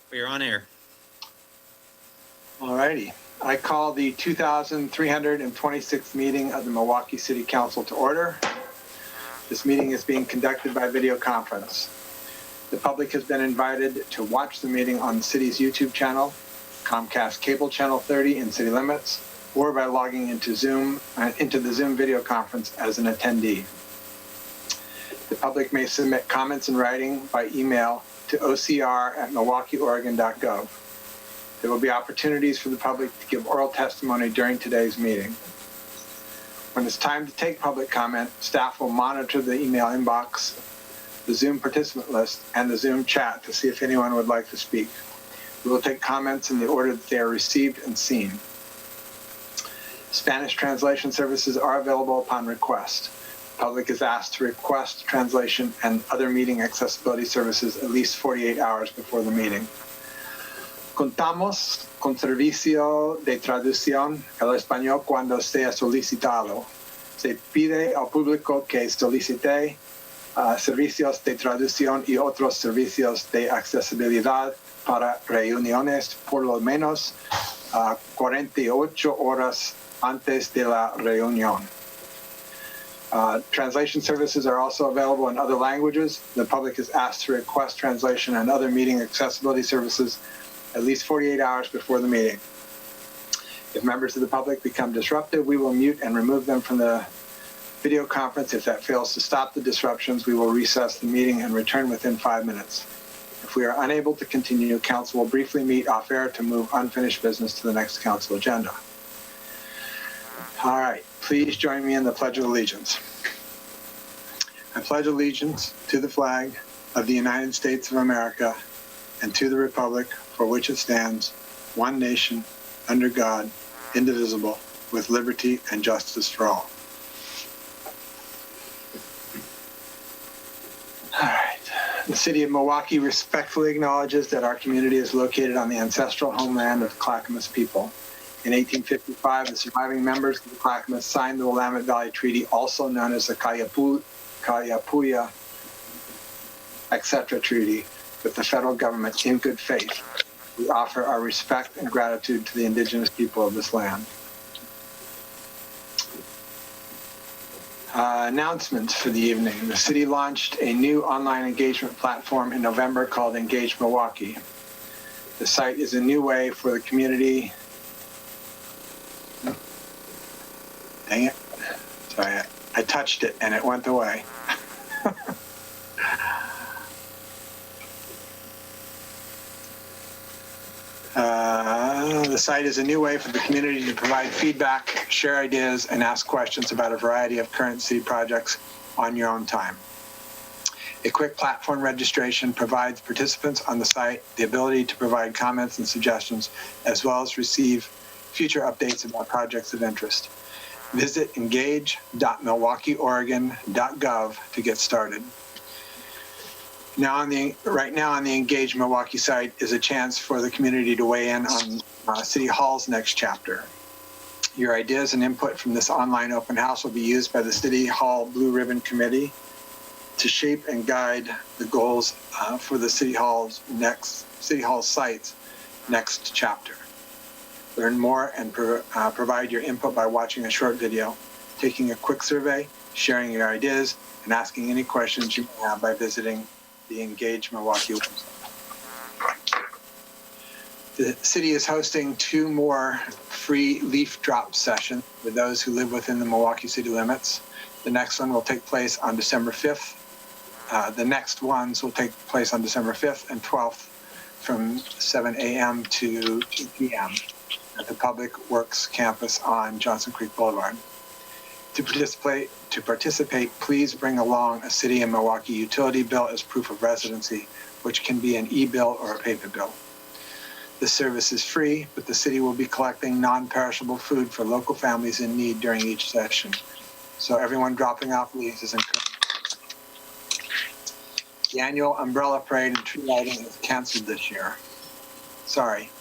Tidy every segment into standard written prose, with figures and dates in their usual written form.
We are on air. All righty. I call the 2326th meeting of the Milwaukee City Council to order. This meeting is being conducted by video conference. The public has been invited to watch the meeting on the city's YouTube channel, Comcast Cable Channel 30 in city limits, or by logging into the Zoom video conference as an attendee. The public may submit comments in writing by email to ocr@milwaukeeoregon.gov. There will be opportunities for the public to give oral testimony during today's meeting. When it's time to take public comment, staff will monitor the email inbox, the Zoom participant list, and the Zoom chat to see if anyone would like to speak. We will take comments in the order that they are received and seen. Spanish translation services are available upon request. The public is asked to request translation and other meeting accessibility services at least 48 hours before the meeting. Contamos con servicio de traducción al español cuando sea solicitado. Se pide al público que solicite servicios de traducción y otros servicios de accesibilidad para reuniones por lo menos 48 horas antes de la reunión. Translation services are also available in other languages. The public is asked to request translation and other meeting accessibility services at least 48 hours before the meeting. If members of the public become disruptive, we will mute and remove them from the video conference. If that fails to stop the disruptions, we will recess the meeting and return within 5 minutes. If we are unable to continue, council will briefly meet off air to move unfinished business to the next council agenda. All right, please join me in the Pledge of Allegiance. I pledge allegiance to the flag of the United States of America and to the republic for which it stands, one nation, under God, indivisible, with liberty and justice for all. All right. The City of Milwaukee respectfully acknowledges that our community is located on the ancestral homeland of the Clackamas people. In 1855, the surviving members of the Clackamas signed the Willamette Valley Treaty, also known as the Kayapuya, etc. Treaty, with the federal government in good faith. We offer our respect and gratitude to the indigenous people of this land. Announcements for the evening. The city launched a new online engagement platform in November called Engage Milwaukee. The site is a new way for the community. Dang it. Sorry, I touched it and it went away. The site is a new way for the community to provide feedback, share ideas, and ask questions about a variety of current city projects on your own time. A quick platform registration provides participants on the site the ability to provide comments and suggestions, as well as receive future updates about projects of interest. Visit engage.milwaukeeoregon.gov to get started. Right now on the Engage Milwaukee site is a chance for the community to weigh in on City Hall's next chapter. Your ideas and input from this online open house will be used by the City Hall Blue Ribbon Committee to shape and guide the goals for the City Hall site's next chapter. Learn more and provide your input by watching a short video, taking a quick survey, sharing your ideas, and asking any questions you may have by visiting the Engage Milwaukee website. The city is hosting 2 more free leaf drop sessions for those who live within the Milwaukee city limits. The next one will take place on December 5th. The next ones will take place on December 5th and 12th from 7 a.m. to 2 p.m. at the Public Works campus on Johnson Creek Boulevard. To participate, please bring along a City of Milwaukee utility bill as proof of residency, which can be an e-bill or a paper bill. The service is free, but the city will be collecting non-perishable food for local families in need during each session. So everyone dropping off leaves is encouraged. The annual umbrella parade and tree lighting is canceled this year. Sorry,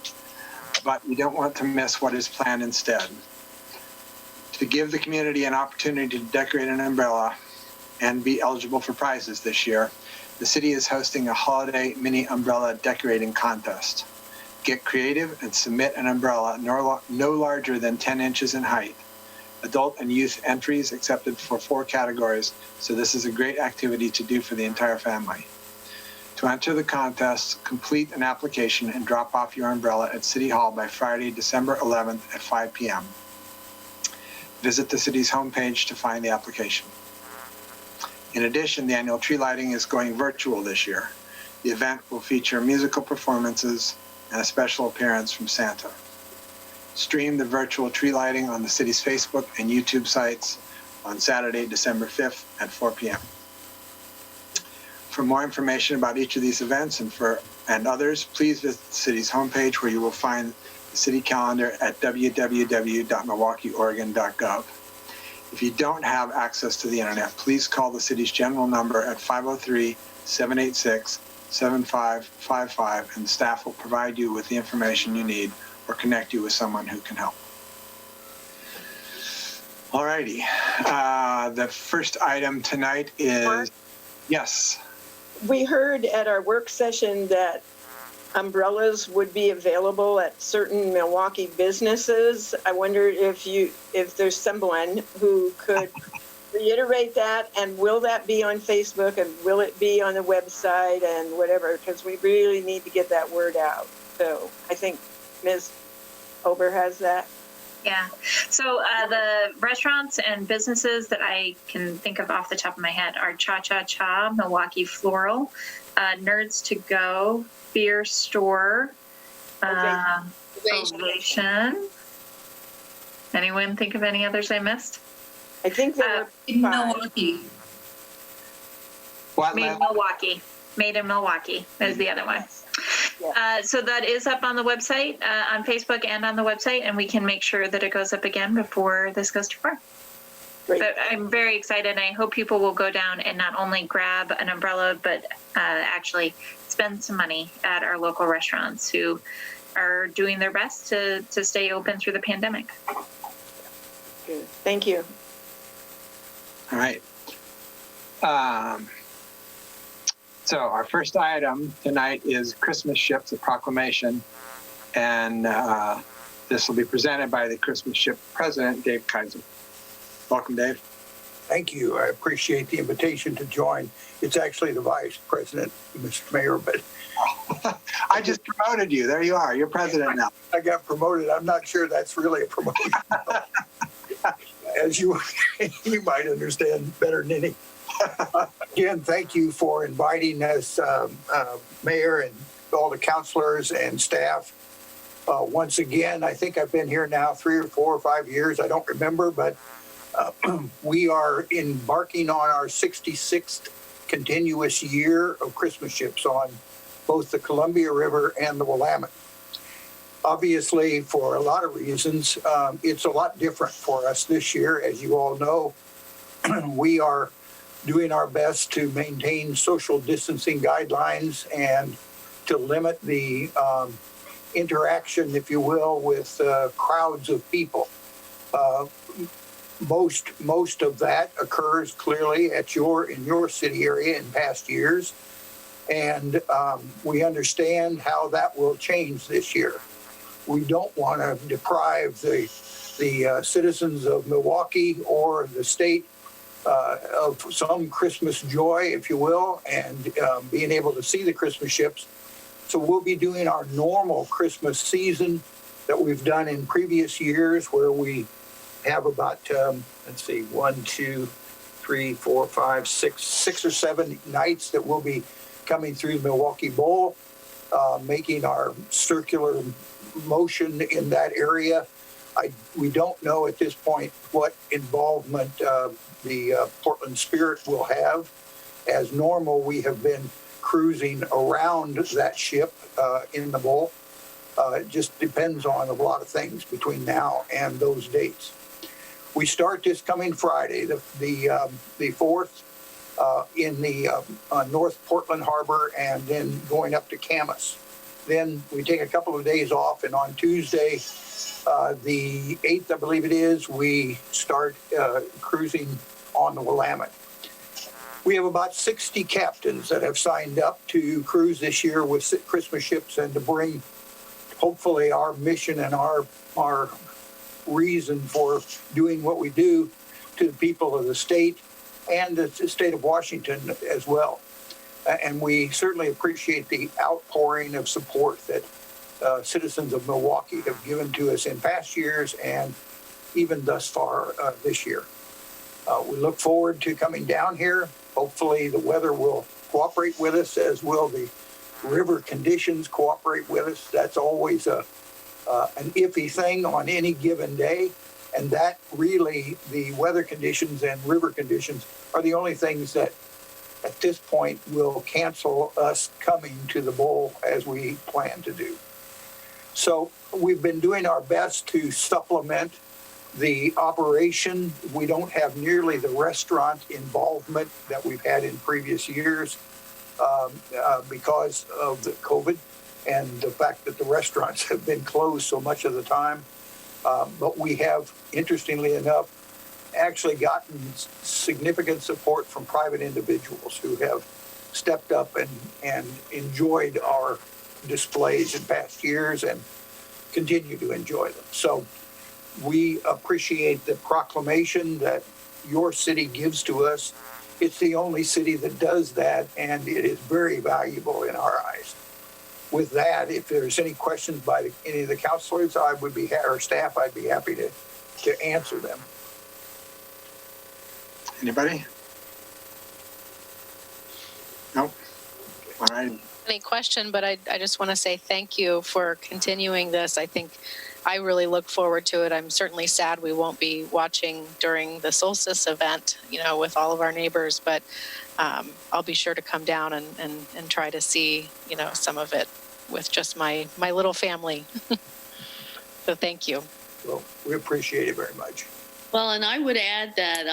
but you don't want to miss what is planned instead. To give the community an opportunity to decorate an umbrella and be eligible for prizes this year, the city is hosting a holiday mini umbrella decorating contest. Get creative and submit an umbrella no larger than 10 inches in height. Adult and youth entries accepted for 4 categories, so this is a great activity to do for the entire family. To enter the contest, complete an application and drop off your umbrella at City Hall by Friday, December 11th at 5 p.m. Visit the city's homepage to find the application. In addition, the annual tree lighting is going virtual this year. The event will feature musical performances and a special appearance from Santa. Stream the virtual tree lighting on the city's Facebook and YouTube sites on Saturday, December 5th at 4 p.m. For more information about each of these events and others, please visit the city's homepage, where you will find the city calendar at www.milwaukeeoregon.gov. If you don't have access to the internet, please call the city's general number at 503-786-7555, and staff will provide you with the information you need or connect you with someone who can help. All righty. The first item tonight is, Mark? Yes. We heard at our work session that umbrellas would be available at certain Milwaukee businesses. I wondered if there's someone who could reiterate that, and will that be on Facebook, and will it be on the website and whatever, because we really need to get that word out. So I think Ms. Ober has that. Yeah. So the restaurants and businesses that I can think of off the top of my head are Cha Cha Cha, Milwaukee Floral, Nerds to Go, Beer Store, Ovation. Anyone think of any others I missed? I think there were Milwaukee. Made in Milwaukee is the other one. Yeah. So that is up on the website, on Facebook and on the website, and we can make sure that it goes up again before this goes too far. Great. But I'm very excited. I hope people will go down and not only grab an umbrella, but actually spend some money at our local restaurants who are doing their best to stay open through the pandemic. Good. Thank you. All right. So our first item tonight is Christmas Ships, a proclamation, and this will be presented by the Christmas Ship President, Dave Kaiser. Welcome, Dave. Thank you. I appreciate the invitation to join. It's actually the Vice President, Mr. Mayor, but... I just promoted you. There you are. You're president now. I got promoted. I'm not sure that's really a promotion. As you might understand better than any. Again, thank you for inviting us, Mayor and all the councilors and staff. Once again, I think I've been here now 3 or 4 or 5 years. I don't remember, but we are embarking on our 66th continuous year of Christmas ships on both the Columbia River and the Willamette. Obviously, for a lot of reasons, it's a lot different for us this year. As you all know, we are doing our best to maintain social distancing guidelines and to limit the interaction, if you will, with crowds of people. Most of that occurs clearly in your city area in past years, and we understand how that will change this year. We don't want to deprive the citizens of Milwaukee or the state of some Christmas joy, if you will, and being able to see the Christmas ships. So we'll be doing our normal Christmas season that we've done in previous years, where we have about, 6 or 7 nights that we'll be coming through the Milwaukee Bowl, making our circular motion in that area. We don't know at this point what involvement the Portland Spirit will have. As normal, we have been cruising around that ship in the bowl. It just depends on a lot of things between now and those dates. We start this coming Friday, the 4th, in the North Portland Harbor, and then going up to Camas. Then we take a couple of days off, and on Tuesday, the 8th, I believe it is, we start cruising on the Willamette. We have about 60 captains that have signed up to cruise this year with Christmas ships and to bring, hopefully, our mission and our reason for doing what we do to the people of the state and the state of Washington as well. And we certainly appreciate the outpouring of support that citizens of Milwaukee have given to us in past years and even thus far this year. We look forward to coming down here. Hopefully the weather will cooperate with us, as will the river conditions cooperate with us. That's always an iffy thing on any given day. And that really, the weather conditions and river conditions are the only things that at this point will cancel us coming to the bowl as we plan to do. So we've been doing our best to supplement the operation. We don't have nearly the restaurant involvement that we've had in previous years because of the COVID and the fact that the restaurants have been closed so much of the time. But we have, interestingly enough, actually gotten significant support from private individuals who have stepped up and enjoyed our displays in past years and continue to enjoy them. So we appreciate the proclamation that your city gives to us. It's the only city that does that, and it is very valuable in our eyes. With that, if there's any questions by any of the councilors, or staff, I'd be happy to answer them. Anybody? Nope. All right. Any question, but I just want to say thank you for continuing this. I think I really look forward to it. I'm certainly sad we won't be watching during the solstice event, with all of our neighbors, but I'll be sure to come down and try to see, some of it with just my little family. So thank you. Well, we appreciate it very much. Well, and I would add that,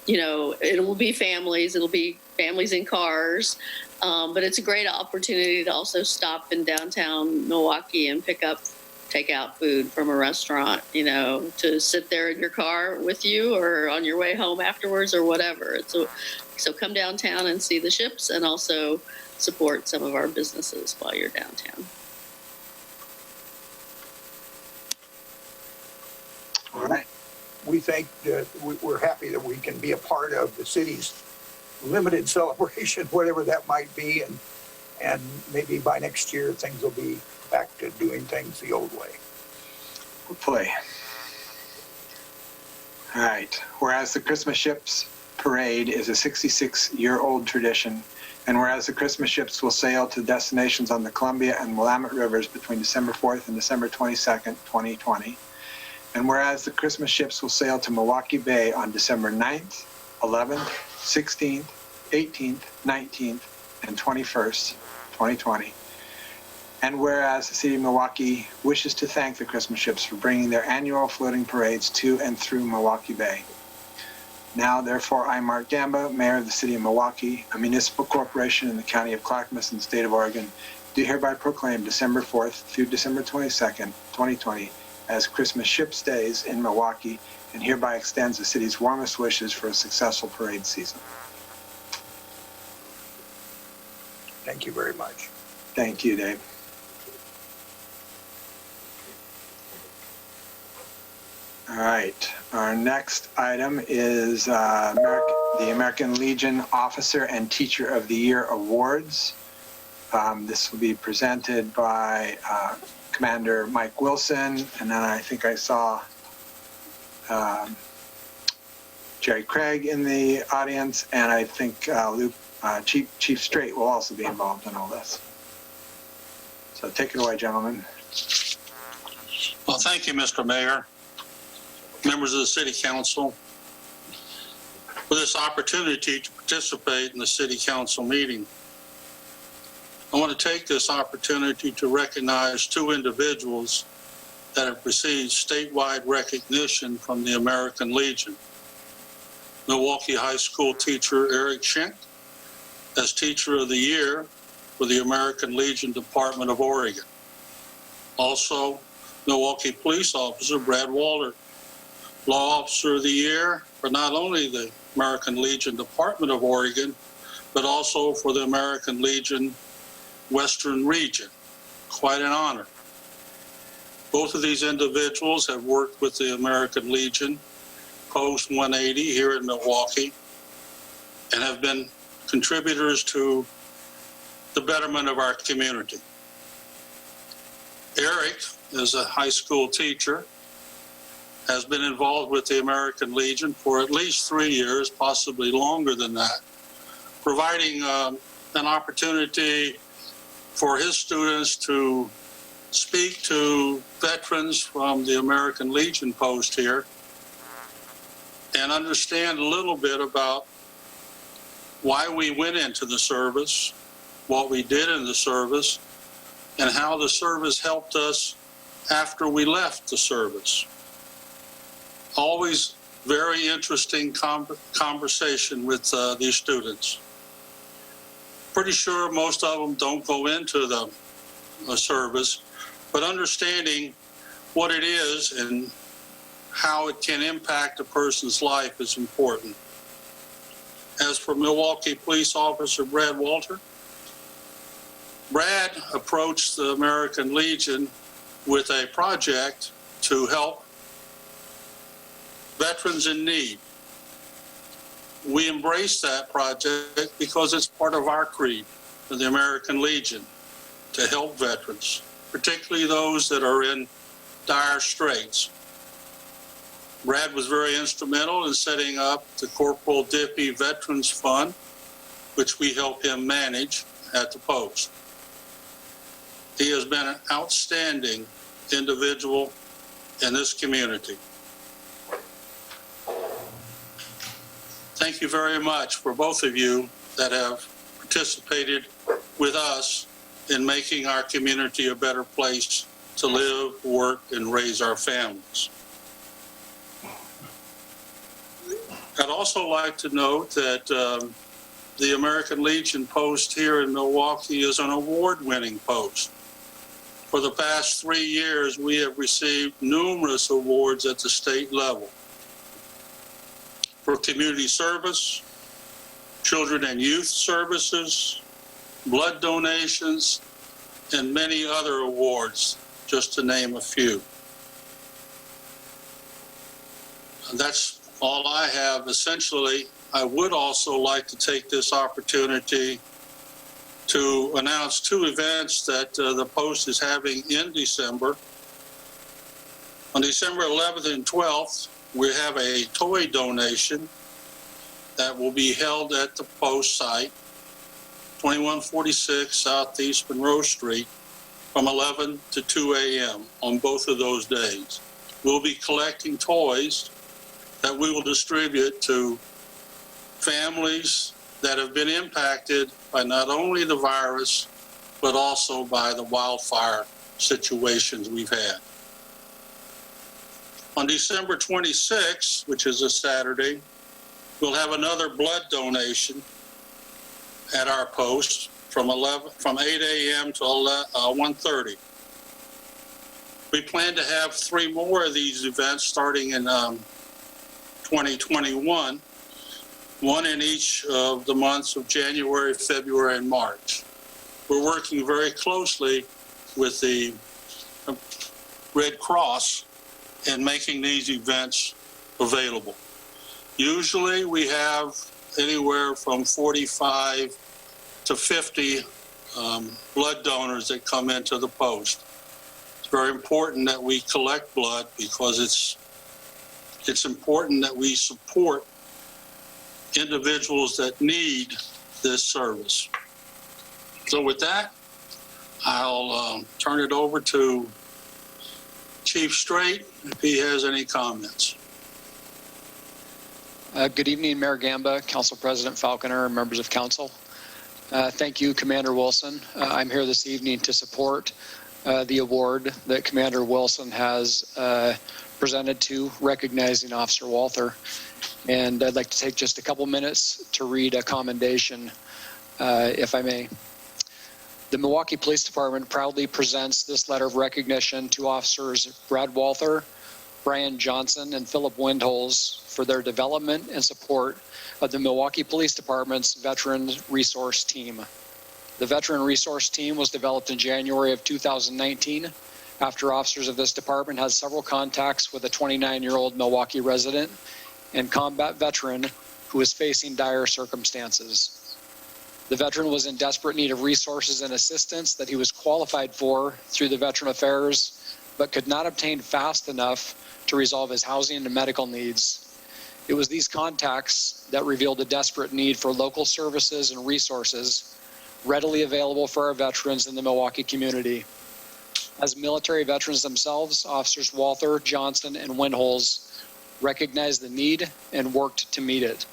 it will be families. It'll be families in cars. But it's a great opportunity to also stop in downtown Milwaukee and pick up takeout food from a restaurant, to sit there in your car with you or on your way home afterwards or whatever. So come downtown and see the ships and also support some of our businesses while you're downtown. All right. We think that we're happy that we can be a part of the city's limited celebration, whatever that might be, and maybe by next year things will be back to doing things the old way. Hopefully. All right. Whereas the Christmas Ships Parade is a 66-year-old tradition, and whereas the Christmas ships will sail to destinations on the Columbia and Willamette Rivers between December 4th and December 22nd, 2020, and whereas the Christmas ships will sail to Milwaukee Bay on December 9th, 11th, 16th, 18th, 19th, and 21st, 2020. And whereas the City of Milwaukee wishes to thank the Christmas ships for bringing their annual floating parades to and through Milwaukee Bay. Now, therefore, I, Mark Gamba, Mayor of the City of Milwaukee, a municipal corporation in the County of Clackamas and the State of Oregon, do hereby proclaim December 4th through December 22nd, 2020 as Christmas Ships Days in Milwaukee, and hereby extends the city's warmest wishes for a successful parade season. Thank you very much. Thank you, Dave. All right, our next item is the American Legion Officer and Teacher of the Year Awards. This will be presented by Commander Mike Wilson, and then I think I saw Jerry Craig in the audience, and I think Chief Strait will also be involved in all this. So take it away, gentlemen. Well, thank you, Mr. Mayor, members of the City Council, for this opportunity to participate in the City Council meeting. I want to take this opportunity to recognize two individuals that have received statewide recognition from the American Legion. Milwaukee High School teacher Eric Schenk as Teacher of the Year for the American Legion Department of Oregon. Also, Milwaukee Police Officer Brad Walter Law Officer of the Year for not only the American Legion Department of Oregon, but also for the American Legion Western Region. Quite an honor. Both of these individuals have worked with the American Legion Post 180 here in Milwaukee and have been contributors to the betterment of our community. Eric is a high school teacher, has been involved with the American Legion for at least 3 years, possibly longer than that, providing an opportunity for his students to speak to veterans from the American Legion post here and understand a little bit about why we went into the service, what we did in the service, and how the service helped us after we left the service. Always very interesting conversation with these students. Pretty sure most of them don't go into the service, but understanding what it is and how it can impact a person's life is important. As for Milwaukee Police Officer Brad Walter, Brad approached the American Legion with a project to help veterans in need. We embrace that project because it's part of our creed for the American Legion to help veterans, particularly those that are in dire straits. Brad was very instrumental in setting up the Corporal Dippy Veterans Fund, which we help him manage at the post. He has been an outstanding individual in this community. Thank you very much for both of you that have participated with us in making our community a better place to live, work, and raise our families. I'd also like to note that the American Legion post here in Milwaukee is an award-winning post. For the past 3 years, we have received numerous awards at the state level for community service, children and youth services, blood donations, and many other awards, just to name a few. And that's all I have. Essentially, I would also like to take this opportunity to announce 2 events that the Post is having in December. On December 11th and 12th, we have a toy donation that will be held at the Post site, 2146 Southeast Monroe Street, from 11 to 2 a.m. on both of those days. We'll be collecting toys that we will distribute to families that have been impacted by not only the virus, but also by the wildfire situations we've had. On December 26th, which is a Saturday, we'll have another blood donation at our post from 8 a.m. to 1:30. We plan to have 3 more of these events starting in 2021, one in each of the months of January, February, and March. We're working very closely with the Red Cross in making these events available. Usually we have anywhere from 45 to 50 blood donors that come into the post. It's very important that we collect blood because it's important that we support individuals that need this service. So with that, I'll turn it over to Chief Strait if he has any comments. Good evening, Mayor Gamba, Council President Falconer, and members of council. Thank you, Commander Wilson. I'm here this evening to support the award that Commander Wilson has presented to recognizing Officer Walther. And I'd like to take just a couple minutes to read a commendation, if I may. The Milwaukee Police Department proudly presents this letter of recognition to Officers Brad Walther, Brian Johnson, and Philip Windholes for their development and support of the Milwaukee Police Department's Veteran Resource Team. The Veteran Resource Team was developed in January of 2019 after officers of this department had several contacts with a 29-year-old Milwaukee resident and combat veteran who was facing dire circumstances. The veteran was in desperate need of resources and assistance that he was qualified for through the Veteran Affairs, but could not obtain fast enough to resolve his housing and medical needs. It was these contacts that revealed a desperate need for local services and resources readily available for our veterans in the Milwaukee community. As military veterans themselves, Officers Walther, Johnson, and Windholes recognized the need and worked to meet it.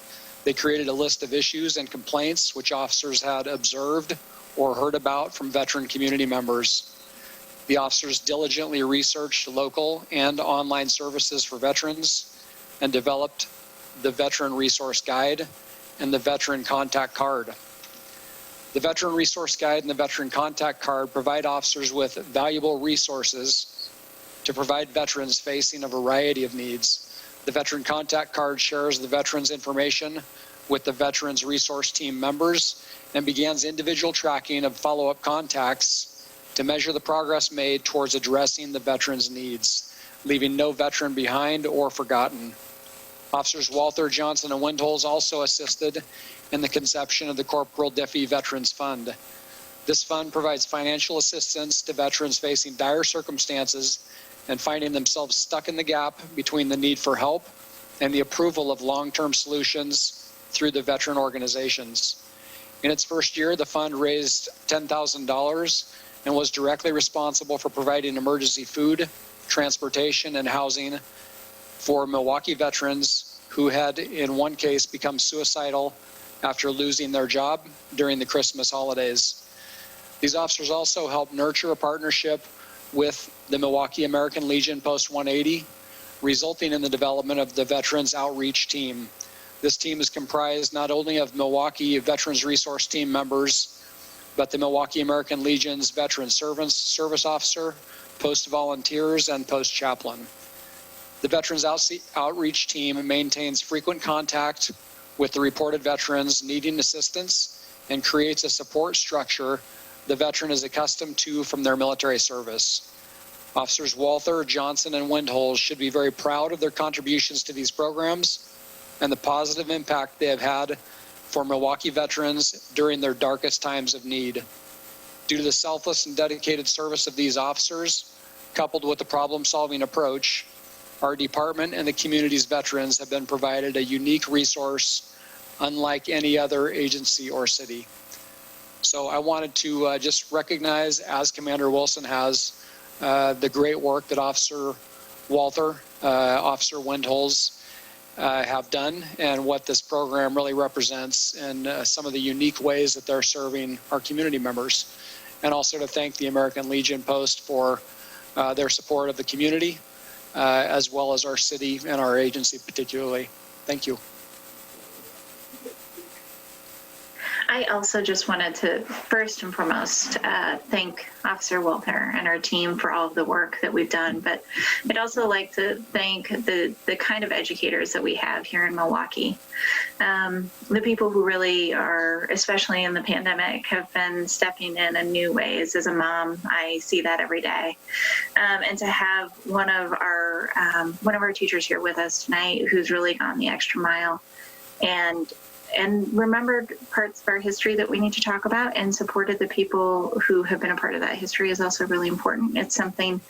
They created a list of issues and complaints which officers had observed or heard about from veteran community members. The officers diligently researched local and online services for veterans and developed the Veteran Resource Guide and the Veteran Contact Card. The Veteran Resource Guide and the Veteran Contact Card provide officers with valuable resources to provide veterans facing a variety of needs. The Veteran Contact Card shares the veterans' information with the Veterans Resource Team members and begins individual tracking of follow-up contacts to measure the progress made towards addressing the veteran's needs, leaving no veteran behind or forgotten. Officers Walther, Johnson, and Windholes also assisted in the conception of the Corporal Diffie Veterans Fund. This fund provides financial assistance to veterans facing dire circumstances and finding themselves stuck in the gap between the need for help and the approval of long-term solutions through the veteran organizations. In its first year, the fund raised $10,000 and was directly responsible for providing emergency food, transportation, and housing for Milwaukee veterans who had, in one case, become suicidal after losing their job during the Christmas holidays. These officers also helped nurture a partnership with the Milwaukee American Legion Post 180, resulting in the development of the Veterans Outreach Team. This team is comprised not only of Milwaukee Veterans Resource Team members, but the Milwaukee American Legion's Veteran Service Officer, Post Volunteers, and Post Chaplain. The Veterans Outreach Team maintains frequent contact with the reported veterans needing assistance and creates a support structure the veteran is accustomed to from their military service. Officers Walther, Johnson, and Windholes should be very proud of their contributions to these programs and the positive impact they have had for Milwaukee veterans during their darkest times of need. Due to the selfless and dedicated service of these officers, coupled with the problem-solving approach, our department and the community's veterans have been provided a unique resource unlike any other agency or city. So I wanted to just recognize, as Commander Wilson has, the great work that Officer Walther, Officer Windholes have done and what this program really represents and some of the unique ways that they're serving our community members. And also to thank the American Legion Post for their support of the community, as well as our city and our agency particularly. Thank you. I also just wanted to, first and foremost, thank Officer Walther and our team for all of the work that we've done. But I'd also like to thank the kind of educators that we have here in Milwaukee. The people who really are, especially in the pandemic, have been stepping in new ways. As a mom, I see that every day. And to have one of our teachers here with us tonight who's really gone the extra mile and remembered parts of our history that we need to talk about and supported the people who have been a part of that history is also really important. It's something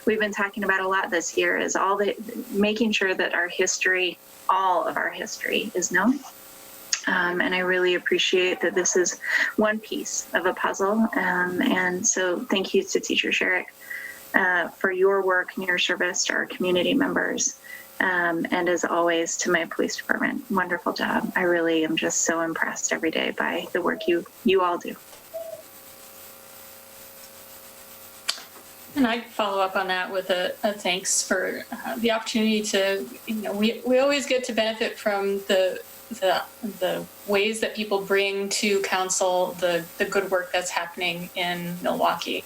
we've been talking about a lot this year, is making sure that our history, all of our history, is known. And I really appreciate that this is one piece of a puzzle. And so thank you to Teacher Sherrick for your work and your service to our community members. And as always, to my police department, wonderful job. I really am just so impressed every day by the work you all do. And I'd follow up on that with a thanks for the opportunity to, we always get to benefit from the ways that people bring to council the good work that's happening in Milwaukee.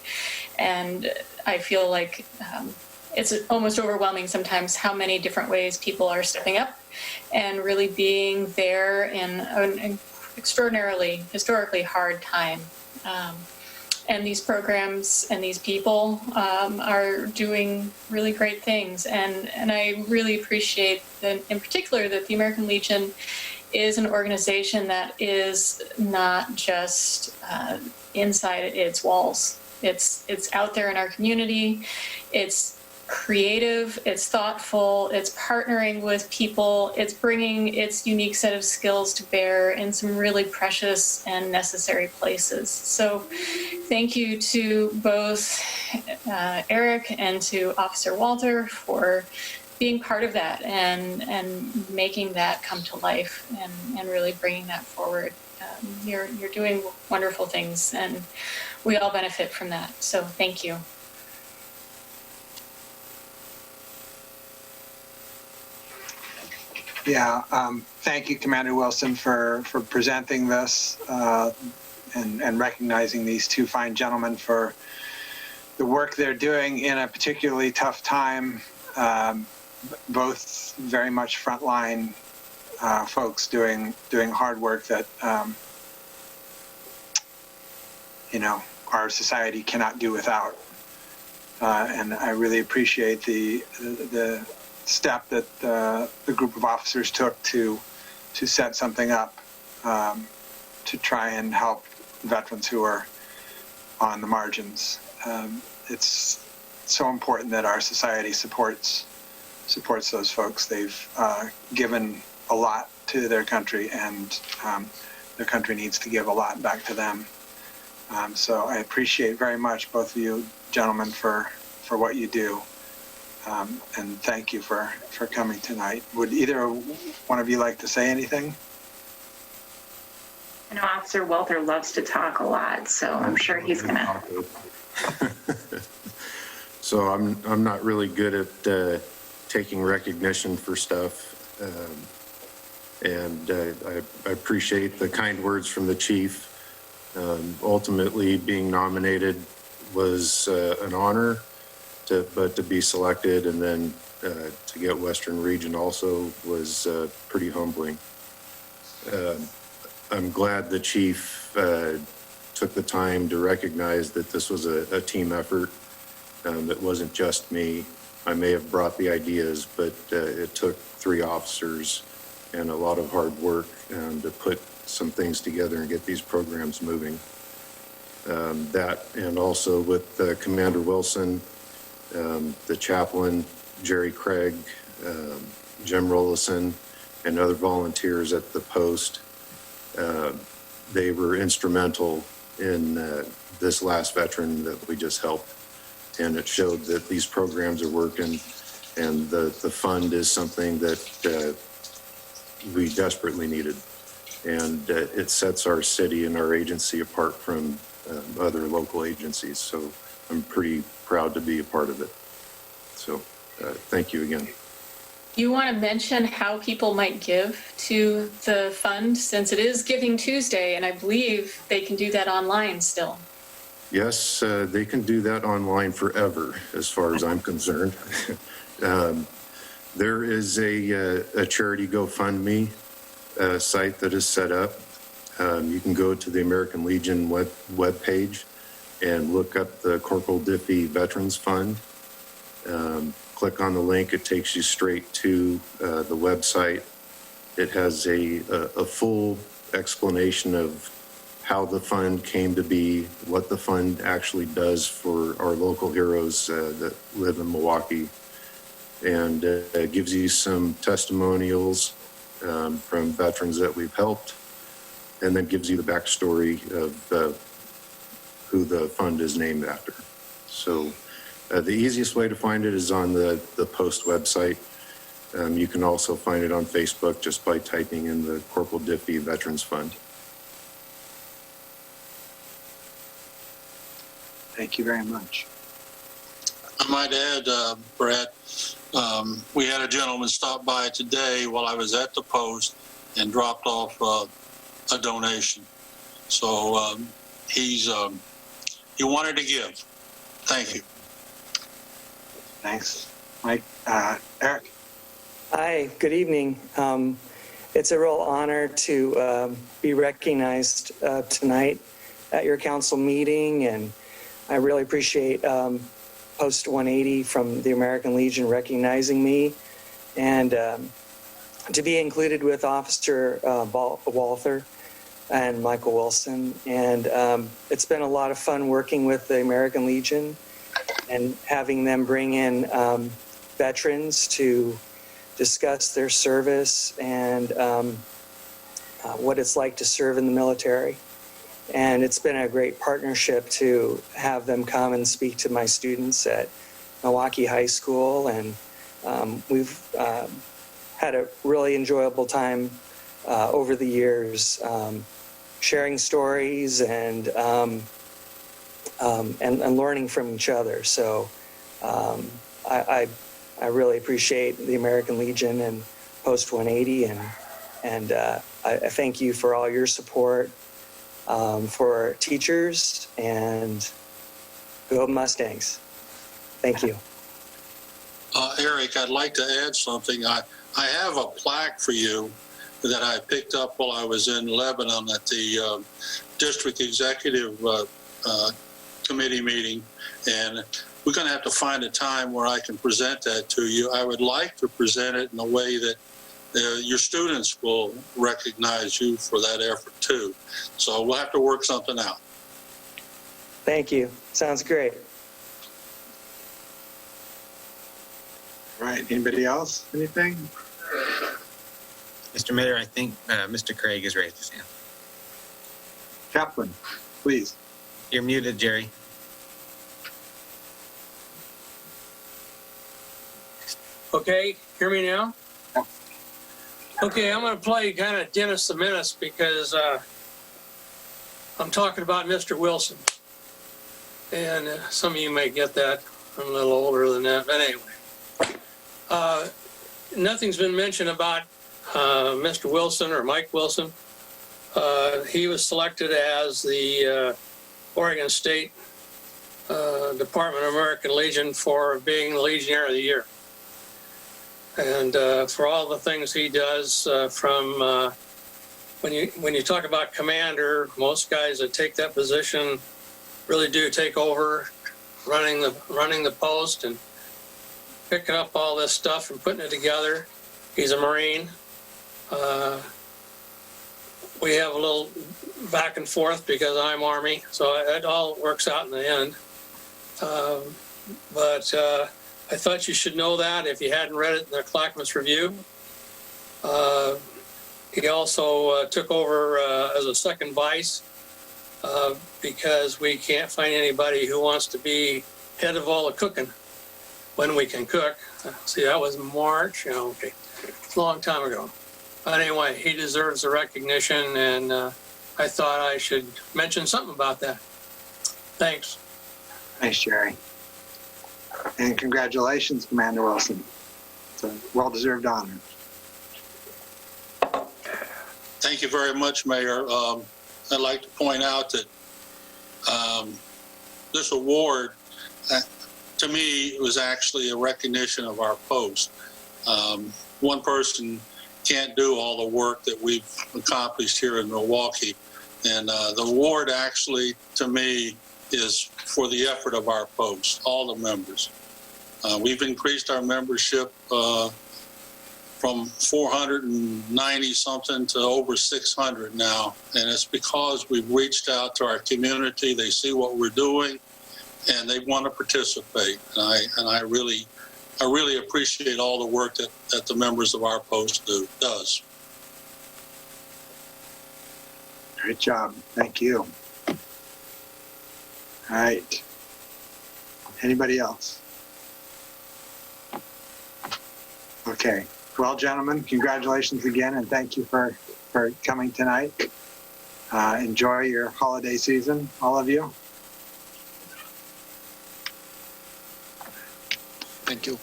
And I feel like it's almost overwhelming sometimes how many different ways people are stepping up and really being there in an extraordinarily, historically hard time. And these programs and these people are doing really great things. And I really appreciate that, in particular, that the American Legion is an organization that is not just inside its walls. It's out there in our community. It's creative, it's thoughtful, it's partnering with people, it's bringing its unique set of skills to bear in some really precious and necessary places. So thank you to both Eric and to Officer Walter for being part of that and making that come to life and really bringing that forward. You're doing wonderful things, and we all benefit from that. So thank you. Yeah, thank you, Commander Wilson, for presenting this and recognizing these two fine gentlemen for the work they're doing in a particularly tough time. Both very much frontline folks doing hard work that our society cannot do without. And I really appreciate the step that the group of officers took to set something up to try and help veterans who are on the margins. It's so important that our society supports those folks. They've given a lot to their country, and their country needs to give a lot back to them. So I appreciate very much both of you gentlemen for what you do. And thank you for coming tonight. Would either one of you like to say anything? I know Officer Walter loves to talk a lot, so I'm sure he's gonna. So I'm not really good at taking recognition for stuff, and I appreciate the kind words from the chief. Ultimately, being nominated was an honor. But to be selected and then to get Western Region also was pretty humbling. I'm glad the chief took the time to recognize that this was a team effort. It wasn't just me. I may have brought the ideas, but it took 3 officers and a lot of hard work to put some things together and get these programs moving. That, and also with Commander Wilson, the chaplain, Jerry Craig, Jim Rollison, and other volunteers at the post. They were instrumental in this last veteran that we just helped. And it showed that these programs are working, and the fund is something that we desperately needed. And it sets our city and our agency apart from other local agencies. So I'm pretty proud to be a part of it. So thank you again. You want to mention how people might give to the fund, since it is Giving Tuesday, and I believe they can do that online still. Yes, they can do that online forever, as far as I'm concerned. There is a charity GoFundMe site that is set up. You can go to the American Legion webpage and look up the Corporal Diffie Veterans Fund. Click on the link, it takes you straight to the website. It has a full explanation of how the fund came to be, what the fund actually does for our local heroes that live in Milwaukee. And it gives you some testimonials from veterans that we've helped, and then gives you the backstory of who the fund is named after. So the easiest way to find it is on the Post website. You can also find it on Facebook just by typing in the Corporal Diffie Veterans Fund. Thank you very much. I might add, Brett, we had a gentleman stop by today while I was at the post and dropped off a donation. So he wanted to give. Thank you. Thanks. Mike, Eric? Hi, good evening. It's a real honor to be recognized tonight at your council meeting, and I really appreciate Post 180 from the American Legion recognizing me, and to be included with Officer Walther and Michael Wilson. And it's been a lot of fun working with the American Legion and having them bring in veterans to discuss their service and what it's like to serve in the military. And it's been a great partnership to have them come and speak to my students at Milwaukee High School. And we've had a really enjoyable time over the years, sharing stories and learning from each other. So I really appreciate the American Legion and Post 180, and I thank you for all your support for teachers, and go Mustangs. Thank you. Eric, I'd like to add something. I have a plaque for you that I picked up while I was in Lebanon at the district executive committee meeting, and we're going to have to find a time where I can present that to you. I would like to present it in a way that your students will recognize you for that effort too. So we'll have to work something out. Thank you. Sounds great. All right, anybody else? Anything? Mr. Mayor, I think Mr. Craig has raised his hand. Kaplan, please. You're muted, Jerry. Okay, hear me now? Okay, I'm going to play kind of Dennis the Menace because I'm talking about Mr. Wilson. And some of you may get that. I'm a little older than that. But anyway, nothing's been mentioned about Mr. Wilson or Mike Wilson. He was selected as the Oregon State Department of American Legion for being the Legionnaire of the Year. And for all the things he does, from when you talk about commander, most guys that take that position really do take over running the post and picking up all this stuff and putting it together. He's a Marine. We have a little back and forth because I'm Army, so it all works out in the end. But I thought you should know that if you hadn't read it in the Clackamas Review. He also took over as a second vice because we can't find anybody who wants to be head of all the cooking when we can cook. See, that was March. Okay, it's a long time ago. But anyway, he deserves the recognition, and I thought I should mention something about that. Thanks. Thanks, Jerry. And congratulations, Commander Wilson. It's a well-deserved honor. Thank you very much, Mayor. I'd like to point out that this award, to me, was actually a recognition of our post. One person can't do all the work that we've accomplished here in Milwaukee. And the award actually, to me, is for the effort of our post, all the members. We've increased our membership from 490 something to over 600 now. And it's because we've reached out to our community. They see what we're doing and they want to participate. And I really appreciate all the work that the members of our post does. Great job. Thank you. All right. Anybody else? Okay. Well, gentlemen, congratulations again, and thank you for coming tonight. Enjoy your holiday season, all of you. Thank you.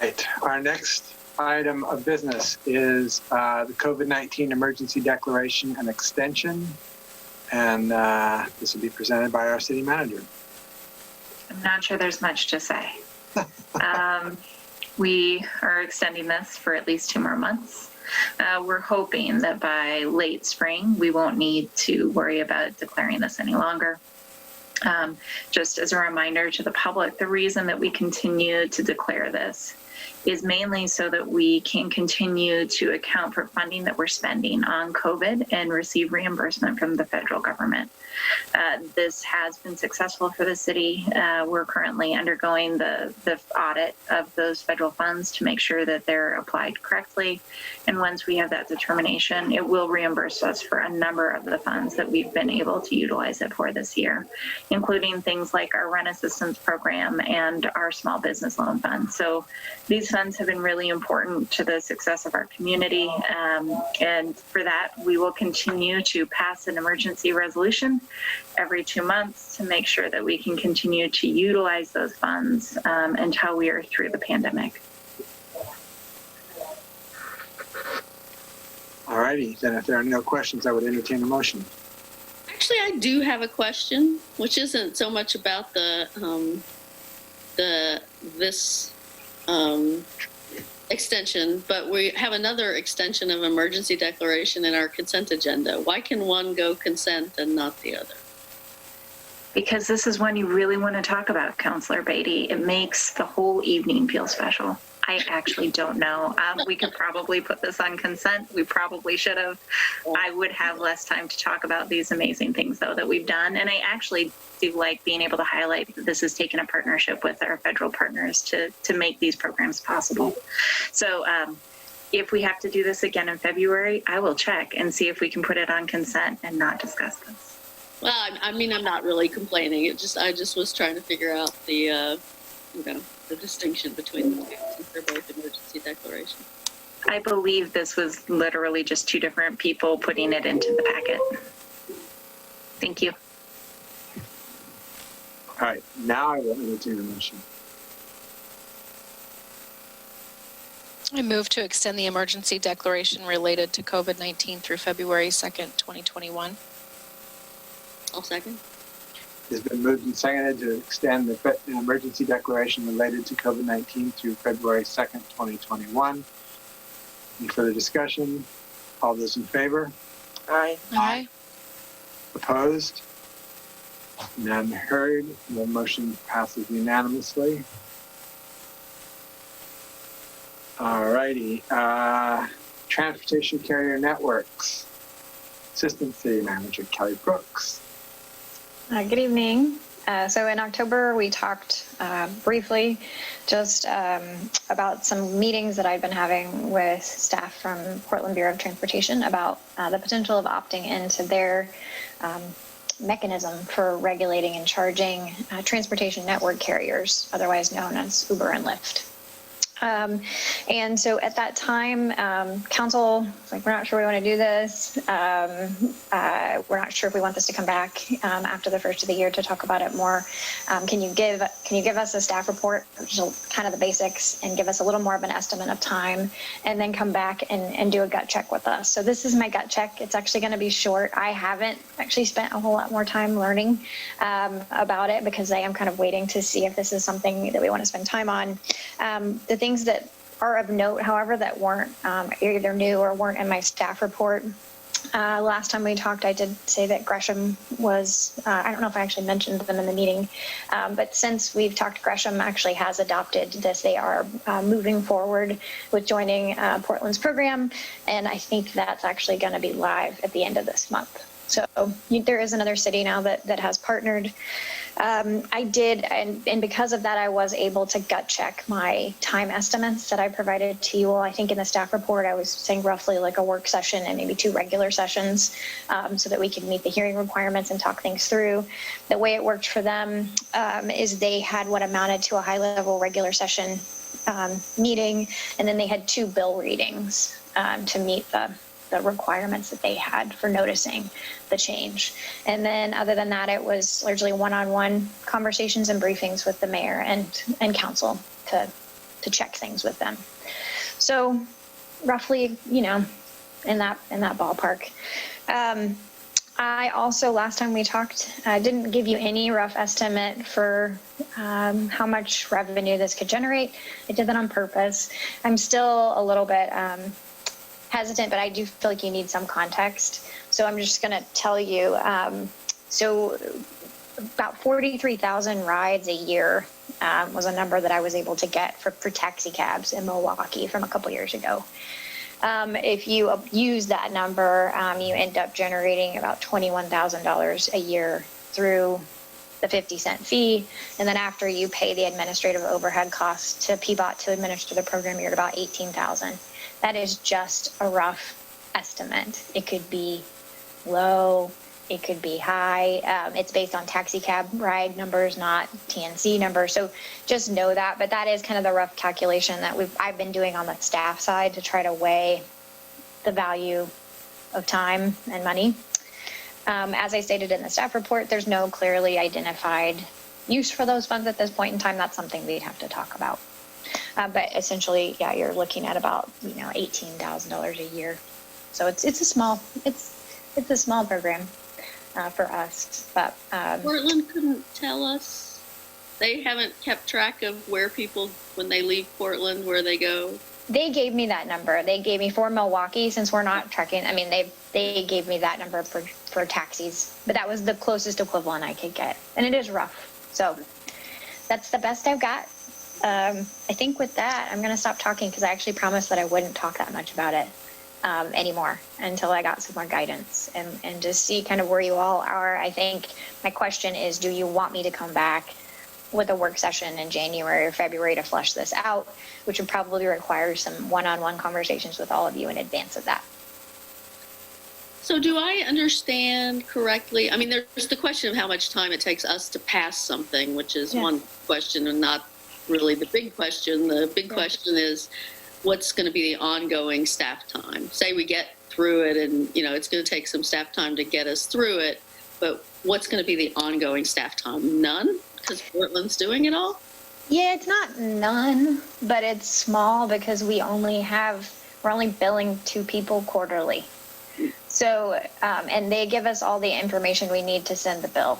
Right. Our next item of business is the COVID-19 emergency declaration and extension. And this will be presented by our city manager. I'm not sure there's much to say. We are extending this for at least 2 more months. We're hoping that by late spring, we won't need to worry about declaring this any longer. Just as a reminder to the public, the reason that we continue to declare this is mainly so that we can continue to account for funding that we're spending on COVID and receive reimbursement from the federal government. This has been successful for the city. We're currently undergoing the audit of those federal funds to make sure that they're applied correctly. And once we have that determination, it will reimburse us for a number of the funds that we've been able to utilize it for this year, including things like our rent assistance program and our small business loan fund. So these funds have been really important to the success of our community. And for that, we will continue to pass an emergency resolution every 2 months to make sure that we can continue to utilize those funds until we are through the pandemic. All righty, then if there are no questions, I would entertain a motion. Actually, I do have a question, which isn't so much about this extension, but we have another extension of emergency declaration in our consent agenda. Why can one go consent and not the other? Because this is one you really want to talk about, Councilor Beatty. It makes the whole evening feel special. I actually don't know. We could probably put this on consent. We probably should have. I would have less time to talk about these amazing things, though, that we've done. And I actually do like being able to highlight that this has taken a partnership with our federal partners to make these programs possible. So if we have to do this again in February, I will check and see if we can put it on consent and not discuss this. Well, I mean, I'm not really complaining. I just was trying to figure out the distinction between the two, since they're both emergency declarations. I believe this was literally just 2 different people putting it into the packet. Thank you. All right, now I will entertain a motion. I move to extend the emergency declaration related to COVID-19 through February 2nd, 2021. I'll second. It's been moved and seconded to extend the emergency declaration related to COVID-19 through February 2nd, 2021. Any further discussion? All those in favor? Aye. Aye. Opposed? None heard. The motion passes unanimously. All righty. Transportation Carrier Networks. Assistant City Manager Kelly Brooks. Good evening. So in October, we talked briefly just about some meetings that I've been having with staff from Portland Bureau of Transportation about the potential of opting into their mechanism for regulating and charging transportation network carriers, otherwise known as Uber and Lyft. And so at that time, council was like, we're not sure we want to do this. We're not sure if we want this to come back after the first of the year to talk about it more. Can you give us a staff report, which is kind of the basics, and give us a little more of an estimate of time, and then come back and do a gut check with us. So this is my gut check. It's actually going to be short. I haven't actually spent a whole lot more time learning about it because I am kind of waiting to see if this is something that we want to spend time on. The things that are of note, however, that weren't either new or weren't in my staff report. Last time we talked, I did say that Gresham was, I don't know if I actually mentioned them in the meeting, but since we've talked, Gresham actually has adopted this. They are moving forward with joining Portland's program, and I think that's actually going to be live at the end of this month. So there is another city now that has partnered. I did, and because of that, I was able to gut check my time estimates that I provided to you all. I think in the staff report, I was saying roughly like a work session and maybe 2 regular sessions so that we could meet the hearing requirements and talk things through. The way it worked for them is they had what amounted to a high-level regular session meeting, and then they had 2 bill readings to meet the requirements that they had for noticing the change. And then other than that, it was largely one-on-one conversations and briefings with the mayor and council to check things with them. So roughly, in that ballpark. I also, last time we talked, didn't give you any rough estimate for how much revenue this could generate. I did that on purpose. I'm still a little bit hesitant, but I do feel like you need some context. So I'm just going to tell you. So about 43,000 rides a year was a number that I was able to get for taxi cabs in Milwaukee from a couple years ago. If you use that number, you end up generating about $21,000 a year through the 50-cent fee. And then after you pay the administrative overhead costs to PBOT to administer the program, you're at about $18,000. That is just a rough estimate. It could be low, it could be high. It's based on taxi cab ride numbers, not TNC numbers. So just know that. But that is kind of the rough calculation that I've been doing on the staff side to try to weigh the value of time and money. As I stated in the staff report, there's no clearly identified use for those funds at this point in time. That's something we'd have to talk about. But essentially, yeah, you're looking at about $18,000 a year. So it's a small program. For us, but Portland couldn't tell us. They haven't kept track of where people, when they leave Portland, where they go. They gave me that number. They gave me for Milwaukee, since we're not tracking. I mean, they gave me that number for taxis, but that was the closest equivalent I could get, and it is rough. So that's the best I've got. I think with that, I'm going to stop talking because I actually promised that I wouldn't talk that much about it anymore until I got some more guidance and just see kind of where you all are. I think my question is, do you want me to come back with a work session in January or February to flesh this out, which would probably require some one-on-one conversations with all of you in advance of that. So do I understand correctly? I mean, there's the question of how much time it takes us to pass something, which is one question and not really the big question. The big question is, what's going to be the ongoing staff time? Say we get through it and, it's going to take some staff time to get us through it, but what's going to be the ongoing staff time? None? Because Portland's doing it all? Yeah, it's not none, but it's small because we're only billing 2 people quarterly. So, and they give us all the information we need to send the bill.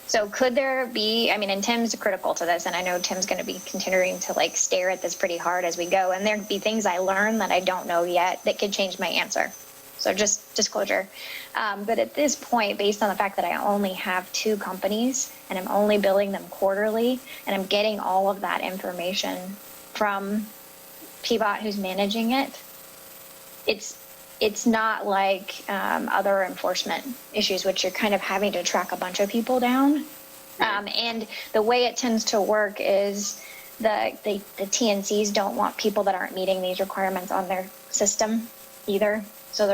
So could there be, and Tim's critical to this, and I know Tim's going to be continuing to stare at this pretty hard as we go, and there'd be things I learn that I don't know yet that could change my answer. So just disclosure. But at this point, based on the fact that I only have 2 companies and I'm only billing them quarterly, and I'm getting all of that information from PBOT who's managing it, it's not like other enforcement issues, which you're kind of having to track a bunch of people down. And the way it tends to work is the TNCs don't want people that aren't meeting these requirements on their system either. So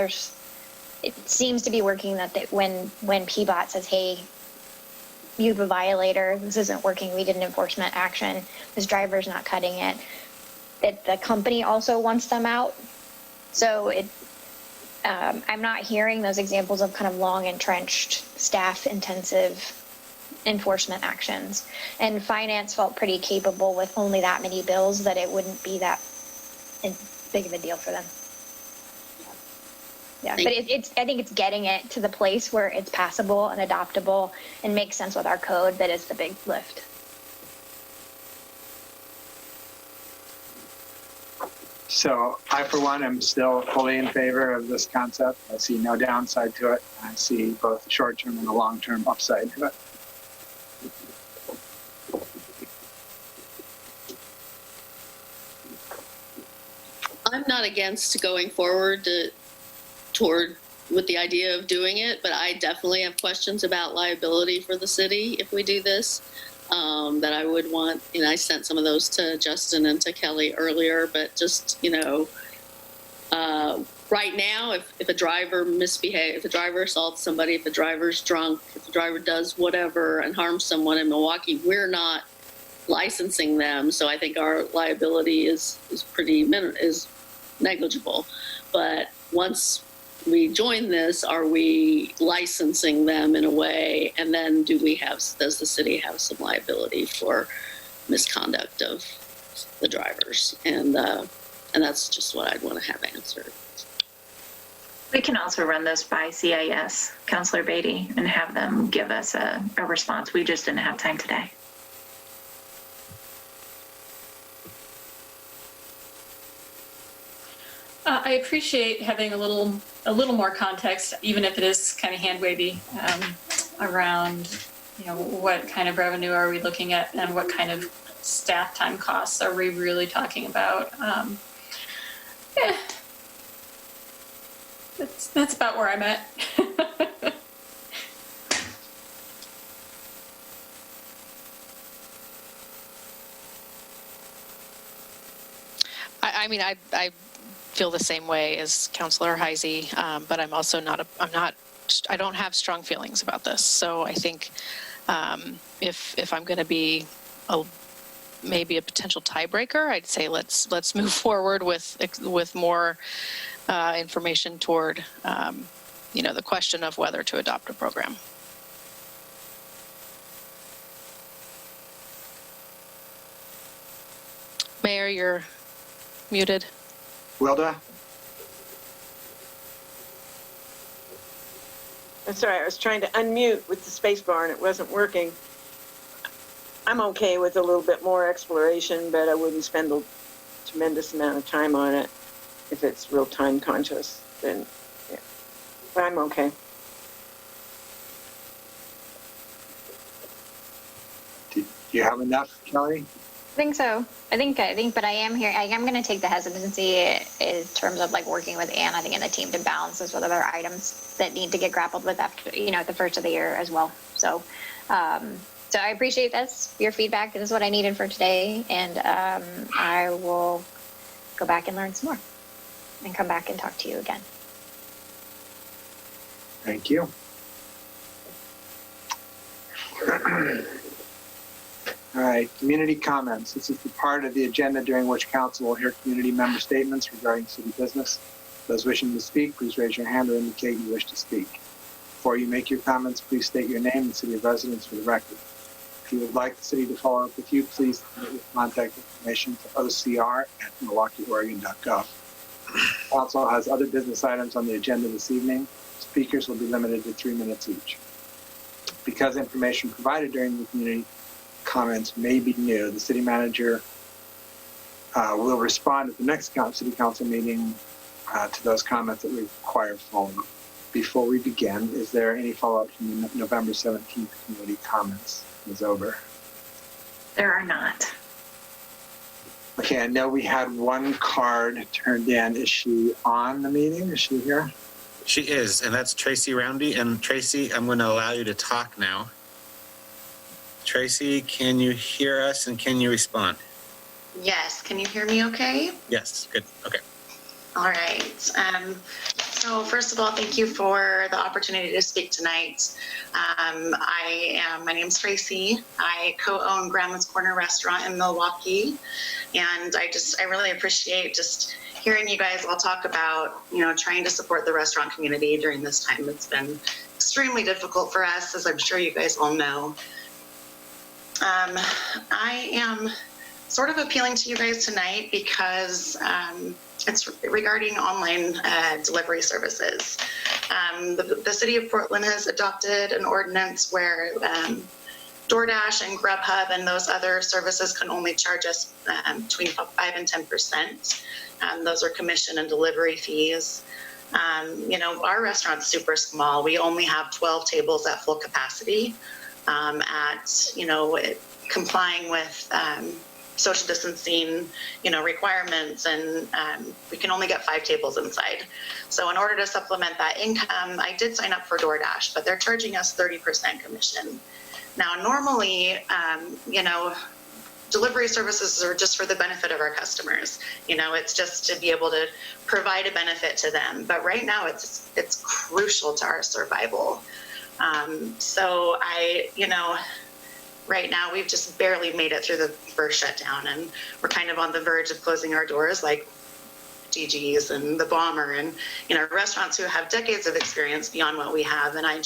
it seems to be working that when PBOT says, hey, you have a violator, this isn't working, we did an enforcement action, this driver's not cutting it, that the company also wants them out. So I'm not hearing those examples of kind of long entrenched staff intensive enforcement actions, and finance felt pretty capable with only that many bills that it wouldn't be that big of a deal for them. Yeah, but I think it's getting it to the place where it's passable and adoptable and makes sense with our code that is the big lift. So I, for one, am still fully in favor of this concept. I see no downside to it. I see both the short-term and the long-term upside to it. I'm not against going forward with the idea of doing it, but I definitely have questions about liability for the city if we do this. That I would want, I sent some of those to Justin and to Kelly earlier, but just, right now, if a driver misbehaves, if a driver assaults somebody, if a driver's drunk, if the driver does whatever and harms someone in Milwaukee, we're not licensing them. So I think our liability is negligible. But once we join this, are we licensing them in a way? And then does the city have some liability for misconduct of the drivers? And that's just what I'd want to have answered. We can also run this by CIS, Counselor Beatty, and have them give us a response. We just didn't have time today. I appreciate having a little more context, even if it is kind of hand wavy, around, what kind of revenue are we looking at and what kind of staff time costs are we really talking about? Yeah, that's about where I'm at. I feel the same way as Councilor Heisey, but I'm also I don't have strong feelings about this. So I think if I'm going to be maybe a potential tiebreaker, I'd say let's move forward with more information toward the question of whether to adopt a program. Mayor, you're muted. Wilda? I'm sorry, I was trying to unmute with the space bar and it wasn't working. I'm okay with a little bit more exploration, but I wouldn't spend a tremendous amount of time on it if it's real time conscious. Then, yeah. But I'm okay. Do you have enough, Kelly? I think so. I think, but I am here. I am going to take the hesitancy in terms of working with Ann, I think, and the team to balance this with other items that need to get grappled with after, at the first of the year as well. So, so I appreciate your feedback. This is what I needed for today. And I will go back and learn some more and come back and talk to you again. Thank you. All right, community comments. This is the part of the agenda during which council will hear community member statements regarding city business. Those wishing to speak, please raise your hand or indicate you wish to speak. Before you make your comments, please state your name and city of residence for the record. If you would like the city to follow up with you, please submit your contact information to ocr@milwaukeeoregon.gov. Council has other business items on the agenda this evening. Speakers will be limited to 3 minutes each. Because information provided during the community comments may be new, the city manager will respond at the next city council meeting to those comments that require follow-up. Before we begin, is there any follow-up from the November 17th community comments? Ms. Ober? There are not. Okay, I know we had one card turned in. Is she on the meeting? Is she here? She is, and that's Tracy Roundy. And Tracy, I'm going to allow you to talk now. Tracy, can you hear us and can you respond? Yes. Can you hear me okay? Yes. Good. Okay. All right. So first of all, thank you for the opportunity to speak tonight. My name's Tracy. I co-own Grandma's Corner Restaurant in Milwaukee. And I really appreciate just hearing you guys all talk about, trying to support the restaurant community during this time. It's been extremely difficult for us, as I'm sure you guys all know. I am sort of appealing to you guys tonight because it's regarding online delivery services. The city of Portland has adopted an ordinance where DoorDash and Grubhub and those other services can only charge us between 5 and 10%. Those are commission and delivery fees. Our restaurant's super small. We only have 12 tables at full capacity. Complying with social distancing, requirements, and we can only get 5 tables inside. So in order to supplement that income, I did sign up for DoorDash, but they're charging us 30% commission. Now, normally, delivery services are just for the benefit of our customers. It's just to be able to provide a benefit to them. But right now, it's crucial to our survival. So right now we've just barely made it through the first shutdown, and we're kind of on the verge of closing our doors, like DG's and the Bomber and restaurants who have decades of experience beyond what we have. And I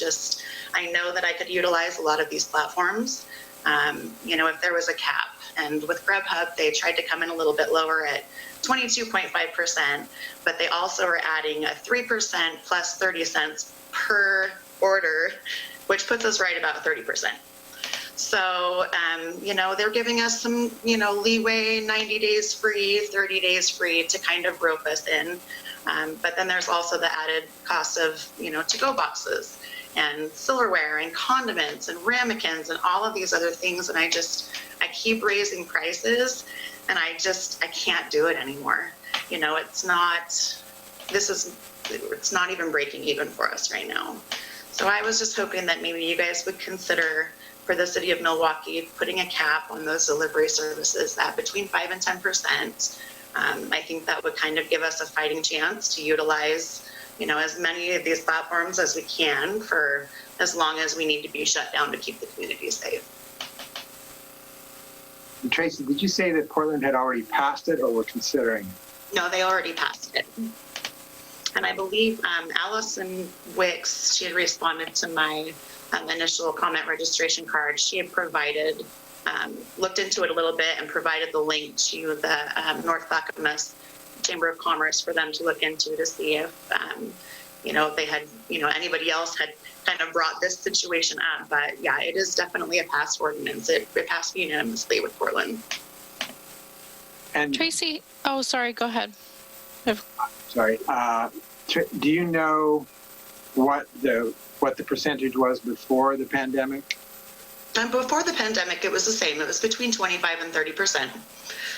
know that I could utilize a lot of these platforms. If there was a cap, And with Grubhub, they tried to come in a little bit lower at 22.5%, but they also are adding a 3% plus 30 cents per order, which puts us right about 30%. So, they're giving us some, leeway, 90 days free, 30 days free to kind of rope us in. But then there's also the added cost of, to-go boxes and silverware and condiments and ramekins and all of these other things. And I keep raising prices, and I can't do it anymore. It's not even breaking even for us right now. So I was just hoping that maybe you guys would consider, for the city of Milwaukee, putting a cap on those delivery services at between 5 and 10%. I think that would kind of give us a fighting chance to utilize, as many of these platforms as we can for as long as we need to be shut down to keep the community safe. And Tracy, did you say that Portland had already passed it or were considering? No, they already passed it. And I believe Allison Wicks, she had responded to my initial comment registration card. She had provided, looked into it a little bit and provided the link to the North Clackamas Chamber of Commerce for them to look into to see if, if they had, anybody else had kind of brought this situation up. But yeah, it is definitely a passed ordinance. It passed unanimously with Portland. And Tracy, oh, sorry, go ahead. Sorry. Do you know what the percentage was before the pandemic? Before the pandemic, it was the same. It was between 25 and 30%.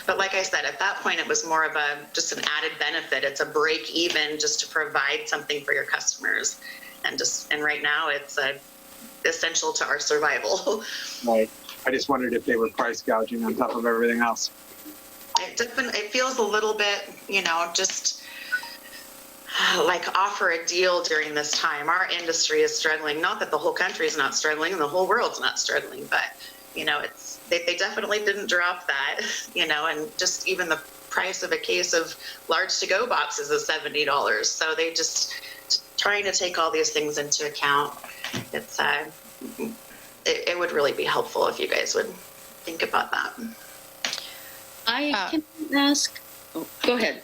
But like I said, at that point, it was more of just an added benefit. It's a break even just to provide something for your customers. And right now it's essential to our survival. Right. I just wondered if they were price gouging on top of everything else. It feels a little bit, just like offer a deal during this time. Our industry is struggling. Not that the whole country is not struggling and the whole world's not struggling, but they definitely didn't drop that, and just even the price of a case of large to-go boxes is $70. So they just trying to take all these things into account. It would really be helpful if you guys would think about that. I can ask. Oh, go ahead.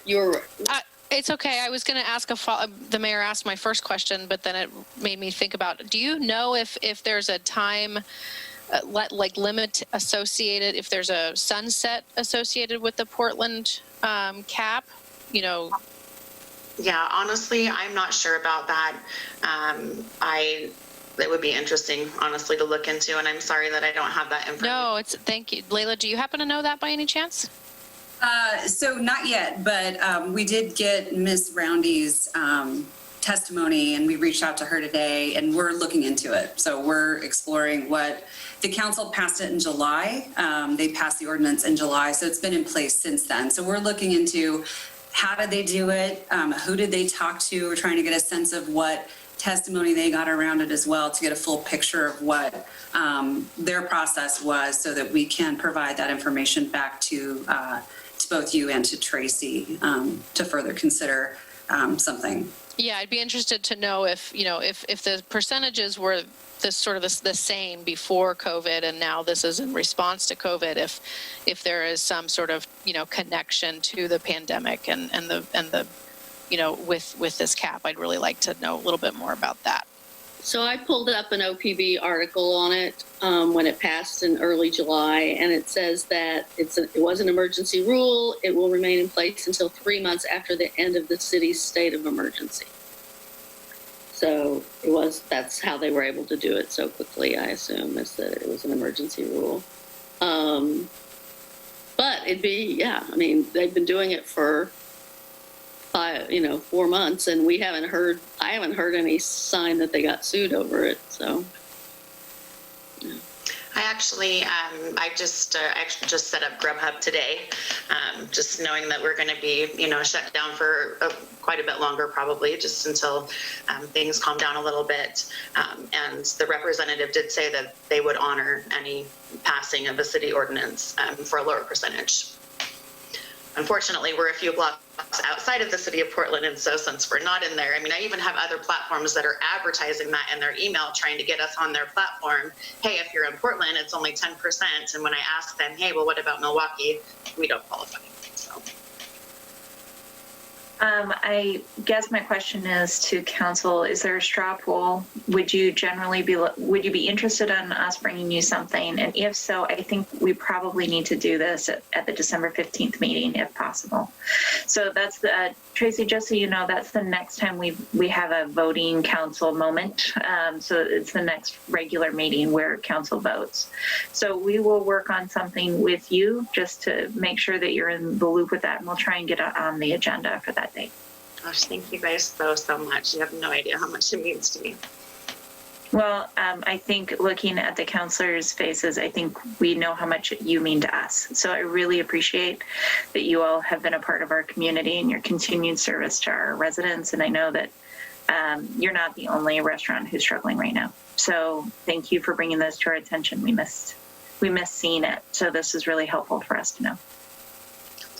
It's okay. I was going to ask the mayor asked my first question, but then it made me think about, do you know if there's a time limit associated, if there's a sunset associated with the Portland cap, Yeah, honestly, I'm not sure about that. It would be interesting, honestly, to look into, and I'm sorry that I don't have that information. No, thank you. Layla, do you happen to know that by any chance? So not yet, but we did get Miss Roundy's testimony, and we reached out to her today, and we're looking into it. So we're exploring what the council passed it in July. They passed the ordinance in July, so it's been in place since then. So we're looking into how did they do it? Who did they talk to? We're trying to get a sense of what testimony they got around it as well to get a full picture of what their process was, so that we can provide that information back to both you and to Tracy to further consider something. Yeah, I'd be interested to know if the percentages were the same before COVID, and now this is in response to COVID, if there is some sort of connection to the pandemic and the with this cap. I'd really like to know a little bit more about that. So I pulled up an OPB article on it when it passed in early July, and it says that it was an emergency rule. It will remain in place until 3 months after the end of the city's state of emergency. So that's how they were able to do it so quickly, I assume, is that it was an emergency rule. But they've been doing it for 4 months, and I haven't heard any sign that they got sued over it. So yeah. I actually just set up Grubhub today, just knowing that we're going to be, shut down for quite a bit longer, probably just until things calm down a little bit. And the representative did say that they would honor any passing of a city ordinance for a lower percentage. Unfortunately, we're a few blocks outside of the city of Portland, and so since we're not in there, I mean, I even have other platforms that are advertising that in their email, trying to get us on their platform. Hey, if you're in Portland, it's only 10%. And when I ask them, hey, well, what about Milwaukee? We don't qualify. So. I guess my question is to council, is there a straw poll? Would you be interested in us bringing you something? And if so, I think we probably need to do this at the December 15th meeting if possible. So that's the, Tracy, just so you know, that's the next time we have a voting council moment. So it's the next regular meeting where council votes. So we will work on something with you just to make sure that you're in the loop with that, and we'll try and get it on the agenda for that date. Gosh, thank you guys so much. You have no idea how much it means to me. Well, I think looking at the counselors' faces, I think we know how much you mean to us. So I really appreciate that you all have been a part of our community and your continued service to our residents. And I know that you're not the only restaurant who's struggling right now. So thank you for bringing this to our attention. We missed seeing it. So this is really helpful for us to know.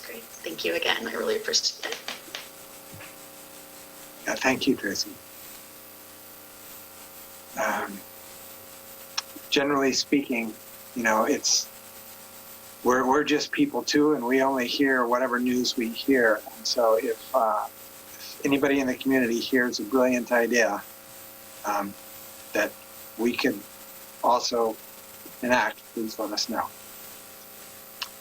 Great. Thank you again. I really appreciate it. Yeah, thank you, Tracy. Generally speaking, you know, we're just people too, and we only hear whatever news we hear. And so if anybody in the community hears a brilliant idea that we could also enact, please let us know.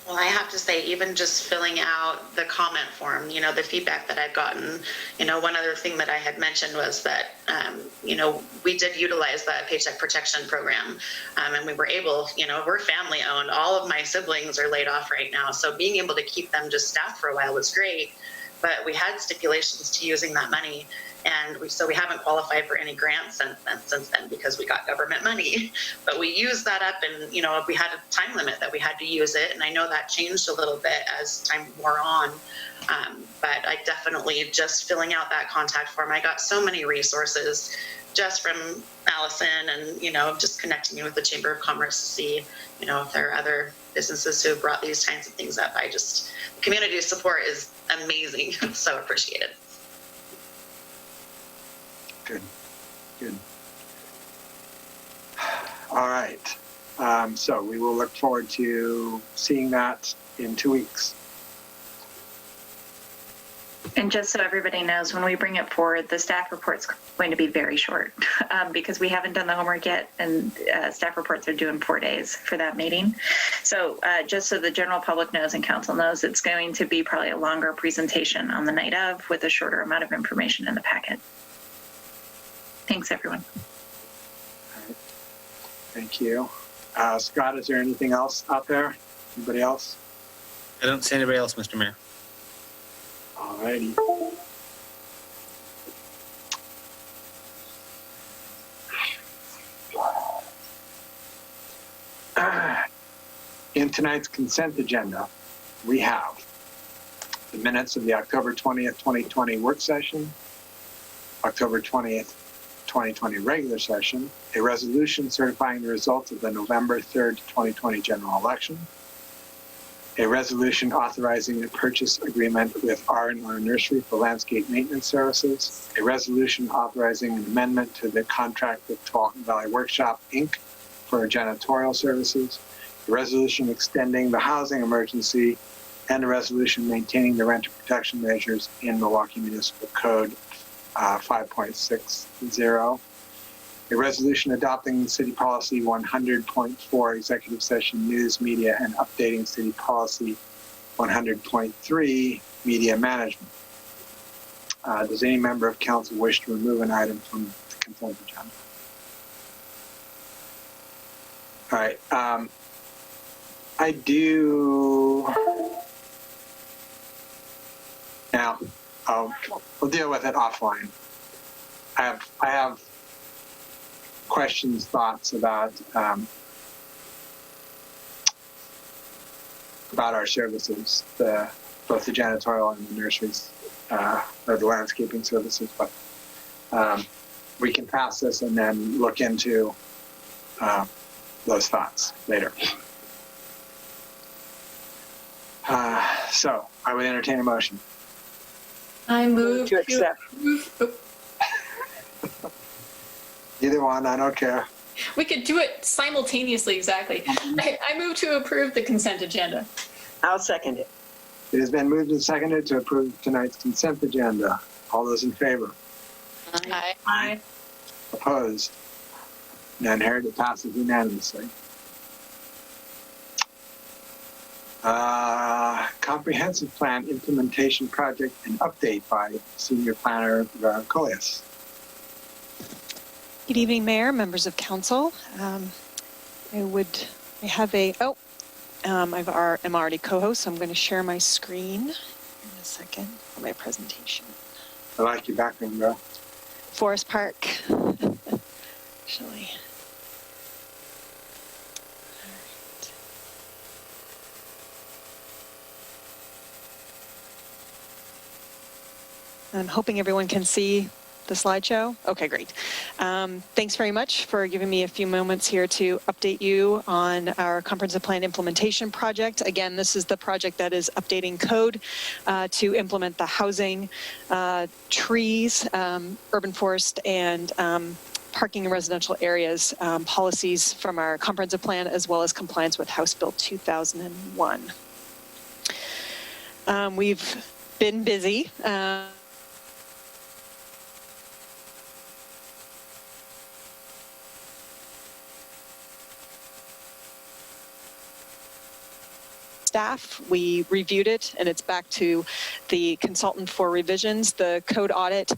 Well, I have to say, even just filling out the comment form, you know, the feedback that I've gotten, you know, one other thing that I had mentioned was that, you know, we did utilize the Paycheck Protection Program, and we were able, you know, we're family owned. All of my siblings are laid off right now. So being able to keep them just staffed for a while was great, but we had stipulations to using that money. And so we haven't qualified for any grants since then because we got government money. But we used that up, and you know, we had a time limit that we had to use it. And I know that changed a little bit as time wore on. But I definitely, just filling out that contact form, I got so many resources just from Allison, and you know, just connecting me with the Chamber of Commerce to see, you know, if there are other businesses who have brought these kinds of things up. Community support is amazing. So appreciated. Good. All right. So we will look forward to seeing that in 2 weeks. And just so everybody knows, when we bring it forward, the staff report's going to be very short because we haven't done the homework yet, and staff reports are due in 4 days for that meeting. So just so the general public knows and council knows, it's going to be probably a longer presentation on the night of with a shorter amount of information in the packet. Thanks, everyone. All right. Thank you. Scott, is there anything else out there? Anybody else? I don't see anybody else, Mr. Mayor. All righty. In tonight's consent agenda, we have the minutes of the October 20th, 2020 work session, October 20th, 2020 regular session, a resolution certifying the results of the November 3rd, 2020 general election, a resolution authorizing a purchase agreement with R&R Nursery for landscape maintenance services, a resolution authorizing an amendment to the contract with Tualatin Valley Workshop, Inc. for janitorial services, a resolution extending the housing emergency, and a resolution maintaining the renter protection measures in Milwaukee Municipal Code 5.60, a resolution adopting City Policy 100.4 Executive Session News, Media, and updating City Policy 100.3 Media Management. Does any member of council wish to remove an item from the consent agenda? All right. I do. Now, we'll deal with it offline. I have questions, thoughts about our services, both the janitorial and the nurseries, or the landscaping services. But we can pass this and then look into those thoughts later. So I would entertain a motion. I move To accept. Either one, I don't care. We could do it simultaneously, exactly. I move to approve the consent agenda. I'll second it. It has been moved and seconded to approve tonight's consent agenda. All those in favor? Aye. Aye. Opposed? None heard. It passes unanimously. Comprehensive Plan Implementation Project and Update by Senior Planner Vera Coleus. Good evening, Mayor, members of council. I'm already co-host, so I'm going to share my screen in a second for my presentation. I like your background, Vera. Forest Park, actually. I'm hoping everyone can see the slideshow. Okay, great. Thanks very much for giving me a few moments here to update you on our comprehensive plan implementation project. Again, this is the project that is updating code to implement the housing, trees, urban forest, and parking in residential areas policies from our comprehensive plan, as well as compliance with House Bill 2001. We've been busy. Staff, we reviewed it, and it's back to the consultant for revisions. The code audit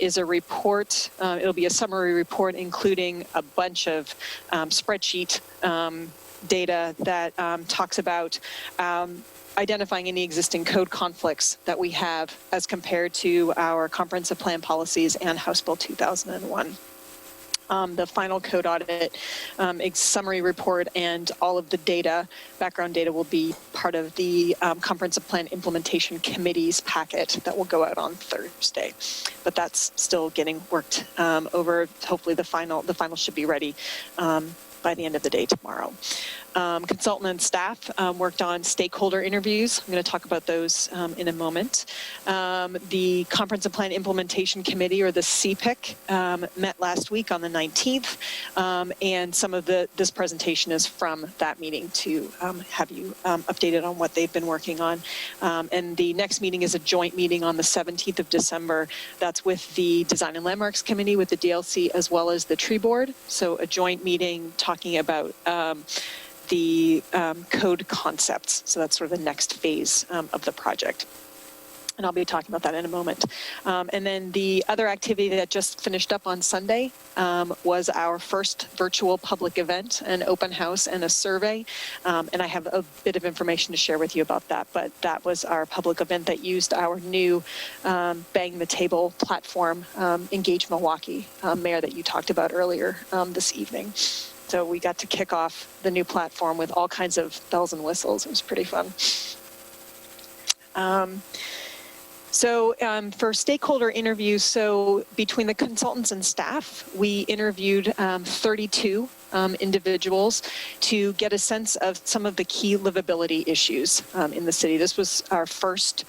is a report. It'll be a summary report, including a bunch of spreadsheet data that talks about identifying any existing code conflicts that we have as compared to our comprehensive plan policies and House Bill 2001. The final code audit, summary report, and all of the data, background data, will be part of the comprehensive plan implementation committee's packet that will go out on Thursday. But that's still getting worked over. Hopefully the final should be ready by the end of the day tomorrow. Consultant and staff worked on stakeholder interviews. I'm going to talk about those in a moment. The Comprehensive Plan Implementation Committee, or the CPIC, met last week on the 19th, and some of this presentation is from that meeting to have you updated on what they've been working on. And the next meeting is a joint meeting on the 17th of December. That's with the Design and Landmarks Committee, with the DLC, as well as the Tree Board. So a joint meeting talking about the code concepts. So that's sort of the next phase of the project. And I'll be talking about that in a moment. And then the other activity that just finished up on Sunday was our first virtual public event, an open house and a survey. And I have a bit of information to share with you about that, but that was our public event that used our new Bang the Table platform, Engage Milwaukee, Mayor, that you talked about earlier this evening. So we got to kick off the new platform with all kinds of bells and whistles. It was pretty fun. So for stakeholder interviews, so between the consultants and staff, we interviewed 32 individuals to get a sense of some of the key livability issues in the city. This was our first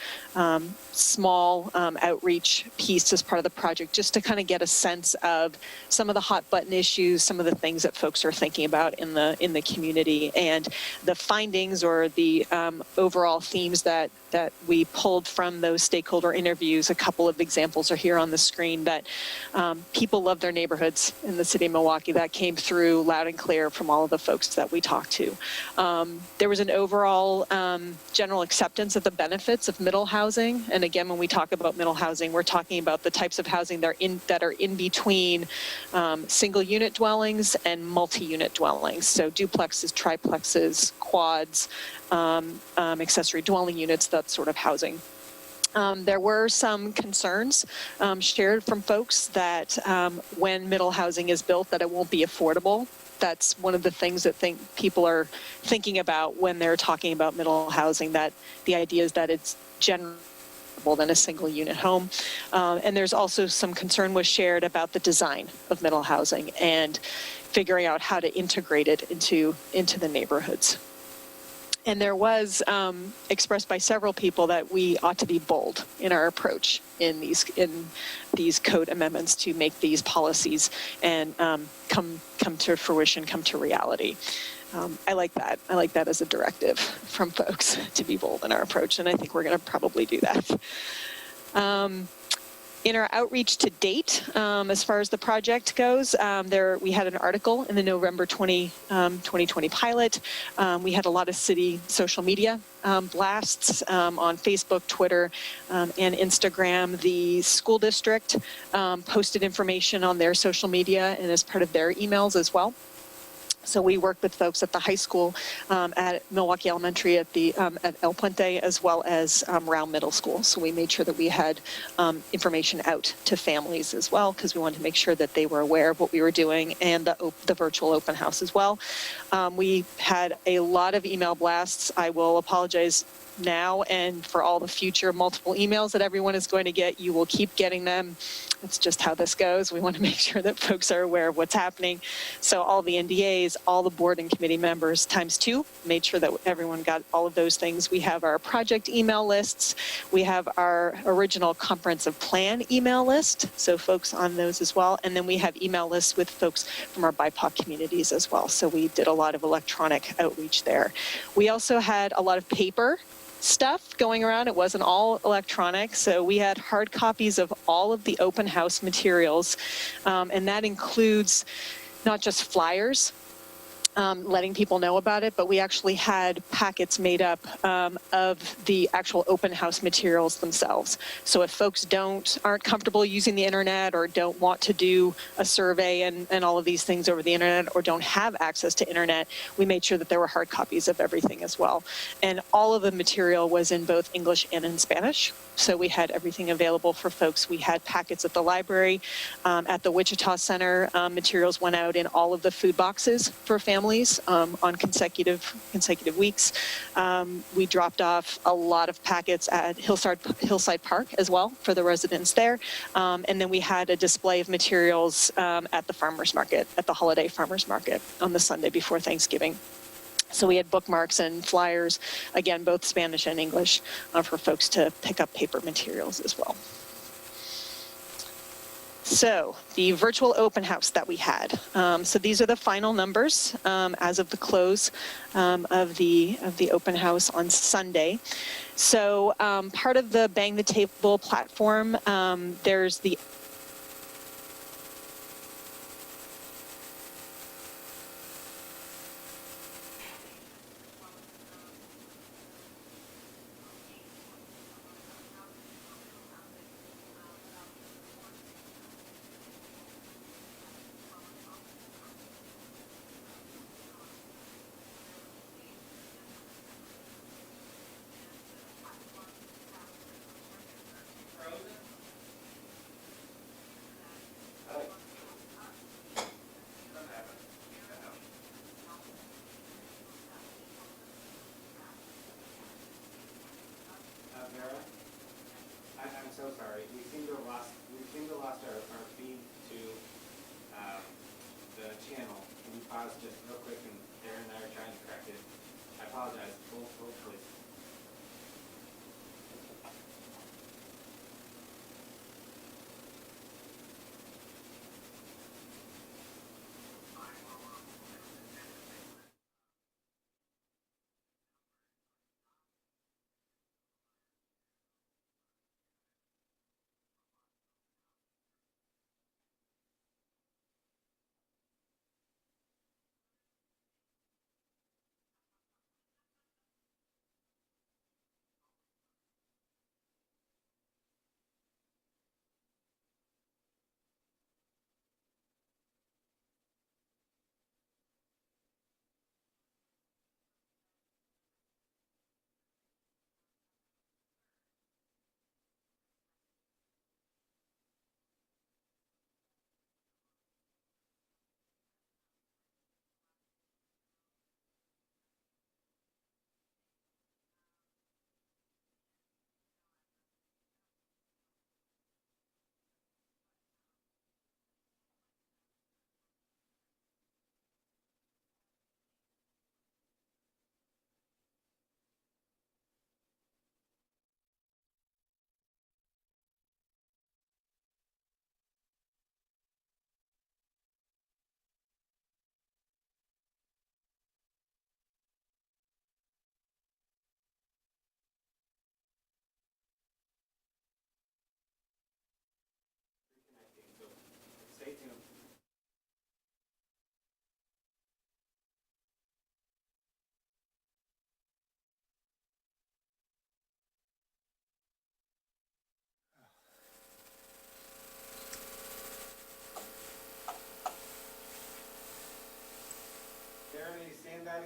small outreach piece as part of the project, just to kind of get a sense of some of the hot button issues, some of the things that folks are thinking about in the community, and the findings or the overall themes that we pulled from those stakeholder interviews. A couple of examples are here on the screen. That people love their neighborhoods in the city of Milwaukee. That came through loud and clear from all of the folks that we talked to. There was an overall general acceptance of the benefits of middle housing. And again, when we talk about middle housing, we're talking about the types of housing that are in between single unit dwellings and multi-unit dwellings. So duplexes, triplexes, quads, accessory dwelling units, that sort of housing. There were some concerns shared from folks that when middle housing is built, that it won't be affordable. That's one of the things that people are thinking about when they're talking about middle housing, that the idea is that it's generally than a single unit home. And there's also some concern was shared about the design of middle housing and figuring out how to integrate it into the neighborhoods. And there was expressed by several people that we ought to be bold in our approach in these code amendments to make these policies and come to fruition, come to reality. I like that. I like that as a directive from folks to be bold in our approach, and I think we're going to probably do that. In our outreach to date, as far as the project goes, we had an article in the November 2020 pilot. We had a lot of city social media blasts on Facebook, Twitter, and Instagram. The school district posted information on their social media and as part of their emails as well. So we worked with folks at the high school, at Milwaukee Elementary, at El Puente, as well as Round Middle School. So we made sure that we had information out to families as well, because we wanted to make sure that they were aware of what we were doing, and the virtual open house as well. We had a lot of email blasts. I will apologize now and for all the future multiple emails that everyone is going to get. You will keep getting them. It's just how this goes. We want to make sure that folks are aware of what's happening. So all the NDAs, all the board and committee members ×2, made sure that everyone got all of those things. We have our project email lists. We have our original comprehensive plan email list, so folks on those as well. And then we have email lists with folks from our BIPOC communities as well. So we did a lot of electronic outreach there. We also had a lot of paper stuff going around. It wasn't all electronic, so we had hard copies of all of the open house materials, and that includes not just flyers, letting people know about it, but we actually had packets made up of the actual open house materials themselves. So if folks aren't comfortable using the internet, or don't want to do a survey and all of these things over the internet, or don't have access to internet, we made sure that there were hard copies of everything as well. And all of the material was in both English and in Spanish. So we had everything available for folks. We had packets at the library, at the Wichita Center. Materials went out in all of the food boxes for families on consecutive weeks. We dropped off a lot of packets at Hillside Park as well for the residents there. And then we had a display of materials at the farmers market, at the holiday farmers market on the Sunday before Thanksgiving. So we had bookmarks and flyers, again, both Spanish and English, for folks to pick up paper materials as well. So the virtual open house that we had. So these are the final numbers as of the close of the open house on Sunday. So part of the Bang the Table platform, there's the I'm so sorry. We seem to have lost our feed to the channel. Can you pause just real quick, and Darren and I are trying to correct it. I apologize. Hold please.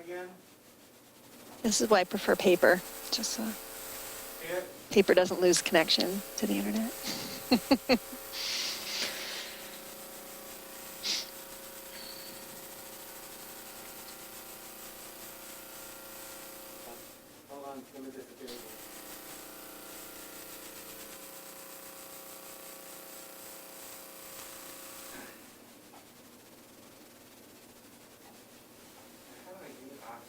again? This is why I prefer paper, just so Here? paper doesn't lose connection to the internet. Hold on, let me disappear. How do I do it off?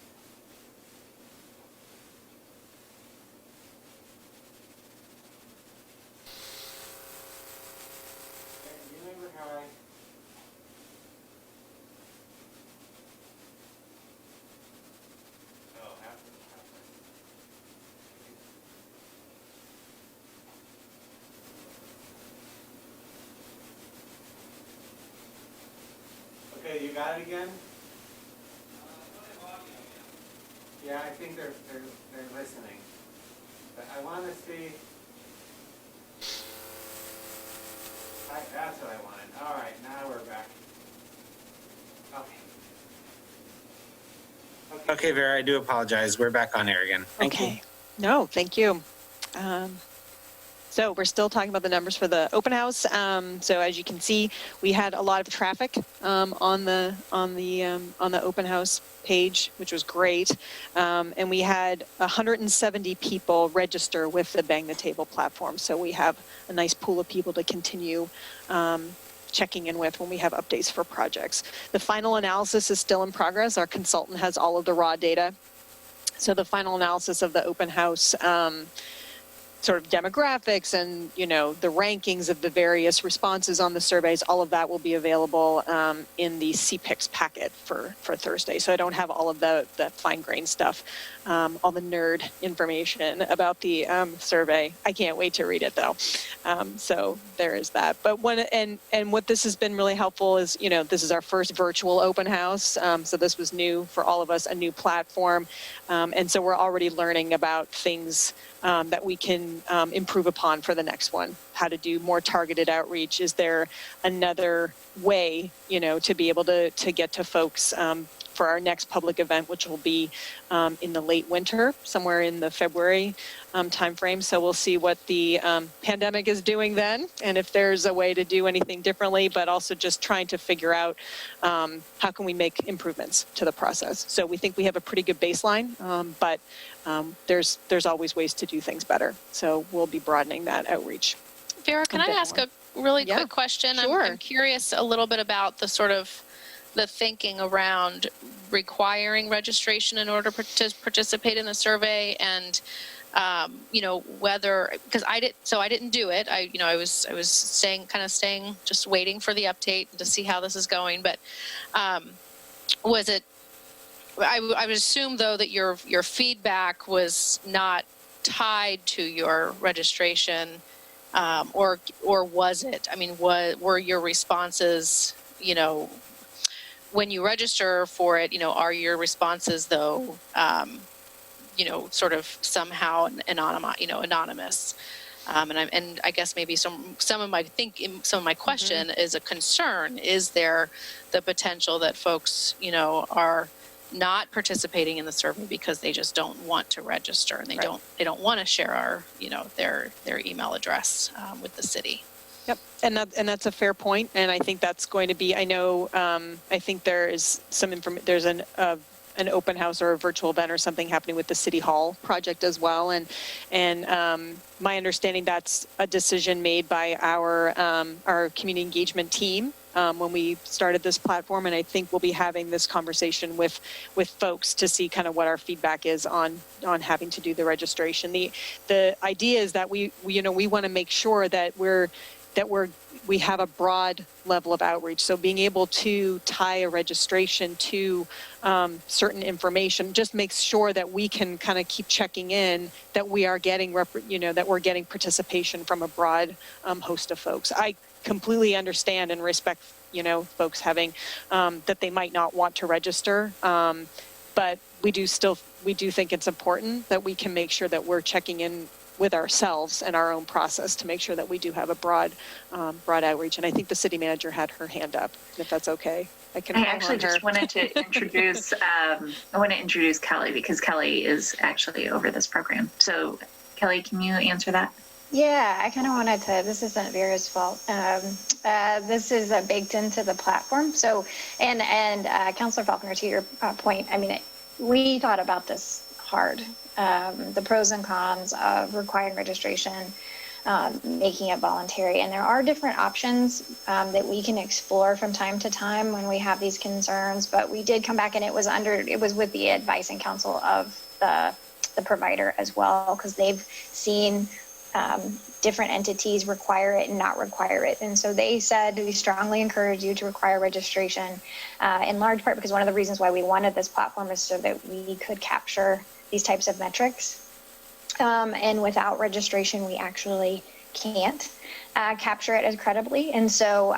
Do you remember how I? Oh, after. Okay, you got it again? Yeah, I think they're listening. But I want to see. That's what I wanted. All right, now we're back. Okay. Okay, Vera, I do apologize. We're back on air again. Thank you. No, thank you. So we're still talking about the numbers for the open house. So as you can see, we had a lot of traffic on the open house page, which was great. And we had 170 people register with the Bang the Table platform. So we have a nice pool of people to continue checking in with when we have updates for projects. The final analysis is still in progress. Our consultant has all of the raw data. So the final analysis of the open house sort of demographics and, you know, the rankings of the various responses on the surveys, all of that will be available in the CPICS packet for Thursday. So I don't have all of the fine-grained stuff, all the nerd information about the survey. I can't wait to read it, though. So there is that. But what this has been really helpful is, you know, this is our first virtual open house. So this was new for all of us, a new platform. And so we're already learning about things that we can improve upon for the next one. How to do more targeted outreach. Is there another way, you know, to be able to get to folks for our next public event, which will be in the late winter, somewhere in the February timeframe. So we'll see what the pandemic is doing then, and if there's a way to do anything differently, but also just trying to figure out how can we make improvements to the process. So we think we have a pretty good baseline, but there's always ways to do things better. So we'll be broadening that outreach. Vera, can I ask a really quick question? Sure. I'm curious a little bit about the thinking around requiring registration in order to participate in the survey, and you know, whether, because I didn't do it. I was staying just waiting for the update to see how this is going. But was it? I would assume though that your feedback was not tied to your registration, or was it? I mean, were your responses, you know, when you register for it, you know, are your responses though, you know, sort of somehow anonymous? And I guess maybe some of my question is a concern. Is there the potential that folks, you know, are not participating in the survey because they just don't want to register, and they don't want to share our, you know, their email address with the city? Yep, and that's a fair point, and I think that's going to be. I know. I think there is some information. There's an open house or a virtual event or something happening with the City Hall project as well, and my understanding that's a decision made by our community engagement team when we started this platform, and I think we'll be having this conversation with folks to see kind of what our feedback is on having to do the registration. The idea is that we want to make sure that we have a broad level of outreach. So being able to tie a registration to certain information just makes sure that we can kind of keep checking in that we are getting, that we're getting participation from a broad host of folks. I completely understand and respect, folks having that they might not want to register, but we do think it's important that we can make sure that we're checking in with ourselves and our own process to make sure that we do have a broad outreach. And I think the city manager had her hand up, if that's okay. I actually just wanted to introduce, I want to introduce Kelly because Kelly is actually over this program. So Kelly, can you answer that? Yeah, I kind of wanted to, this isn't Vera's fault. This is baked into the platform. So, and Councilor Faulkner, to your point, I mean, we thought about this hard. The pros and cons of requiring registration, making it voluntary. And there are different options that we can explore from time to time when we have these concerns. But we did come back and it was with the advice and counsel of the provider as well, because they've seen different entities require it and not require it. And so they said, we strongly encourage you to require registration, in large part because one of the reasons why we wanted this platform is so that we could capture these types of metrics. And without registration, we actually can't capture it as credibly. And so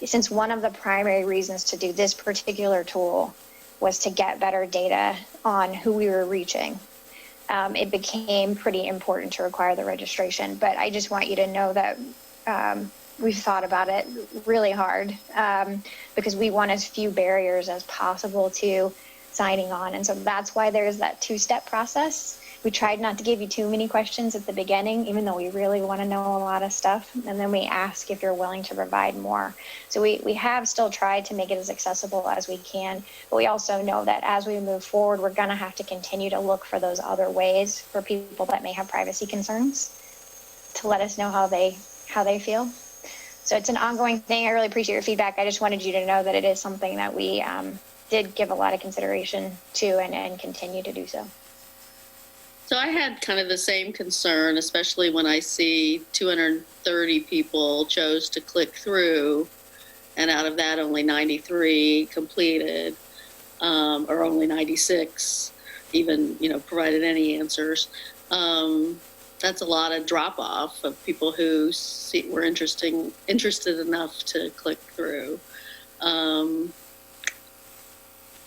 since one of the primary reasons to do this particular tool was to get better data on who we were reaching, it became pretty important to require the registration. But I just want you to know that we've thought about it really hard because we want as few barriers as possible to signing on. And so that's why there's that two-step process. We tried not to give you too many questions at the beginning, even though we really want to know a lot of stuff. And then we ask if you're willing to provide more. So we have still tried to make it as accessible as we can. But we also know that as we move forward, we're going to have to continue to look for those other ways for people that may have privacy concerns to let us know how they feel. So it's an ongoing thing. I really appreciate your feedback. I just wanted you to know that it is something that we did give a lot of consideration to and continue to do so. So I had kind of the same concern, especially when I see 230 people chose to click through, and out of that only 93 completed, or only 96 even, provided any answers. That's a lot of drop off of people who were interested enough to click through.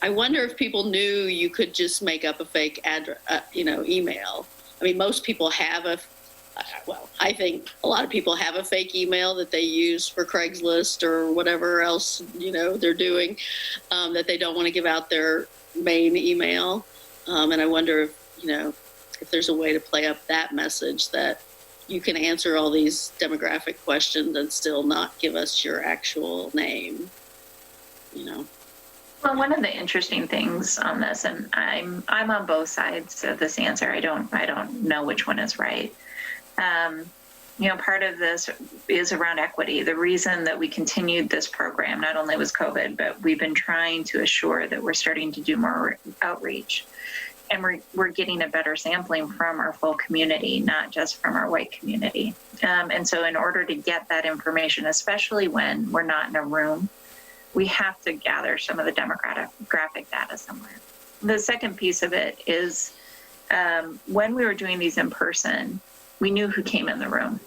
I wonder if people knew you could just make up a fake address, email. I mean, most people have I think a lot of people have a fake email that they use for Craigslist or whatever else, they're doing, that they don't want to give out their main email. And I wonder if there's a way to play up that message that you can answer all these demographic questions and still not give us your actual name, Well, one of the interesting things on this, and I'm on both sides of this answer. I don't know which one is right. Part of this is around equity. The reason that we continued this program not only was COVID, but we've been trying to assure that we're starting to do more outreach, and we're getting a better sampling from our full community, not just from our white community. And so, in order to get that information, especially when we're not in a room, we have to gather some of the demographic data somewhere. The second piece of it is when we were doing these in person, we knew who came in the room.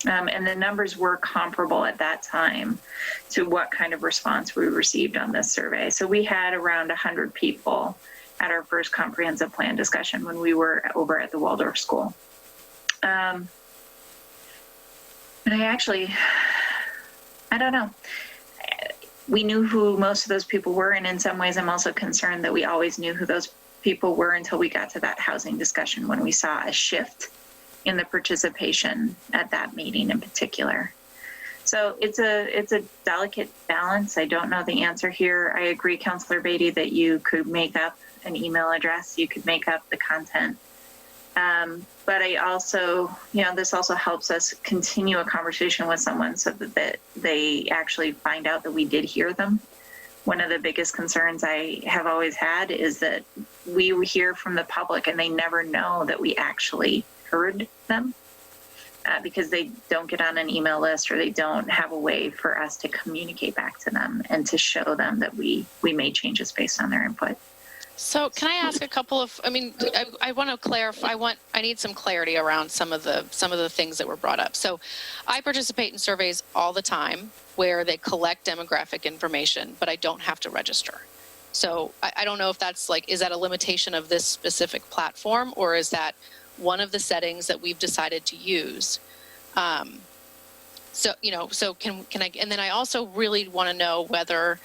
And the numbers were comparable at that time to what kind of response we received on this survey. So we had around 100 people at our first comprehensive plan discussion when we were over at the Waldorf School. And I don't know. We knew who most of those people were, and in some ways I'm also concerned that we always knew who those people were until we got to that housing discussion when we saw a shift in the participation at that meeting in particular. So it's a delicate balance. I don't know the answer here. I agree, Councilor Beatty, that you could make up an email address, you could make up the content. But I also, this also helps us continue a conversation with someone so that they actually find out that we did hear them. One of the biggest concerns I have always had is that we hear from the public and they never know that we actually heard them because they don't get on an email list or they don't have a way for us to communicate back to them and to show them that we made changes based on their input. So can I ask a couple of, I want to clarify, I need some clarity around some of the things that were brought up. So I participate in surveys all the time where they collect demographic information, but I don't have to register. So I don't know if that's is that a limitation of this specific platform, or is that one of the settings that we've decided to use. So, can I, and then I also really want to know whether,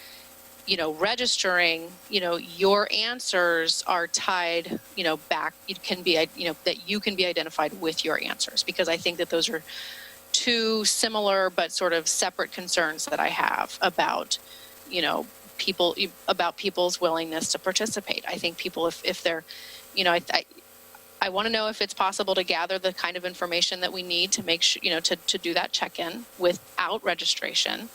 registering, your answers are tied, back, it can be, that you can be identified with your answers, because I think that those are two similar but sort of separate concerns that I have about, about people's willingness to participate. I think people, if they're, I want to know if it's possible to gather the kind of information that we need to make sure, to do that check-in without registration.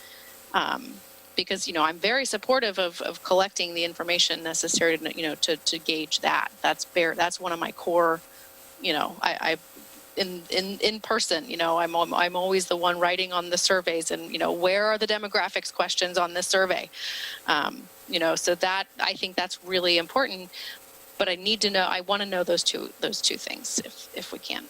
Because, I'm very supportive of collecting the information necessary to, to gauge that. That's one of my core, in person, I'm always the one writing on the surveys and, where are the demographics questions on this survey? So that, I think that's really important. But I need to know, I want to know those two things if we can.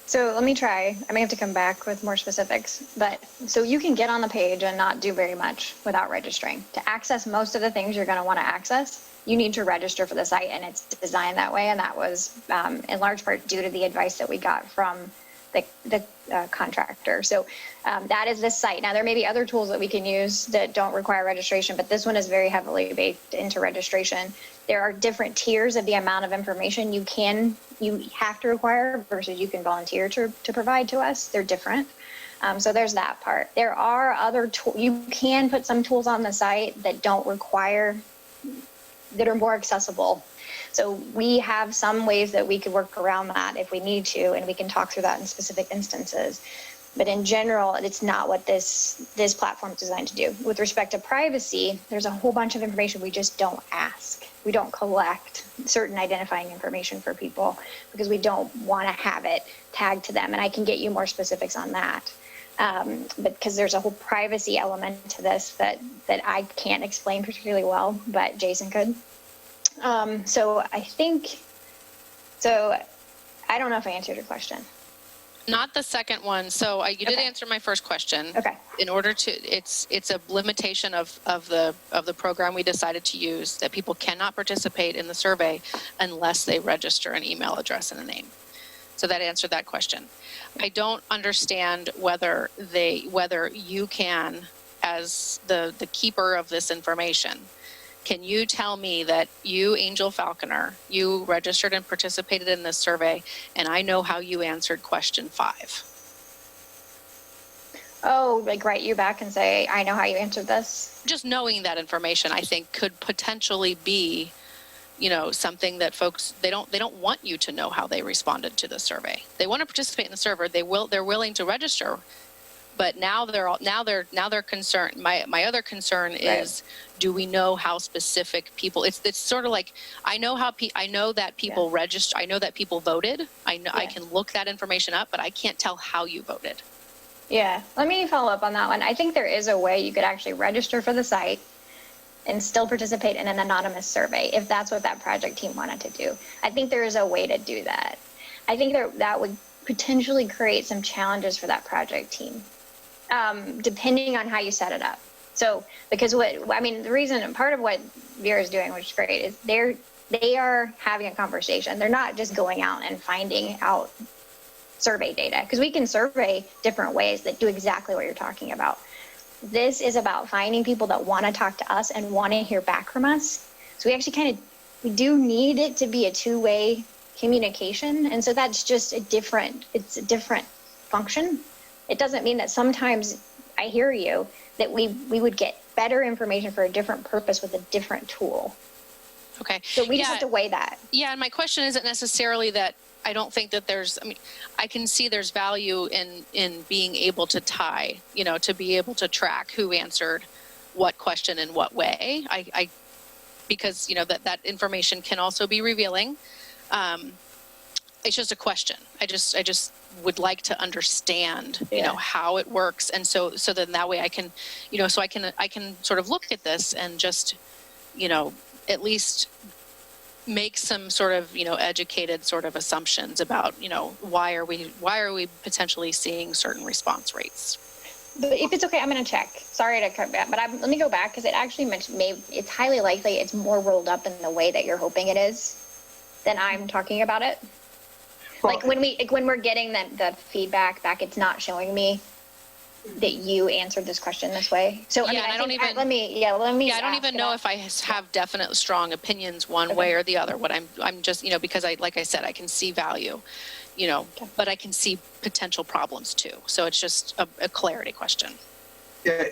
So let me try. I may have to come back with more specifics, but so you can get on the page and not do very much without registering. To access most of the things you're going to want to access, you need to register for the site, and it's designed that way. And that was in large part due to the advice that we got from the contractor. So that is this site. Now, there may be other tools that we can use that don't require registration, but this one is very heavily baked into registration. There are different tiers of the amount of information you have to require versus you can volunteer to provide to us. They're different. So there's that part. There are other tools. You can put some tools on the site that don't require, that are more accessible. So we have some ways that we could work around that if we need to, and we can talk through that in specific instances. But in general, it's not what this platform is designed to do. With respect to privacy, there's a whole bunch of information we just don't ask. We don't collect certain identifying information for people because we don't want to have it tagged to them. And I can get you more specifics on that. But because there's a whole privacy element to this that I can't explain particularly well, but Jason could. So I don't know if I answered your question. Not the second one. So you did answer my first question. Okay. In order to, it's a limitation of the program we decided to use, that people cannot participate in the survey unless they register an email address and a name. So that answered that question. I don't understand whether you can, as the keeper of this information, can you tell me that you, Angel Falconer, you registered and participated in this survey, and I know how you answered question 5? Oh, like write you back and say, I know how you answered this? Just knowing that information, I think, could potentially be, something that folks, they don't want you to know how they responded to the survey. They want to participate in the survey. They're willing to register. But now they're concerned. My other concern is, do we know how specific people? It's sort of like, I know that people register. I know that people voted. I know I can look that information up, but I can't tell how you voted. Yeah, let me follow up on that one. I think there is a way you could actually register for the site and still participate in an anonymous survey if that's what that project team wanted to do. I think there is a way to do that. I think that would potentially create some challenges for that project team. Depending on how you set it up. So, because the reason, part of what Vera is doing, which is great, is they are having a conversation. They're not just going out and finding out survey data, because we can survey different ways that do exactly what you're talking about. This is about finding people that want to talk to us and want to hear back from us. So we actually we do need it to be a two-way communication. And so that's just it's a different function. It doesn't mean that sometimes, I hear you, that we would get better information for a different purpose with a different tool. Okay. So we just have to weigh that. Yeah, and my question isn't necessarily that I don't think that I can see there's value in being able to tie, to be able to track who answered what question in what way. Because, that information can also be revealing. It's just a question. I just would like to understand, how it works. And so then that way I can, so I can sort of look at this and just, at least make some sort of, educated sort of assumptions about, why are we potentially seeing certain response rates? But if it's okay, I'm going to check. Sorry to cut back, but let me go back, because it actually mentioned it's highly likely it's more rolled up in the way that you're hoping it is. then I'm talking about it. Well, Like when we're getting the feedback back, it's not showing me that you answered this question this way. So Yeah, I mean, I don't let me. I don't ask even know about- if I have definite strong opinions one way or the other. What I'm just, because like I said, I can see value, but I can see potential problems too. So it's just a clarity question. Yeah,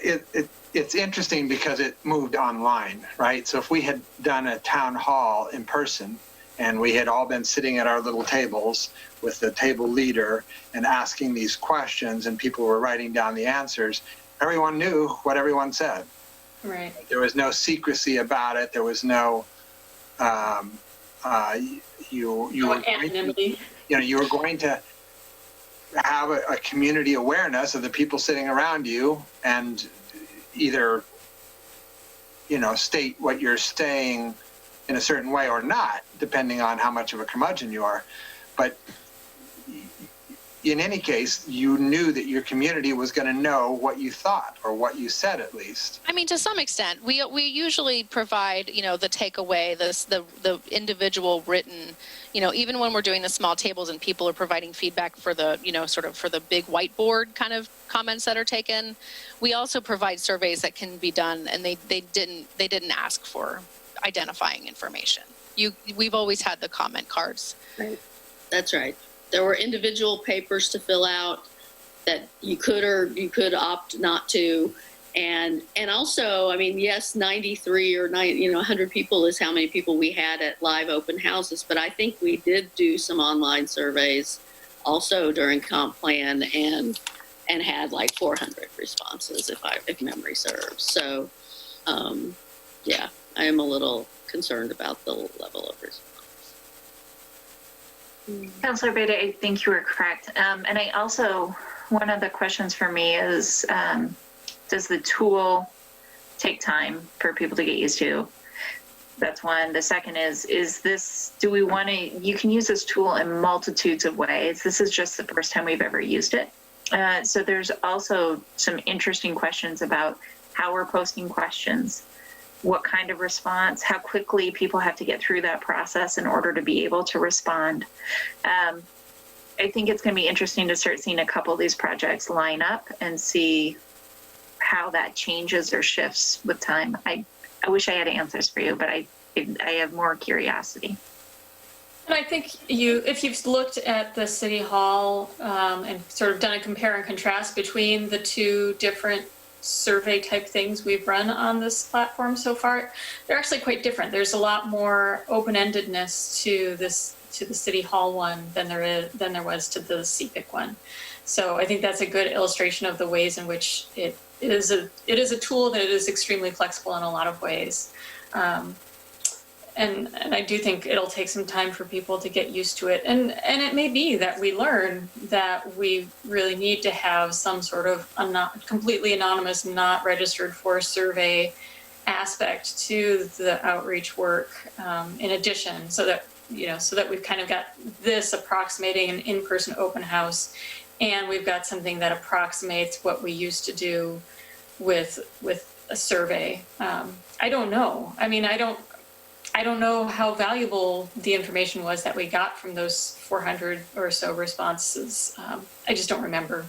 it's interesting because it moved online, right? So if we had done a town hall in person and we had all been sitting at our little tables with the table leader and asking these questions and people were writing down the answers, everyone knew what everyone said. Right. There was no secrecy about it. There was no, you were anonymity. you were going to have a community awareness of the people sitting around you and either, state what you're saying in a certain way or not, depending on how much of a curmudgeon you are. But in any case, you knew that your community was going to know what you thought or what you said, at least. I mean, to some extent, we usually provide, the takeaway, the individual written, even when we're doing the small tables and people are providing feedback for the, sort of for the big whiteboard kind of comments that are taken. We also provide surveys that can be done, and they didn't ask for identifying information. We've always had the comment cards. Right. That's right. There were individual papers to fill out that you could opt not to. And also, I mean, yes, 93 or 100 people is how many people we had at live open houses. But I think we did do some online surveys also during comp plan and had like 400 responses if memory serves. So, yeah, I am a little concerned about the level of response. Councilor Beda, I think you were correct. And I also, one of the questions for me is, does the tool take time for people to get used to? That's one. The second is this, do we want to, you can use this tool in multitudes of ways. This is just the first time we've ever used it. So there's also some interesting questions about how we're posting questions, what kind of response, how quickly people have to get through that process in order to be able to respond. I think it's going to be interesting to start seeing a couple of these projects line up and see how that changes or shifts with time. I wish I had answers for you, but I have more curiosity. And I think if you've looked at the City Hall and sort of done a compare and contrast between the two different survey type things we've run on this platform so far, they're actually quite different. There's a lot more open-endedness to the City Hall one than there was to the CPIC one. So I think that's a good illustration of the ways in which it is a tool that is extremely flexible in a lot of ways. And I do think it'll take some time for people to get used to it. And it may be that we learn that we really need to have some sort of completely anonymous, not registered for survey aspect to the outreach work in addition, so that we've kind of got this approximating an in-person open house, and we've got something that approximates what we used to do with a survey. I don't know. I mean, I don't know how valuable the information was that we got from those 400 or so responses. I just don't remember.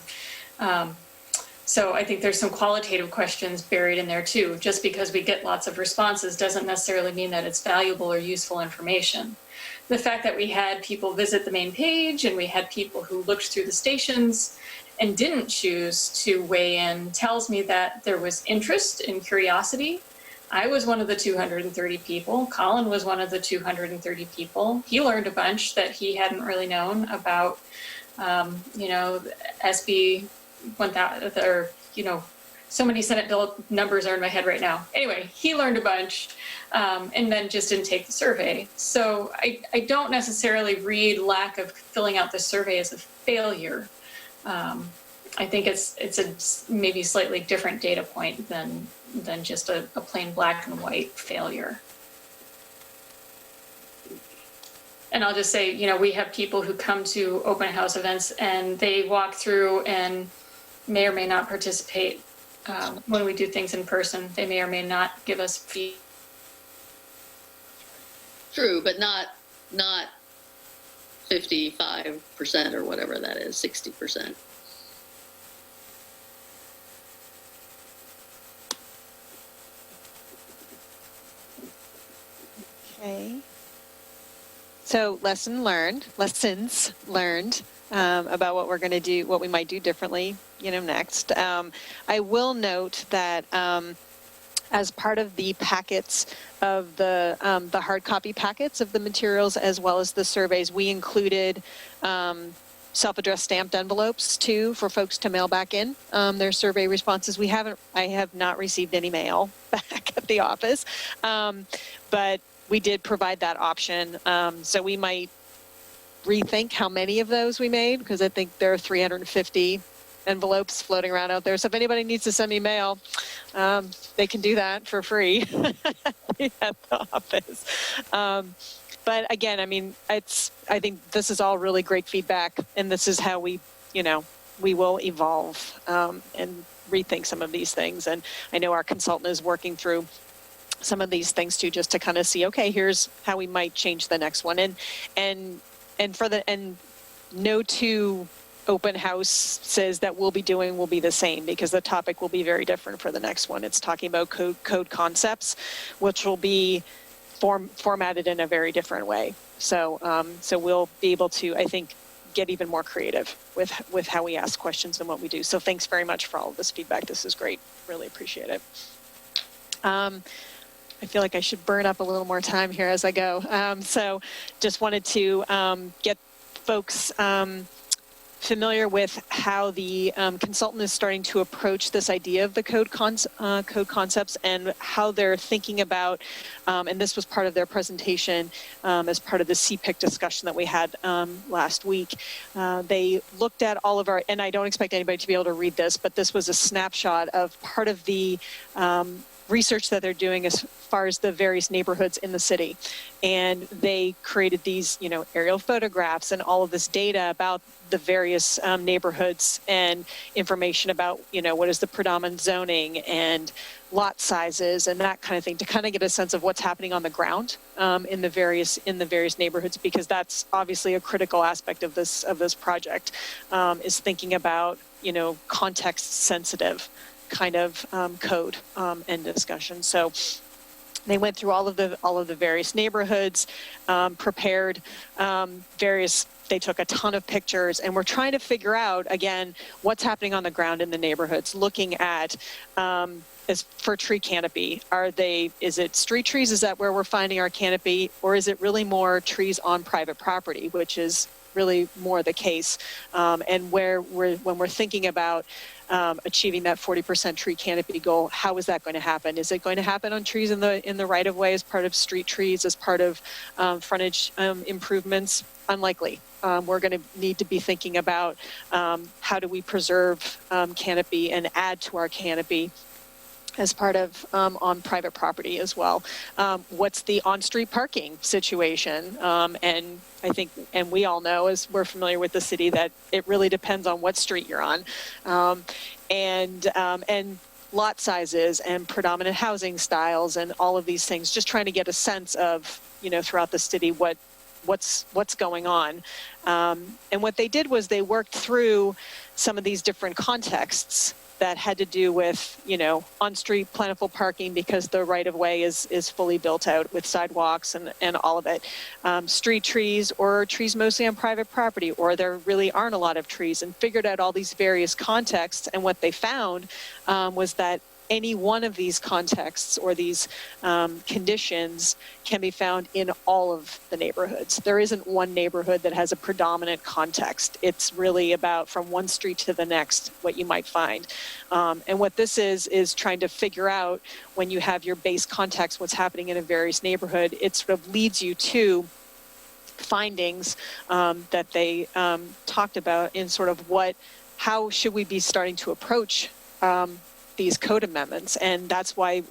So I think there's some qualitative questions buried in there too. Just because we get lots of responses doesn't necessarily mean that it's valuable or useful information. The fact that we had people visit the main page and we had people who looked through the stations and didn't choose to weigh in tells me that there was interest and curiosity. I was one of the 230 people. Colin was one of the 230 people. He learned a bunch that he hadn't really known about, SB 1000, or, so many Senate bill numbers are in my head right now. Anyway, he learned a bunch and then just didn't take the survey. So I don't necessarily read lack of filling out the survey as a failure. I think it's a maybe slightly different data point than just a plain black and white failure. And I'll just say, we have people who come to open house events and they walk through and may or may not participate when we do things in person. They may or may not give us feedback. True, but not not 55% or whatever that is, 60%. Okay. So lessons learned about what we're going to do, what we might do differently, next. I will note that as part of the packets of the hard copy packets of the materials as well as the surveys, we included self-addressed stamped envelopes too for folks to mail back in their survey responses. I have not received any mail back at the office, but we did provide that option. So we might rethink how many of those we made, because I think there are 350 envelopes floating around out there. So if anybody needs to send me mail, they can do that for free at the office. But again, I mean, I think this is all really great feedback, and this is how we will evolve and rethink some of these things. And I know our consultant is working through some of these things too, just to kind of see, okay, here's how we might change the next one. And no two open house says that we'll be doing will be the same, because the topic will be very different for the next one. It's talking about code concepts, which will be formatted in a very different way. So we'll be able to, I think, get even more creative with how we ask questions and what we do. So thanks very much for all of this feedback. This is great. Really appreciate it. I feel like I should burn up a little more time here as I go. So just wanted to get folks familiar with how the consultant is starting to approach this idea of the code concepts and how they're thinking about, and this was part of their presentation as part of the CPIC discussion that we had last week. They looked at all of our, and I don't expect anybody to be able to read this, but this was a snapshot of part of the research that they're doing as far as the various neighborhoods in the city. And they created these, aerial photographs and all of this data about the various neighborhoods and information about, what is the predominant zoning and lot sizes and that kind of thing, to kind of get a sense of what's happening on the ground in the various neighborhoods, because that's obviously a critical aspect of this project, is thinking about, context sensitive kind of code and discussion. So they went through all of the various neighborhoods, prepared various. They took a ton of pictures, and we're trying to figure out again what's happening on the ground in the neighborhoods. Looking at as for tree canopy, is it street trees? Is that where we're finding our canopy, or is it really more trees on private property, which is really more the case? And when we're thinking about achieving that 40% tree canopy goal, how is that going to happen? Is it going to happen on trees in the right of way as part of street trees, as part of frontage improvements? Unlikely. We're going to need to be thinking about how do we preserve canopy and add to our canopy as part of on private property as well. What's the on-street parking situation? And I think, and we all know, as we're familiar with the city, that it really depends on what street you're on. And lot sizes and predominant housing styles and all of these things, just trying to get a sense of, throughout the city, what's going on. And what they did was they worked through some of these different contexts that had to do with, on-street plentiful parking because the right-of-way is fully built out with sidewalks and all of it. Street trees, or trees mostly on private property, or there really aren't a lot of trees, and figured out all these various contexts. And what they found was that any one of these contexts or these conditions can be found in all of the neighborhoods. There isn't one neighborhood that has a predominant context. It's really about from one street to the next what you might find. And what this is trying to figure out, when you have your base context, what's happening in a various neighborhood, it sort of leads you to findings that they talked about in sort of how should we be starting to approach these code amendments. And that's why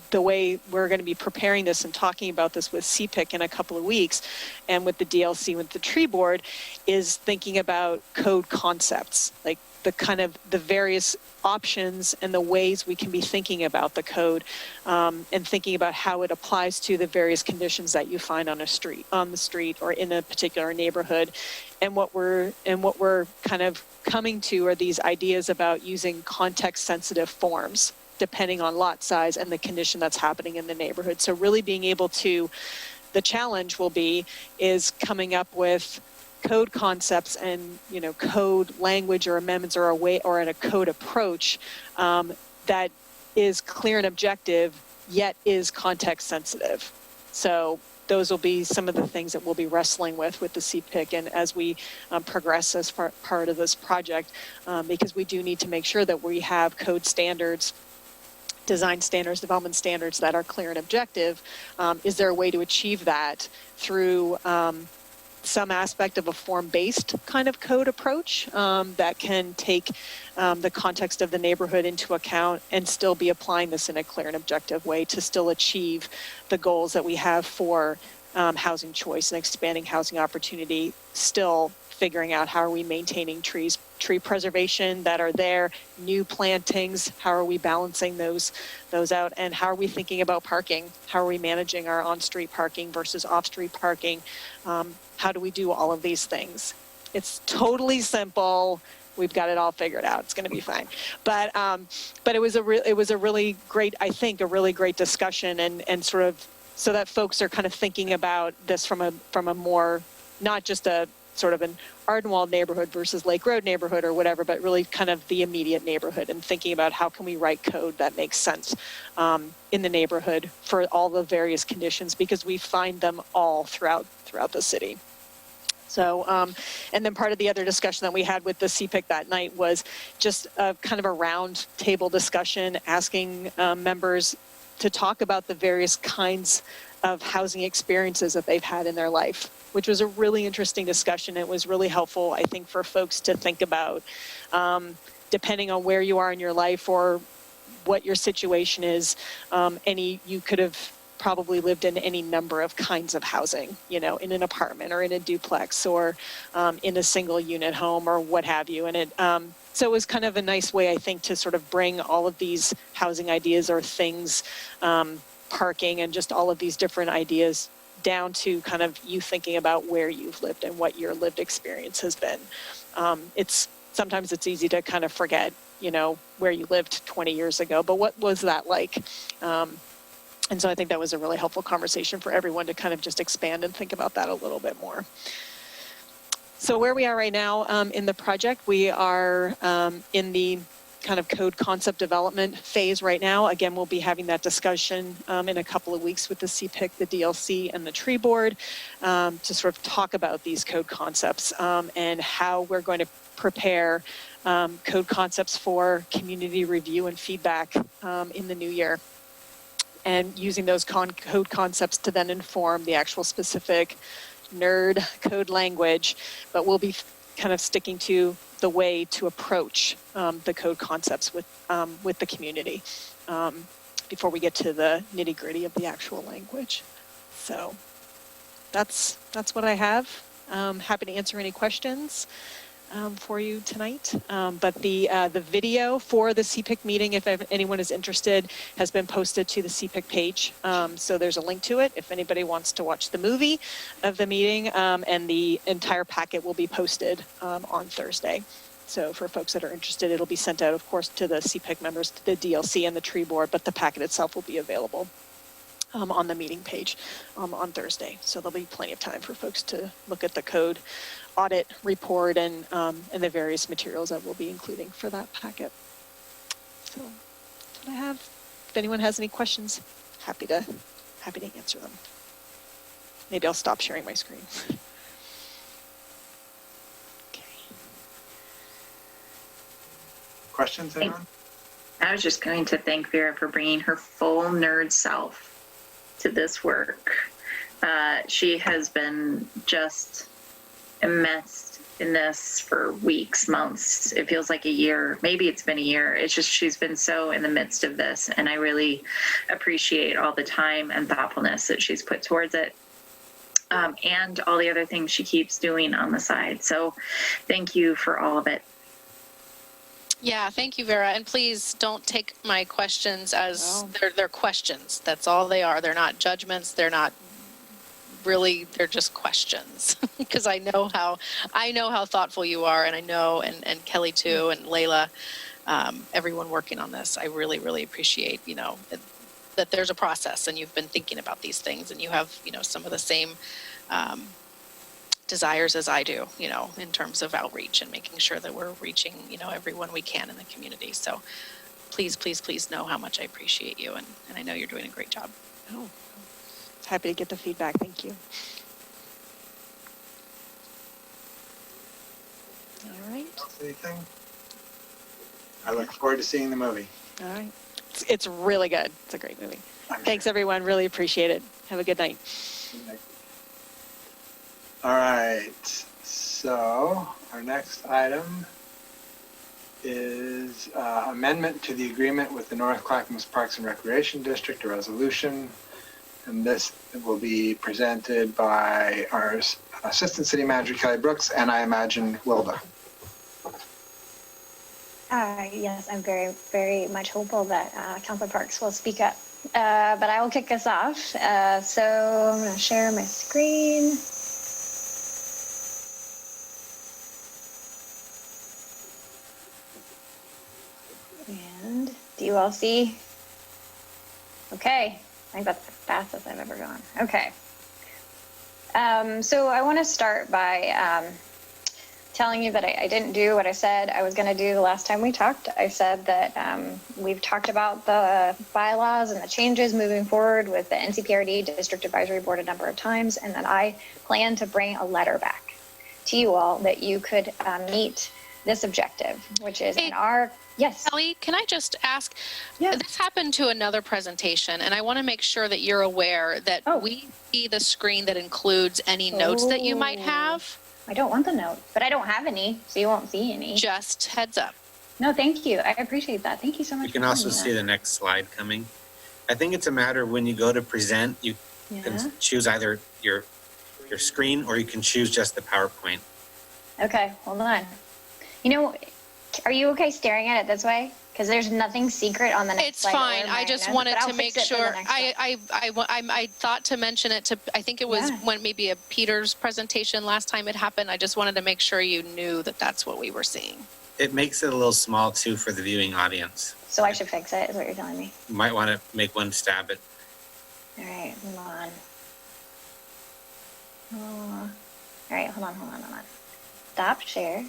the way we're going to be preparing this and talking about this with CPIC in a couple of weeks, and with the DLC, with the tree board, is thinking about code concepts. Like, kind of the various options and the ways we can be thinking about the code, and thinking about how it applies to the various conditions that you find on the street or in a particular neighborhood. And what we're kind of coming to are these ideas about using context sensitive forms depending on lot size and the condition that's happening in the neighborhood. So really being able to, the challenge will be is coming up with code concepts and, you know, code language or amendments or a way or in a code approach that is clear and objective, yet is context sensitive. So those will be some of the things that we'll be wrestling with the CPIC and as we progress as part of this project, because we do need to make sure that we have code standards, design standards, development standards that are clear and objective. Is there a way to achieve that through some aspect of a form-based kind of code approach that can take the context of the neighborhood into account and still be applying this in a clear and objective way to still achieve the goals that we have for housing choice and expanding housing opportunity, still figuring out how are we maintaining tree preservation that are there, new plantings, how are we balancing those out, and how are we thinking about parking? How are we managing our on-street parking versus off-street parking? How do we do all of these things? It's totally simple. We've got it all figured out. It's going to be fine. But it was a really great, I think, a really great discussion and sort of so that folks are kind of thinking about this from a more, not just a sort of an Ardenwald neighborhood versus Lake Road neighborhood or whatever, but really kind of the immediate neighborhood and thinking about how can we write code that makes sense in the neighborhood for all the various conditions, because we find them all throughout the city. So, and then part of the other discussion that we had with the CPIC that night was just kind of a round table discussion, asking members to talk about the various kinds of housing experiences that they've had in their life, which was a really interesting discussion. It was really helpful, I think, for folks to think about, depending on where you are in your life or what your situation is, you could have probably lived in any number of kinds of housing, you know, in an apartment or in a duplex or in a single unit home or what have you. And so it was kind of a nice way, I think, to sort of bring all of these housing ideas or things, parking and just all of these different ideas down to kind of you thinking about where you've lived and what your lived experience has been. Sometimes it's easy to kind of forget, you know, where you lived 20 years ago, but what was that like? And so I think that was a really helpful conversation for everyone to kind of just expand and think about that a little bit more. So where we are right now in the project, we are in the kind of code concept development phase right now. Again, we'll be having that discussion in a couple of weeks with the CPIC, the DLC, and the tree board to sort of talk about these code concepts and how we're going to prepare code concepts for community review and feedback in the new year. And using those code concepts to then inform the actual specific nerd code language, but we'll be kind of sticking to the way to approach the code concepts with the community before we get to the nitty-gritty of the actual language. So that's what I have. Happy to answer any questions for you tonight. But the video for the CPIC meeting, if anyone is interested, has been posted to the CPIC page. So there's a link to it if anybody wants to watch the movie of the meeting, and the entire packet will be posted on Thursday. So for folks that are interested, it'll be sent out, of course, to the CPIC members, to the DLC and the tree board, but the packet itself will be available on the meeting page on Thursday. So there'll be plenty of time for folks to look at the code audit report and the various materials that we'll be including for that packet. So that's what I have. If anyone has any questions, happy to answer them. Maybe I'll stop sharing my screen. Okay. Questions, anyone? I was just going to thank Vera for bringing her full nerd self to this work. She has been just immersed in this for weeks, months. It feels like a year. Maybe it's been a year. It's just she's been so in the midst of this, and I really appreciate all the time and thoughtfulness that she's put towards it, and all the other things she keeps doing on the side. So thank you for all of it. Yeah, thank you, Vera. And please don't take my questions as they're questions. That's all they are. They're not judgments. They're not really, they're just questions. Because I know how thoughtful you are, and I know, and Kelly too, and Layla, everyone working on this. I really, really appreciate, that there's a process, and you've been thinking about these things, and you have, some of the same desires as I do, in terms of outreach and making sure that we're reaching, everyone we can in the community. So please, please, please know how much I appreciate you. And I know you're doing a great job. Oh, happy to get the feedback. Thank you. All right. Anything? I look forward to seeing the movie. All right. It's really good. It's a great movie. Thanks, everyone. Really appreciate it. Have a good night. Good night. All right, so our next item is amendment to the agreement with the North Clackamas Parks and Recreation District, a resolution. And this will be presented by our Assistant City Manager, Kelly Brooks, and I imagine Wilda. Yes, I'm very, very much hopeful that Councilor Parks will speak up. But I will kick us off. So I'm going to share my screen. And do you all see? Okay, I think that's the fastest I've ever gone. Okay. So I want to start by telling you that I didn't do what I said I was going to do the last time we talked. I said that we've talked about the bylaws and the changes moving forward with the NCPRD District Advisory Board a number of times, and that I plan to bring a letter back to you all that you could meet this objective, which is in our... Yes. Kelly, can I just ask, this happened to another presentation, and I want to make sure that you're aware that we see the screen that includes any notes that you might have. I don't want the note, but I don't have any, so you won't see any. Just heads up. No, thank you. I appreciate that. Thank you so much. You can also see the next slide coming. I think it's a matter of when you go to present, you can choose either your screen or you can choose just the PowerPoint. Okay, hold on. Are you okay staring at it this way? Because there's nothing secret on the next slide. It's fine. I just wanted to make sure. I thought to mention it to, I think it was when maybe a Peter's presentation last time it happened. I just wanted to make sure you knew that that's what we were seeing. It makes it a little small too for the viewing audience. So I should fix it, is what you're telling me? You might want to make one stab at. All right, hold on. All right, hold on. Stop share.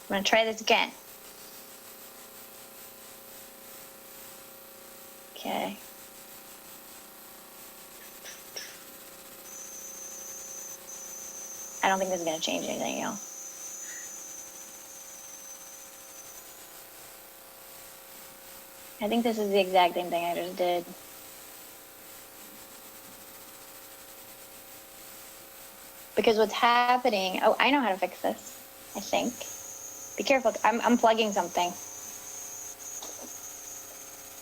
I'm going to try this again. Okay. I don't think this is going to change anything, y'all. I think this is the exact same thing I just did. Because what's happening, I know how to fix this, I think. Be careful, I'm unplugging something.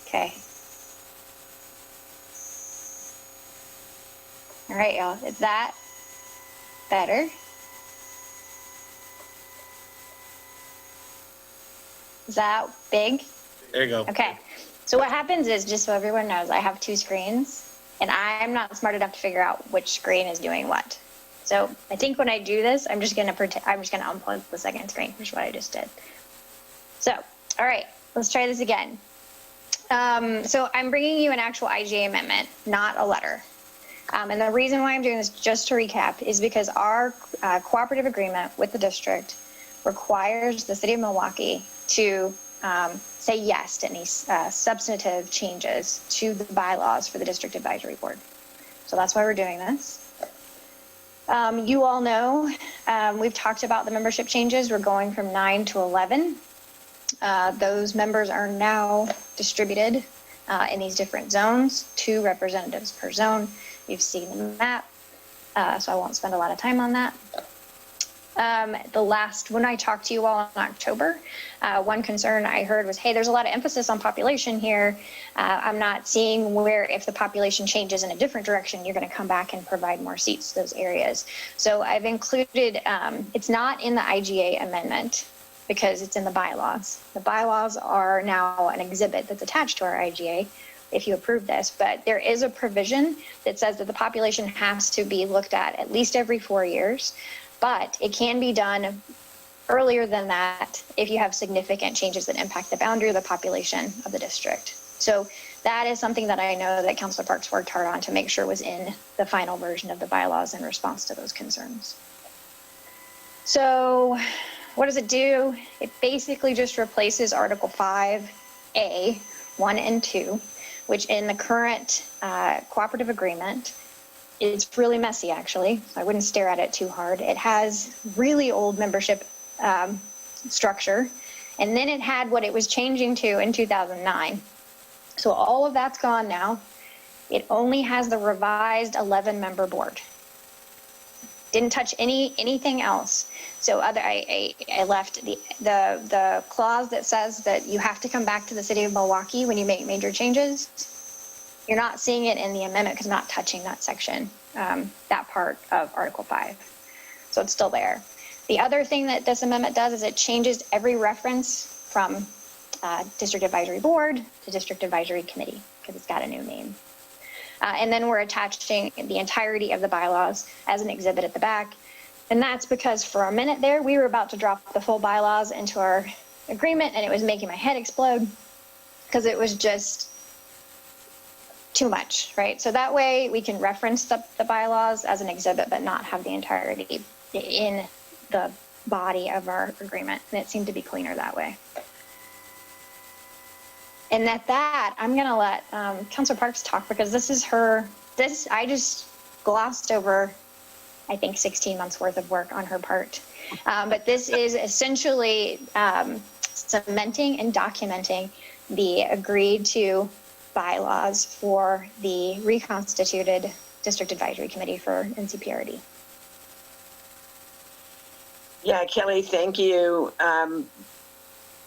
Okay. All right, y'all, is that better? Is that big? There you go. Okay, so what happens is, just so everyone knows, I have two screens, and I'm not smart enough to figure out which screen is doing what. So I think when I do this, I'm just gonna unplug the second screen, which is what I just did. So, all right, let's try this again. So I'm bringing you an actual IGA amendment, not a letter. And the reason why I'm doing this, just to recap, is because our cooperative agreement with the district requires the city of Milwaukee to say yes to any substantive changes to the bylaws for the district advisory board. So that's why we're doing this. You all know, we've talked about the membership changes. We're going from 9 to 11. Those members are now distributed in these different zones, 2 representatives per zone. You've seen the map, so I won't spend a lot of time on that. When I talked to you all in October, one concern I heard was, hey, there's a lot of emphasis on population here. I'm not seeing where, if the population changes in a different direction, you're going to come back and provide more seats to those areas. So I've included, it's not in the IGA amendment, because it's in the bylaws. The bylaws are now an exhibit that's attached to our IGA if you approve this, but there is a provision that says that the population has to be looked at least every 4 years, but it can be done earlier than that if you have significant changes that impact the boundary of the population of the district. So that is something that I know that Councilor Parks worked hard on to make sure was in the final version of the bylaws in response to those concerns. So what does it do? It basically just replaces Article 5A, 1 and 2, which in the current cooperative agreement, it's really messy actually. I wouldn't stare at it too hard. It has really old membership structure, and then it had what it was changing to in 2009. So all of that's gone now. It only has the revised 11-member board. Didn't touch anything else. So I left the clause that says that you have to come back to the city of Milwaukee when you make major changes. You're not seeing it in the amendment because not touching that section, that part of Article 5. So it's still there. The other thing that this amendment does is it changes every reference from District Advisory Board to District Advisory Committee because it's got a new name. And then we're attaching the entirety of the bylaws as an exhibit at the back. And that's because for a minute there, we were about to drop the full bylaws into our agreement and it was making my head explode because it was just too much, right? So that way we can reference the bylaws as an exhibit, but not have the entirety in the body of our agreement. And it seemed to be cleaner that way. And at that, I'm going to let Councilor Parks talk because this is I just glossed over, I think, 16 months worth of work on her part. But this is essentially cementing and documenting the agreed to bylaws for the reconstituted District Advisory Committee for NCPRD. Yeah, Kelly, thank you.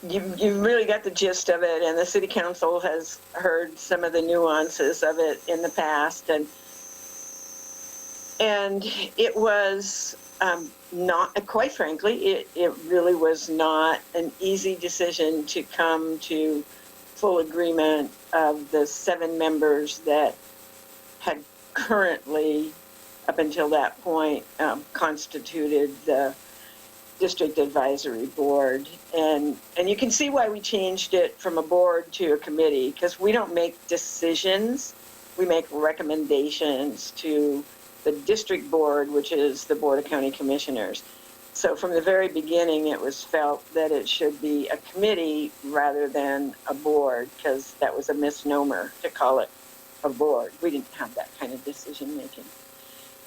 You really got the gist of it, and the city council has heard some of the nuances of it in the past, and it was not, quite frankly, it really was not an easy decision to come to full agreement of the 7 members that had currently, up until that point, constituted the District Advisory Board. And you can see why we changed it from a board to a committee, because we don't make decisions, we make recommendations to the district board, which is the Board of County Commissioners. So from the very beginning, it was felt that it should be a committee rather than a board, because that was a misnomer to call it a board. We didn't have that kind of decision making.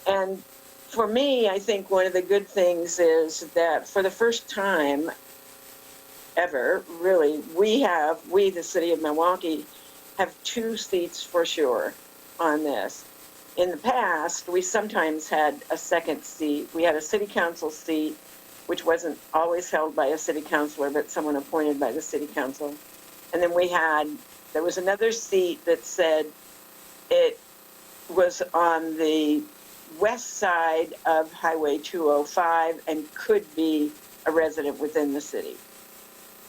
And for me, I think one of the good things is that for the first time ever, really, we, the city of Milwaukee, have 2 seats for sure on this. In the past, we sometimes had a second seat. We had a city council seat, which wasn't always held by a city councilor, but someone appointed by the city council. And then there was another seat that said it was on the west side of Highway 205 and could be a resident within the city.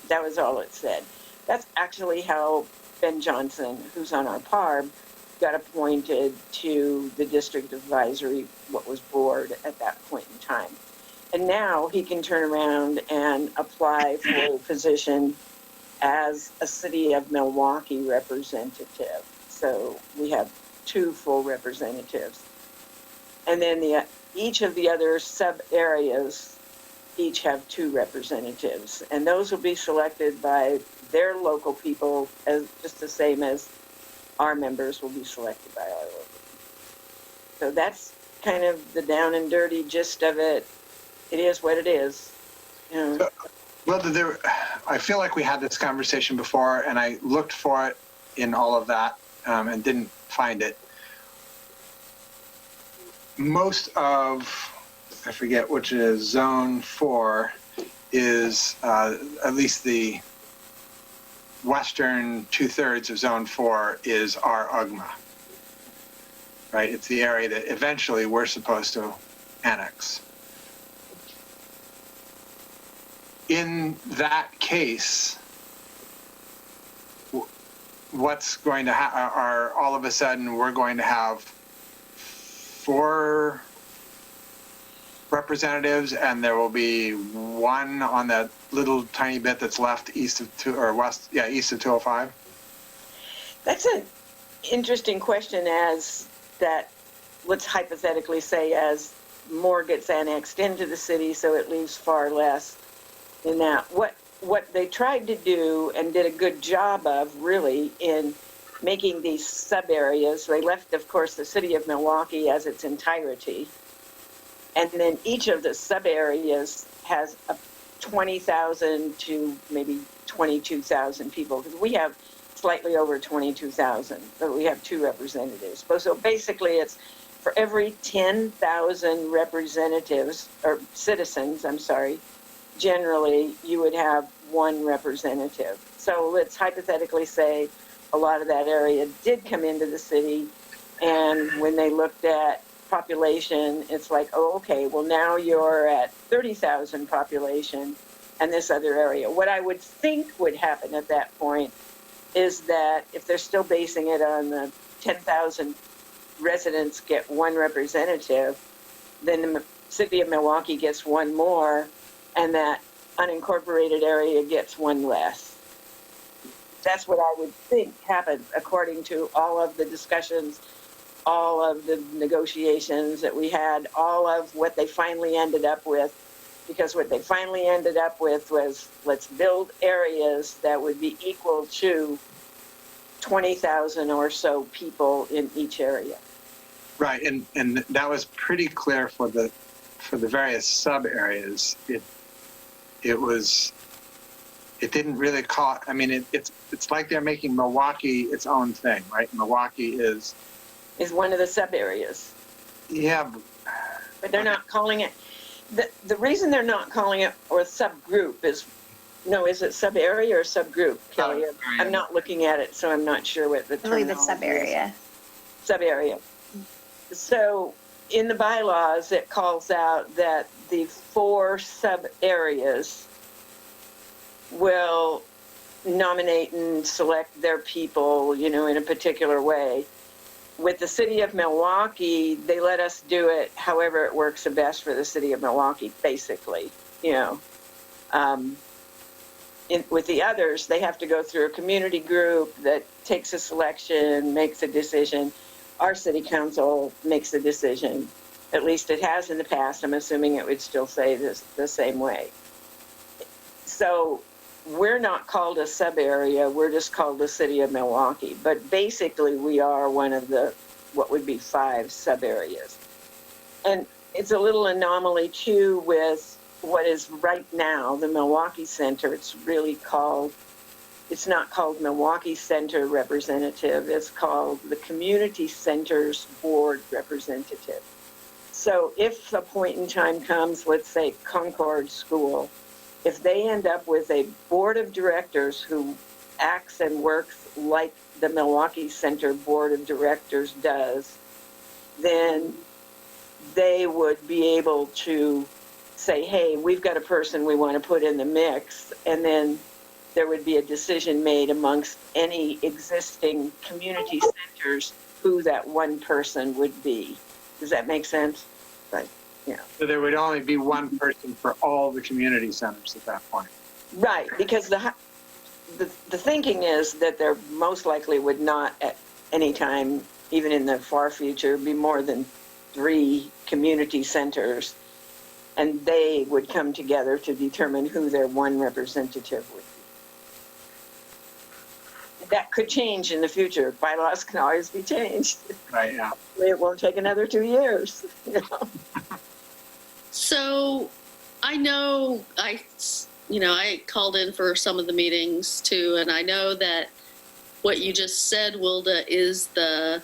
That was all it said. That's actually how Ben Johnson, who's on our PARB, got appointed to the District Advisory, what was board at that point in time. And now he can turn around and apply for a position as a City of Milwaukee representative. So we have 2 full representatives. And then each of the other sub-areas each have 2 representatives. And those will be selected by their local people, as just the same as our members will be selected by our local people. So that's kind of the down and dirty gist of it. It is what it is. You know. Well, I feel like we had this conversation before, and I looked for it in all of that and didn't find it. Most of, I forget which is Zone 4, is at least the western 2/3 of Zone 4 is our UGMA, right? It's the area that eventually we're supposed to annex. in that case, what's going to happen? Are all of a sudden we're going to have 4 representatives, and there will be 1 on that little tiny bit that's left east of east of 205? That's an interesting question, as that, let's hypothetically say, as more gets annexed into the city, so it leaves far less in that. What they tried to do and did a good job of, really, in making these sub-areas, they left, of course, the city of Milwaukee as its entirety. And then each of the sub-areas has 20,000 to maybe 22,000 people, because we have slightly over 22,000, but we have 2 representatives. So basically, it's for every 10,000 representatives, or citizens, I'm sorry, generally you would have 1 representative. So let's hypothetically say a lot of that area did come into the city, and when they looked at population, it's like, oh, okay, well, now you're at 30,000 population and this other area. What I would think would happen at that point is that if they're still basing it on the 10,000 residents get 1 representative, then the city of Milwaukee gets 1 more, and that unincorporated area gets 1 less. That's what I would think happened, according to all of the discussions, all of the negotiations that we had, all of what they finally ended up with. Because what they finally ended up with was, let's build areas that would be equal to 20,000 or so people in each area. Right, and that was pretty clear for the various sub areas. It didn't really call. I mean, it's like they're making Milwaukee its own thing, right? Milwaukee is one of the sub areas. Yeah, but they're not calling it. The reason they're not calling it or subgroup is it sub area or subgroup, Kelly? I'm not looking at it, so I'm not sure what the terminology is. I believe it's sub area. Sub area. So in the bylaws, it calls out that the 4 sub areas will nominate and select their people, in a particular way. With the city of Milwaukee, they let us do it however it works the best for the city of Milwaukee, basically, with the others, they have to go through a community group that takes a selection, makes a decision. Our city council makes a decision. At least it has in the past. I'm assuming it would still say this the same way. So we're not called a sub-area. We're just called the city of Milwaukee. But basically, we are one of the, what would be 5 sub-areas. And it's a little anomaly, too, with what is right now the Milwaukee Center. It's not called Milwaukee Center Representative. It's called the Community Centers Board Representative. So if a point in time comes, let's say Concord School, if they end up with a board of directors who acts and works like the Milwaukee Center Board of Directors does, then they would be able to say, hey, we've got a person we want to put in the mix, and then there would be a decision made amongst any existing community centers who that one person would be. Does that make sense? Right. Yeah. So there would only be 1 person for all the community centers at that point. Right, because the thinking is that there most likely would not at any time, even in the far future, be more than 3 community centers, and they would come together to determine who their 1 representative would be. That could change in the future. Bylaws can always be changed. Right, yeah. It won't take another 2 years. So I know I called in for some of the meetings too, and I know that what you just said, Wilda, is about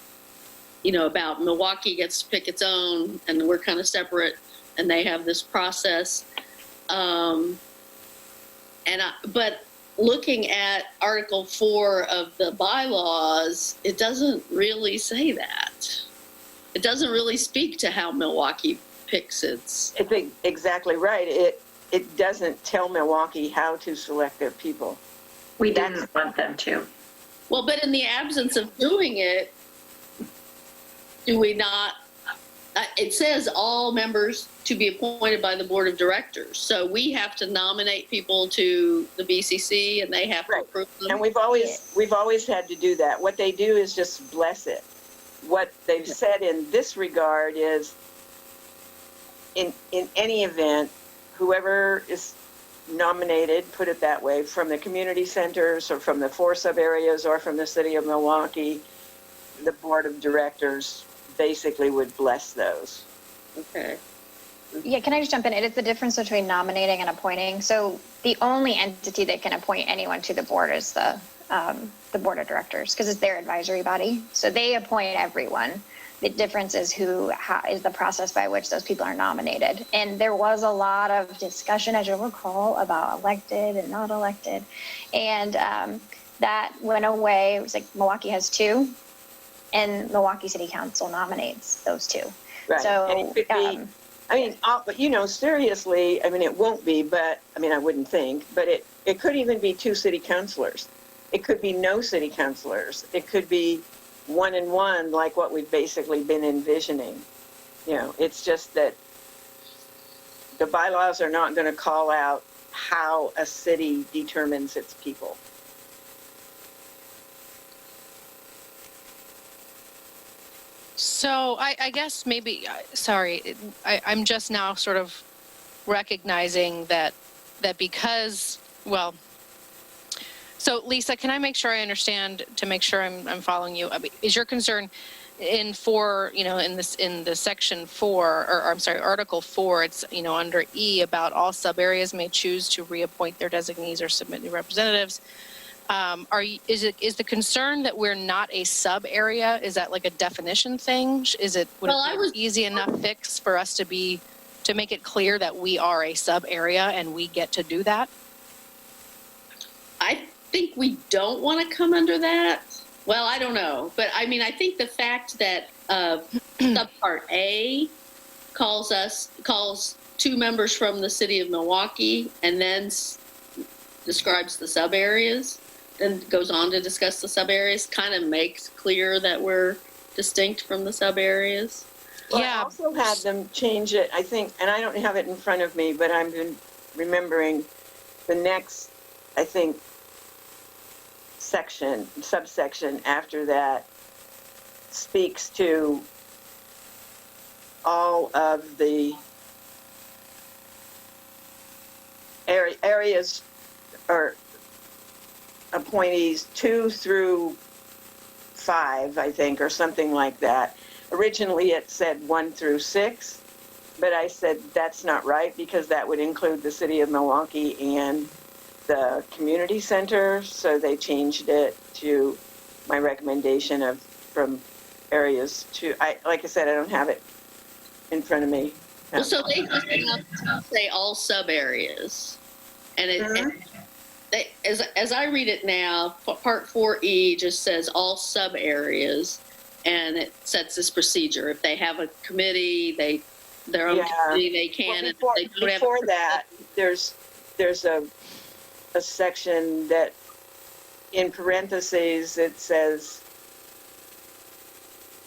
Milwaukee gets to pick its own, and we're kind of separate, and they have this process. But looking at Article 4 of the bylaws, it doesn't really say that. It doesn't really speak to how Milwaukee picks its. It's exactly right. it doesn't tell Milwaukee how to select their people. We didn't want them to. Well, but in the absence of doing it, do we not, it says all members to be appointed by the board of directors. So we have to nominate people to the BCC and they have to approve them. And we've always had to do that. What they do is just bless it. What they've said in this regard is, in any event, whoever is nominated, put it that way, from the community centers or from the 4 sub areas or from the city of Milwaukee, the board of directors basically would bless those. Okay. Yeah, can I just jump in? It is the difference between nominating and appointing. So the only entity that can appoint anyone to the board is the board of directors, because it's their advisory body. So they appoint everyone. The difference is is the process by which those people are nominated. And there was a lot of discussion, as you'll recall, about elected and not elected. And that went away. It was like Milwaukee has 2, and Milwaukee City Council nominates those 2. Right. So, and it could be, but seriously, it won't be, but I wouldn't think, but it could even be 2 city councilors. It could be no city councilors. It could be 1 and 1, like what we've basically been envisioning. It's just that the bylaws are not going to call out how a city determines its people. So I guess maybe, sorry, I'm just now sort of recognizing that because, well, so Lisa, can I make sure I understand, to make sure I'm following you? Is your concern in the section 4, or I'm sorry, Article 4, it's, under E, about all sub areas may choose to reappoint their designees or submit new representatives. Is the concern that we're not a sub area? Is that like a definition thing? Would it be an easy enough fix for us to make it clear that we are a sub area and we get to do that? I think we don't want to come under that. Well, I don't know. But I think the fact that subpart A calls 2 members from the city of Milwaukee and then describes the sub areas, then goes on to discuss the sub areas, kind of makes clear that we're distinct from the sub areas. Well, yeah. I also had them change it, I think, and I don't have it in front of me, but I've been remembering the next, I think, subsection after that speaks to all of the areas or appointees 2 through 5, I think, or something like that. Originally it said 1 through 6, but I said that's not right because that would include the city of Milwaukee and the community center, so they changed it to my recommendation from areas 2. Like I said, I don't have it in front of me. Well, so they just say all sub areas, and as I read it now, Part 4E just says all sub areas, and it sets this procedure. If they have a committee, their own committee, they can. Well, and if they don't before have that, there's a section that in parentheses it says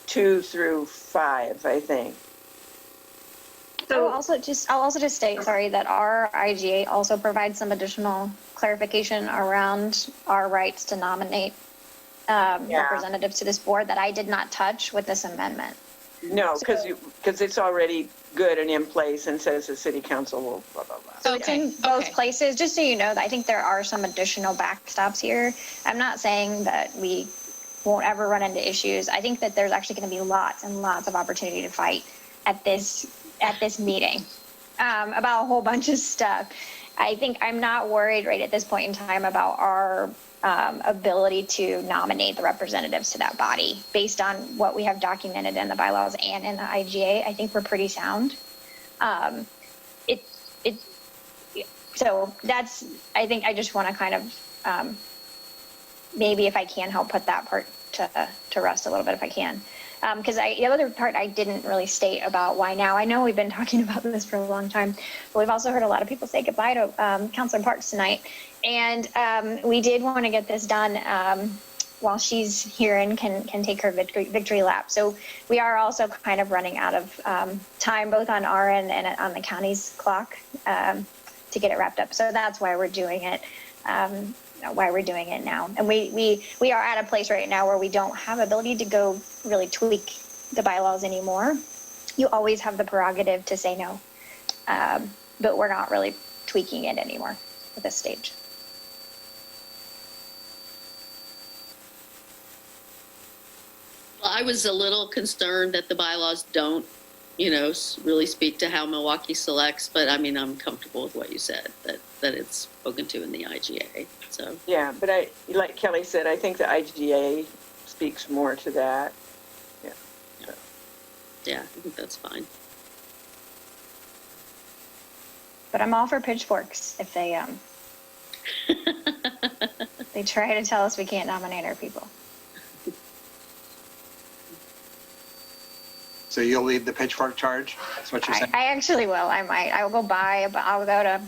2 through 5, I think. So I'll also just state, sorry, that our IGA also provides some additional clarification around our rights to nominate representatives to this board that I did not touch with this amendment. No, because it's already good and in place and says the city council will blah, blah, blah. So it's in both places, just so you know, I think there are some additional backstops here. I'm not saying that we won't ever run into issues. I think that there's actually going to be lots and lots of opportunity to fight at this meeting about a whole bunch of stuff. I think I'm not worried right at this point in time about our ability to nominate the representatives to that body based on what we have documented in the bylaws and in the IGA. I think we're pretty sound. So that's, I think I just want to kind of maybe if I can help put that part to rest a little bit if I can. because the other part I didn't really state about why now. I know we've been talking about this for a long time, but we've also heard a lot of people say goodbye to Councilor Parks tonight. And we did want to get this done while she's here and can take her victory lap. So we are also kind of running out of time, both on our end and on the county's clock to get it wrapped up. So that's why we're doing it. Now. And we are at a place right now where we don't have ability to go really tweak the bylaws anymore. You always have the prerogative to say no, but we're not really tweaking it anymore at this stage. Well, I was a little concerned that the bylaws don't, you know, really speak to how Milwaukee selects, but I mean, I'm comfortable with what you said, that it's spoken to in the IGA, so. Yeah, but like Kelly said, I think the IGA speaks more to that. Yeah. So. Yeah, I think that's fine. But I'm all for pitchforks if they they try to tell us we can't nominate our people. So you'll lead the pitchfork charge? That's what you're saying? I actually will. I will go I'll go to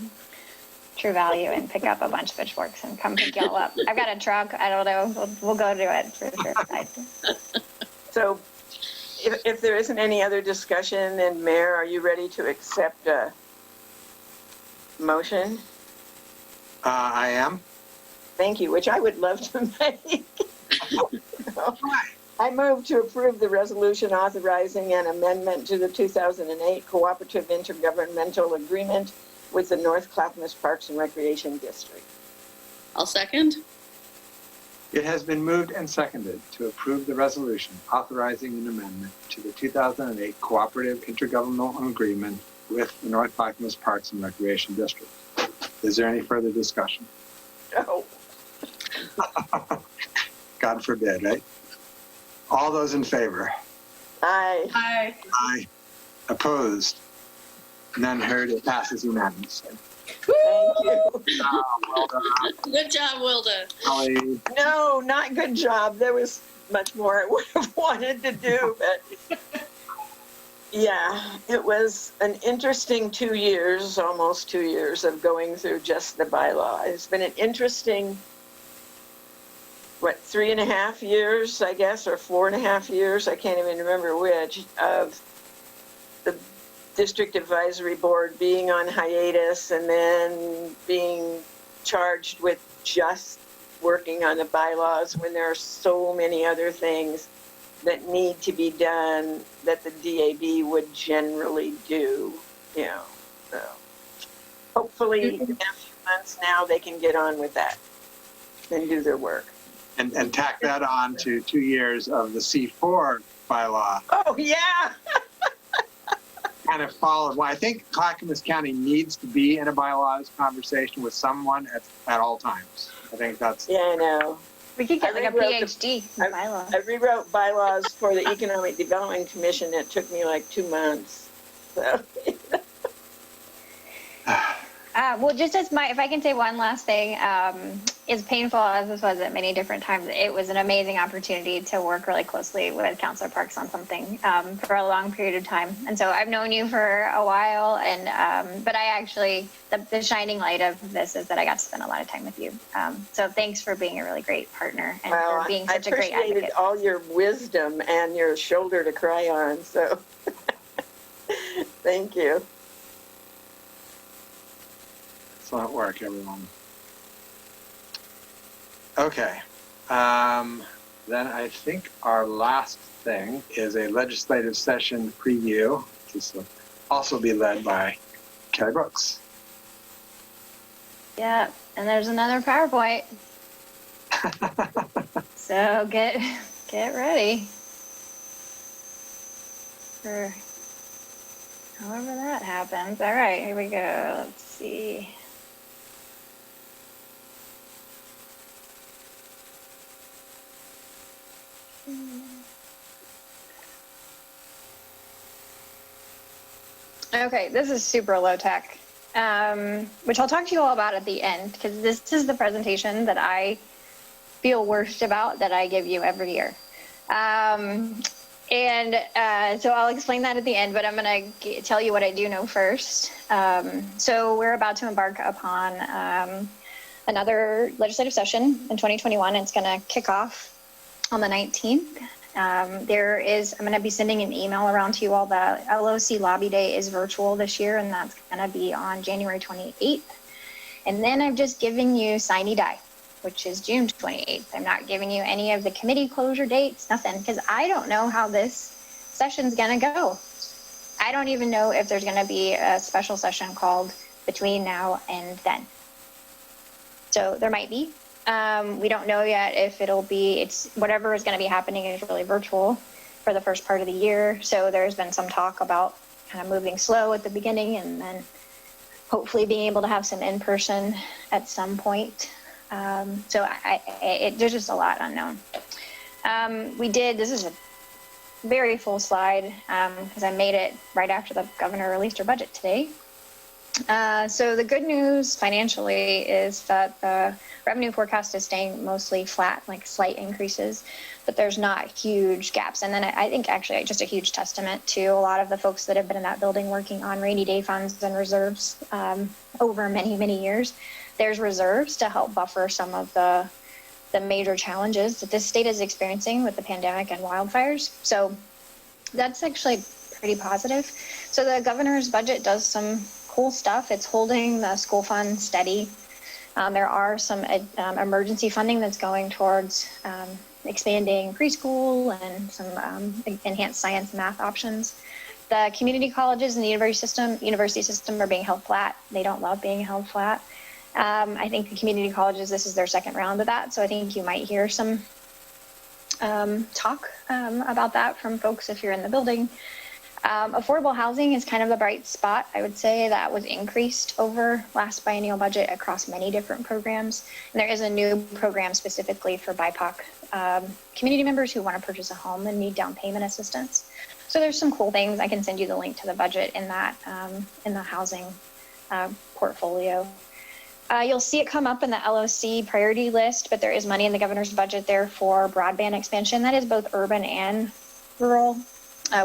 True Value and pick up a bunch of pitchforks and come pick y'all up. I've got a truck. I don't know. We'll go do it for sure. So if there isn't any other discussion, then Mayor, are you ready to accept a motion? I am. Thank you, which I would love to make. I move to approve the resolution authorizing an amendment to the 2008 Cooperative Intergovernmental Agreement with the North Clackamas Parks and Recreation District. I'll second. It has been moved and seconded to approve the resolution authorizing an amendment to the 2008 Cooperative Intergovernmental Agreement with the North Clackamas Parks and Recreation District. Is there any further discussion? No. God forbid, right? All those in favor? Aye. Aye. Aye. Opposed? None heard. It passes unanimously. Thank you. Well done. Good job, Wilda. Holly. No, not good job. There was much more I would have wanted to do, but yeah, it was an interesting 2 years, almost 2 years of going through just the bylaw. It's been an interesting 3.5 years, I guess, or 4.5 years, I can't even remember which, of the District Advisory Board being on hiatus and then being charged with just working on the bylaws when there are so many other things that need to be done that the DAB would generally do, you know. So hopefully in a few months now they can get on with that and do their work. And tack that on to 2 years of the C4 bylaw. Oh, yeah. Kind of followed. Well, I think Clackamas County needs to be in a bylaws conversation with someone at all times. I think that's. Yeah, I know. We could get like a PhD in bylaws. I rewrote bylaws for the Economic Development Commission. It took me like 2 months. So. Well, just if I can say one last thing, as painful as this was at many different times, it was an amazing opportunity to work really closely with Councilor Parks on something for a long period of time. And so I've known you for a while, and but I actually, the shining light of this is that I got to spend a lot of time with you. So thanks for being a really great partner and for being such a great advocate. I appreciated all your wisdom and your shoulder to cry on. So thank you. Excellent work, everyone. Okay. Then I think our last thing is a legislative session preview. This will also be led by Kelly Brooks. Yeah, and there's another PowerPoint. So get ready for however that happens. All right, here we go. Let's see. Okay, this is super low tech, which I'll talk to you all about at the end, because this is the presentation that I feel worst about that I give you every year. And so I'll explain that at the end, but I'm going to tell you what I do know first. So we're about to embark upon another legislative session in 2021. It's going to kick off on the 19th. I'm going to be sending an email around to you all. The LOC Lobby Day is virtual this year, and that's going to be on January 28th. And then I've just given you sine die, which is June 28th. I'm not giving you any of the committee closure dates, nothing, because I don't know how this session's going to go. I don't even know if there's going to be a special session called between now and then. So there might be. We don't know yet if it's whatever is going to be happening is really virtual for the first part of the year. So there's been some talk about kind of moving slow at the beginning and then hopefully being able to have some in-person at some point. So there's just a lot unknown. This is a very full slide because I made it right after the governor released her budget today. So the good news financially is that the revenue forecast is staying mostly flat, like slight increases, but there's not huge gaps. And then I think actually just a huge testament to a lot of the folks that have been in that building working on rainy day funds and reserves over many, many years. There's reserves to help buffer some of the major challenges that this state is experiencing with the pandemic and wildfires. So that's actually pretty positive. So the governor's budget does some cool stuff. It's holding the school fund steady. There are some emergency funding that's going towards expanding preschool and some enhanced science math options. The community colleges and the university system are being held flat. They don't love being held flat. I think the community colleges, this is their second round of that. So I think you might hear some talk about that from folks if you're in the building. Affordable housing is kind of the bright spot. I would say that was increased over last biennial budget across many different programs. And there is a new program specifically for BIPOC community members who want to purchase a home and need down payment assistance. So there's some cool things. I can send you the link to the budget in that in the housing portfolio. You'll see it come up in the LOC priority list, but there is money in the governor's budget there for broadband expansion. That is both urban and rural.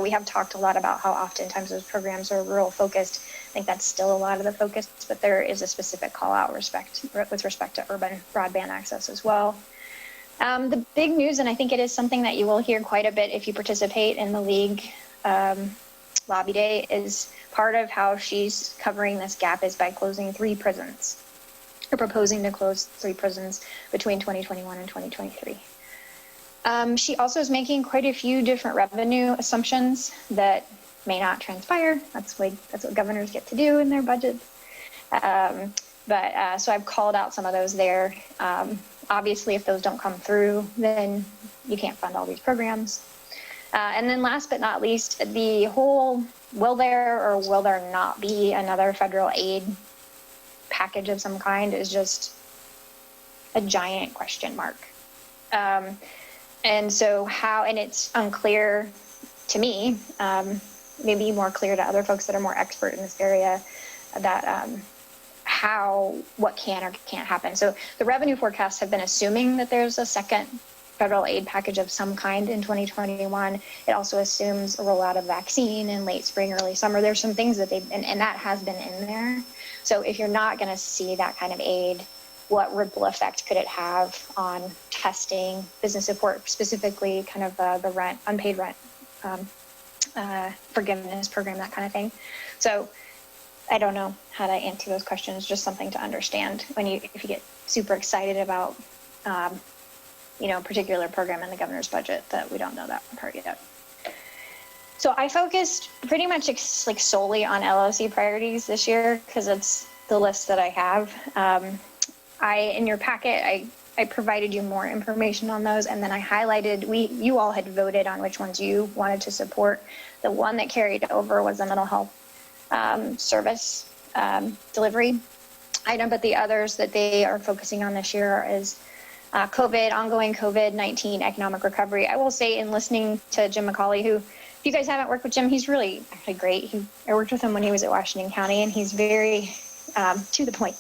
We have talked a lot about how oftentimes those programs are rural focused. I think that's still a lot of the focus, but there is a specific call out with respect to urban broadband access as well. The big news, and I think it is something that you will hear quite a bit if you participate in the league lobby day, is part of how she's covering this gap is by closing 3 prisons, or proposing to close 3 prisons between 2021 and 2023. She also is making quite a few different revenue assumptions that may not transpire. That's what governors get to do in their budgets. So I've called out some of those there. Obviously, if those don't come through, then you can't fund all these programs. And then last but not least, the whole will there or will there not be another federal aid package of some kind is just a giant question mark. And so and it's unclear to me, maybe more clear to other folks that are more expert in this area, that what can or can't happen. So the revenue forecasts have been assuming that there's a second federal aid package of some kind in 2021. It also assumes a rollout of vaccine in late spring, early summer. There's some things that and that has been in there. So if you're not going to see that kind of aid, what ripple effect could it have on testing, business support, specifically kind of the rent, unpaid rent forgiveness program, that kind of thing. So I don't know how to answer those questions, just something to understand if you get super excited about, particular program in the governor's budget that we don't know that part yet. So I focused pretty much like solely on LOC priorities this year because it's the list that I have. In your packet, I provided you more information on those, and then I highlighted, you all had voted on which ones you wanted to support. The one that carried over was the mental health service delivery item, but the others that they are focusing on this year is ongoing COVID-19 economic recovery. I will say, in listening to Jim McCauley, who, if you guys haven't worked with Jim, he's really actually great. I worked with him when he was at Washington County, and he's very to the point.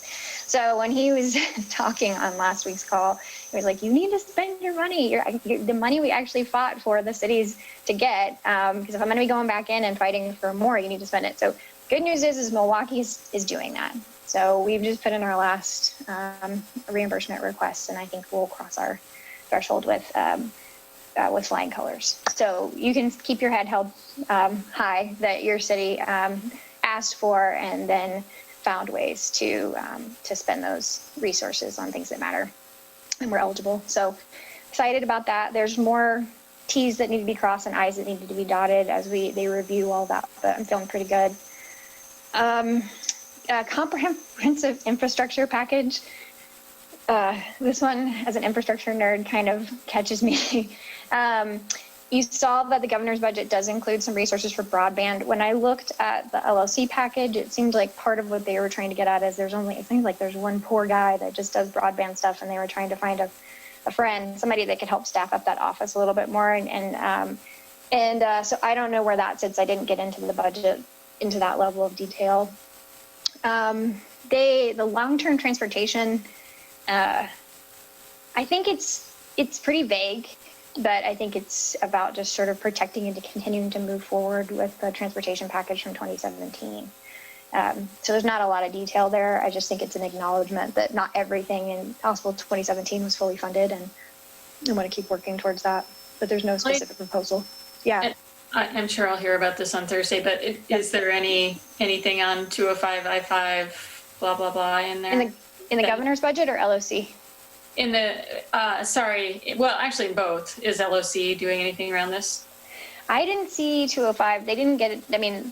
So when he was talking on last week's call, he was like, you need to spend your money, the money we actually fought for the cities to get, because if I'm going to be going back in and fighting for more, you need to spend it. So good news is Milwaukee is doing that. So we've just put in our last reimbursement request, and I think we'll cross our threshold with flying colors. So you can keep your head held high that your city asked for, and then found ways to spend those resources on things that matter, and we're eligible. So excited about that. There's more T's that need to be crossed and I's that need to be dotted as they review all that, but I'm feeling pretty good. Comprehensive infrastructure package. This one, as an infrastructure nerd, kind of catches me. You saw that the governor's budget does include some resources for broadband. When I looked at the LLC package, it seemed like part of what they were trying to get at is it seems like there's one poor guy that just does broadband stuff, and they were trying to find a friend, somebody that could help staff up that office a little bit more. So I don't know where that sits. I didn't get into the budget, into that level of detail. The long-term transportation, I think it's pretty vague, but I think it's about just sort of protecting and continuing to move forward with the transportation package from 2017. So there's not a lot of detail there. I just think it's an acknowledgement that not everything in House Bill 2017 was fully funded, and I want to keep working towards that, but there's no specific proposal. Yeah. I'm sure I'll hear about this on Thursday, but is there anything on 205 I-5 blah blah blah in there? In the governor's budget or LOC? In the actually in both. Is LOC doing anything around this? I didn't see 205. They didn't get it. I mean,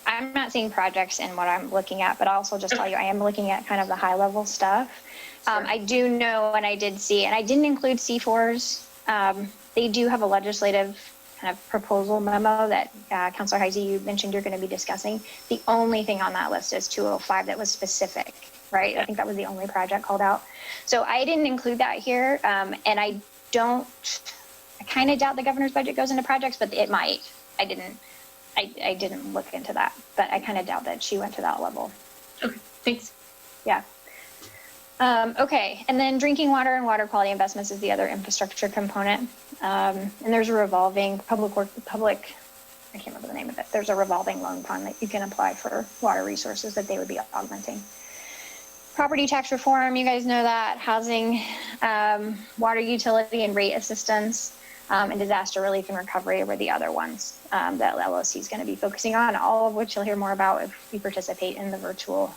I'm not seeing projects in what I'm looking at, but I'll also just tell you I am looking at kind of the high level stuff. Sure. I do know, and I did see, and I didn't include C4s. They do have a legislative kind of proposal memo that Councilor Heise, you mentioned you're going to be discussing. The only thing on that list is 205 that was specific, right? I think that was the only project called out. So I didn't include that here, and I kind of doubt the governor's budget goes into projects, but it might. I didn't look into that, but I kind of doubt that she went to that level. Okay, thanks. Yeah. Okay, and then drinking water and water quality investments is the other infrastructure component. And there's a revolving I can't remember the name of it. There's a revolving loan fund that you can apply for water resources that they would be augmenting. Property tax reform, you guys know that. Housing, water utility and rate assistance, and disaster relief and recovery were the other ones that LOC is going to be focusing on, all of which you'll hear more about if we participate in the virtual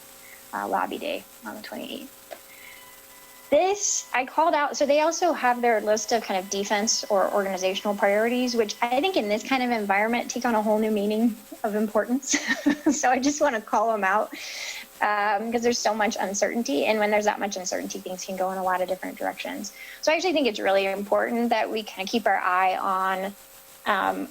lobby day on the 28th. This I called out, so they also have their list of kind of defense or organizational priorities, which I think in this kind of environment take on a whole new meaning of importance. So I just want to call them out because there's so much uncertainty, and when there's that much uncertainty, things can go in a lot of different directions. So I actually think it's really important that we kind of keep our eye on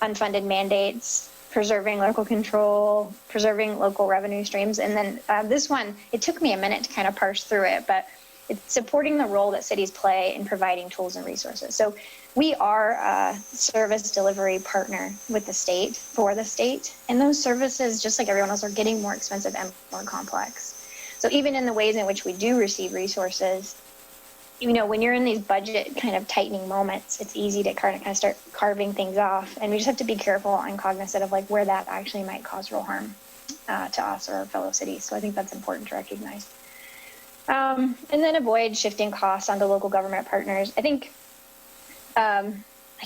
unfunded mandates, preserving local control, preserving local revenue streams, and then this one, it took me a minute to kind of parse through it, but it's supporting the role that cities play in providing tools and resources. So we are a service delivery partner with the state, for the state, and those services, just like everyone else, are getting more expensive and more complex. So even in the ways in which we do receive resources, you know, when you're in these budget kind of tightening moments, it's easy to kind of start carving things off, and we just have to be careful and cognizant of like where that actually might cause real harm to us or our fellow cities. So I think that's important to recognize. And then avoid shifting costs onto local government partners. I think I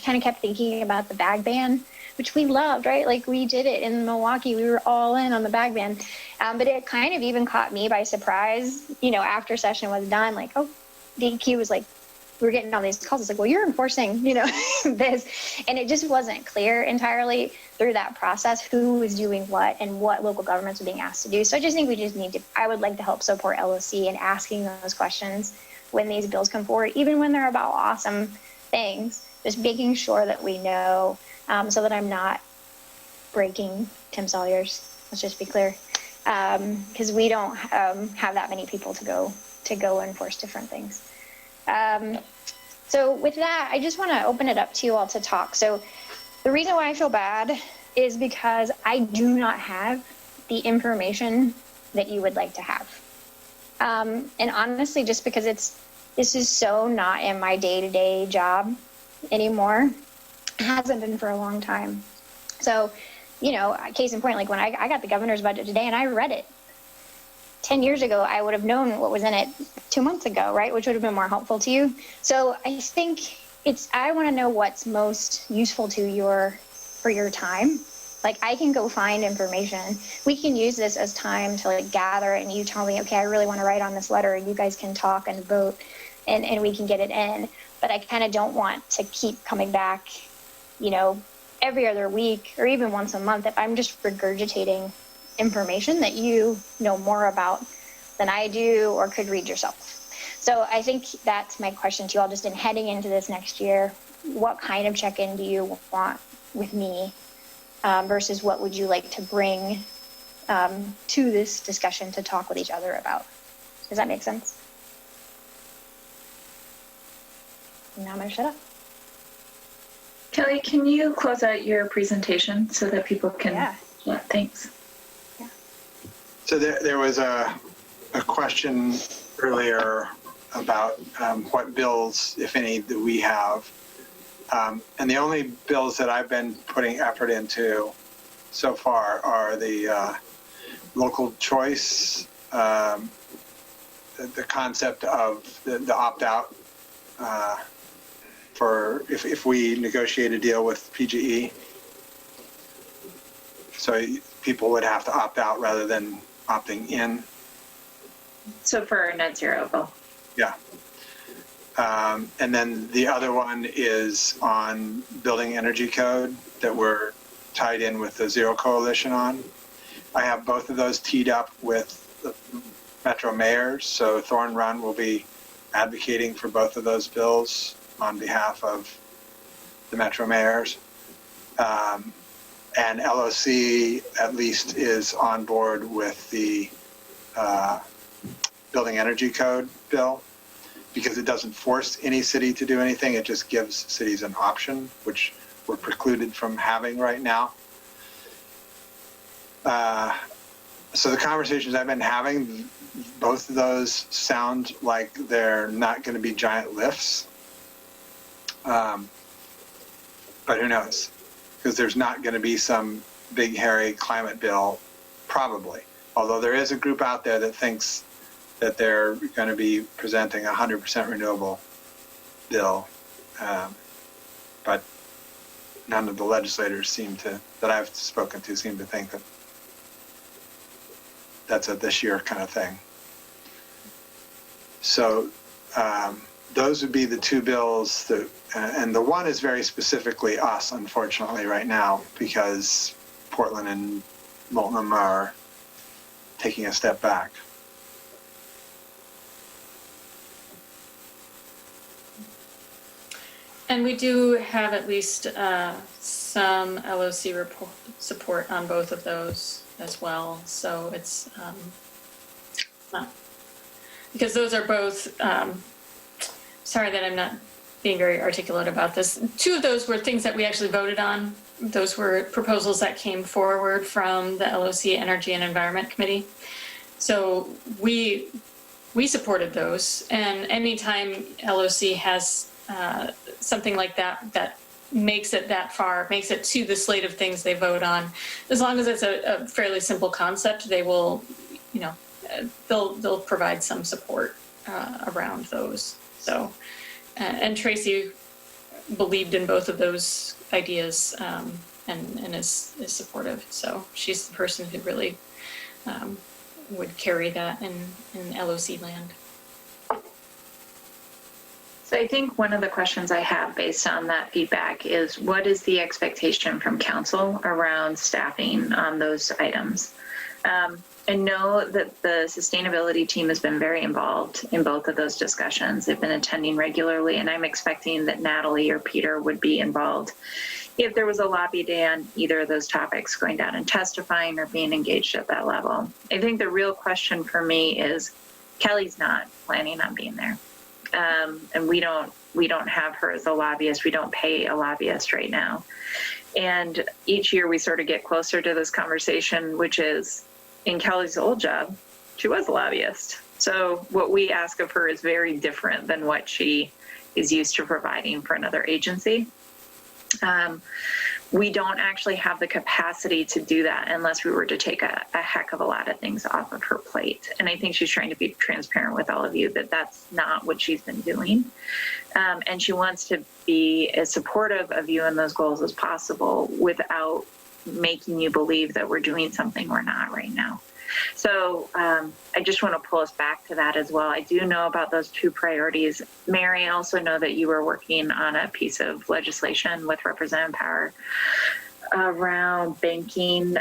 kind of kept thinking about the bag ban, which we loved, right? Like we did it in Milwaukee. We were all in on the bag ban. But it kind of even caught me by surprise, you know, after session was done, like, oh, DQ was like, we were getting all these calls. It's like, well, you're enforcing, you know, this. And it just wasn't clear entirely through that process who was doing what and what local governments were being asked to do. So I just think we just need to, I would like to help support LOC in asking those questions when these bills come forward, even when they're about awesome things, just making sure that we know so that I'm not breaking Tim Sawyer's, let's just be clear, because we don't have that many people to go enforce different things. So with that, I just want to open it up to you all to talk. So the reason why I feel bad is because I do not have the information that you would like to have. And honestly, just because this is so not in my day-to-day job anymore. It hasn't been for a long time. So, you know, case in point, like when I got the governor's budget today and I read it, 10 years ago, I would have known what was in it 2 months ago, right? Which would have been more helpful to you. So I think I want to know what's most useful to for your time. Like I can go find information. We can use this as time to like gather and you tell me, okay, I really want to write on this letter and you guys can talk and vote and we can get it in. But I kind of don't want to keep coming back, you know, every other week or even once a month if I'm just regurgitating information that you know more about than I do or could read yourself. So I think that's my question to you all, just in heading into this next year. What kind of check-in do you want with me versus what would you like to bring to this discussion to talk with each other about? Does that make sense? Now I'm going to shut up. Kelly, can you close out your presentation so that people can? Yeah, thanks. Yeah. So there was a question earlier about what bills, if any, that we have. And the only bills that I've been putting effort into so far are the local choice, the concept of the opt-out for if we negotiate a deal with PGE. So people would have to opt out rather than opting in. So for our net zero bill. Yeah. And then the other one is on building energy code that we're tied in with the Zero Coalition on. I have both of those teed up with the Metro mayors, so Thorn Run will be advocating for both of those bills on behalf of the Metro mayors. And LOC at least is on board with the building energy code bill, because it doesn't force any city to do anything. It just gives cities an option, which we're precluded from having right now. So the conversations I've been having, both of those sound like they're not going to be giant lifts. But who knows? Because there's not going to be some big, hairy climate bill, probably. Although there is a group out there that thinks that they're going to be presenting a 100% renewable bill. But none of the legislators that I've spoken to seem to think that that's a this year kind of thing. So those would be the two bills that, and the one is very specifically us, unfortunately, right now, because Portland and Multnomah are taking a step back. And we do have at least some LOC support on both of those as well. So it's not, because those are both, sorry that I'm not being very articulate about this. Two of those were things that we actually voted on. Those were proposals that came forward from the LOC Energy and Environment Committee. So we supported those. And anytime LOC has something like that makes it that far, makes it to the slate of things they vote on, as long as it's a fairly simple concept, they will, you know, they'll provide some support around those. So, and Tracy believed in both of those ideas and is supportive. So she's the person who really would carry that in LOC land. So I think one of the questions I have based on that feedback is, what is the expectation from council around staffing on those items? I know that the sustainability team has been very involved in both of those discussions. They've been attending regularly, and I'm expecting that Natalie or Peter would be involved if there was a lobby day on either of those topics, going down and testifying or being engaged at that level. I think the real question for me is, Kelly's not planning on being there. And we don't have her as a lobbyist. We don't pay a lobbyist right now. And each year we sort of get closer to this conversation, which is, in Kelly's old job, she was a lobbyist. So what we ask of her is very different than what she is used to providing for another agency. We don't actually have the capacity to do that unless we were to take a heck of a lot of things off of her plate. And I think she's trying to be transparent with all of you that that's not what she's been doing. And she wants to be as supportive of you and those goals as possible without making you believe that we're doing something we're not right now. So I just want to pull us back to that as well. I do know about those two priorities. Mary, I also know that you were working on a piece of legislation with Representative Power around banking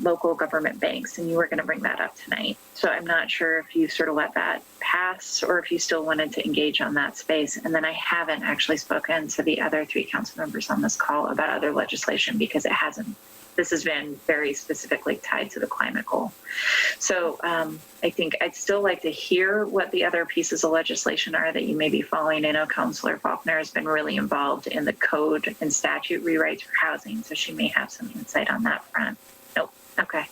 local government banks, and you were going to bring that up tonight. So I'm not sure if you sort of let that pass or if you still wanted to engage on that space. And then I haven't actually spoken to the other 3 council members on this call about other legislation because this has been very specifically tied to the climate goal. So I think I'd still like to hear what the other pieces of legislation are that you may be following. I know Councilor Faulkner has been really involved in the code and statute rewrites for housing, so she may have some insight on that front. Nope, okay.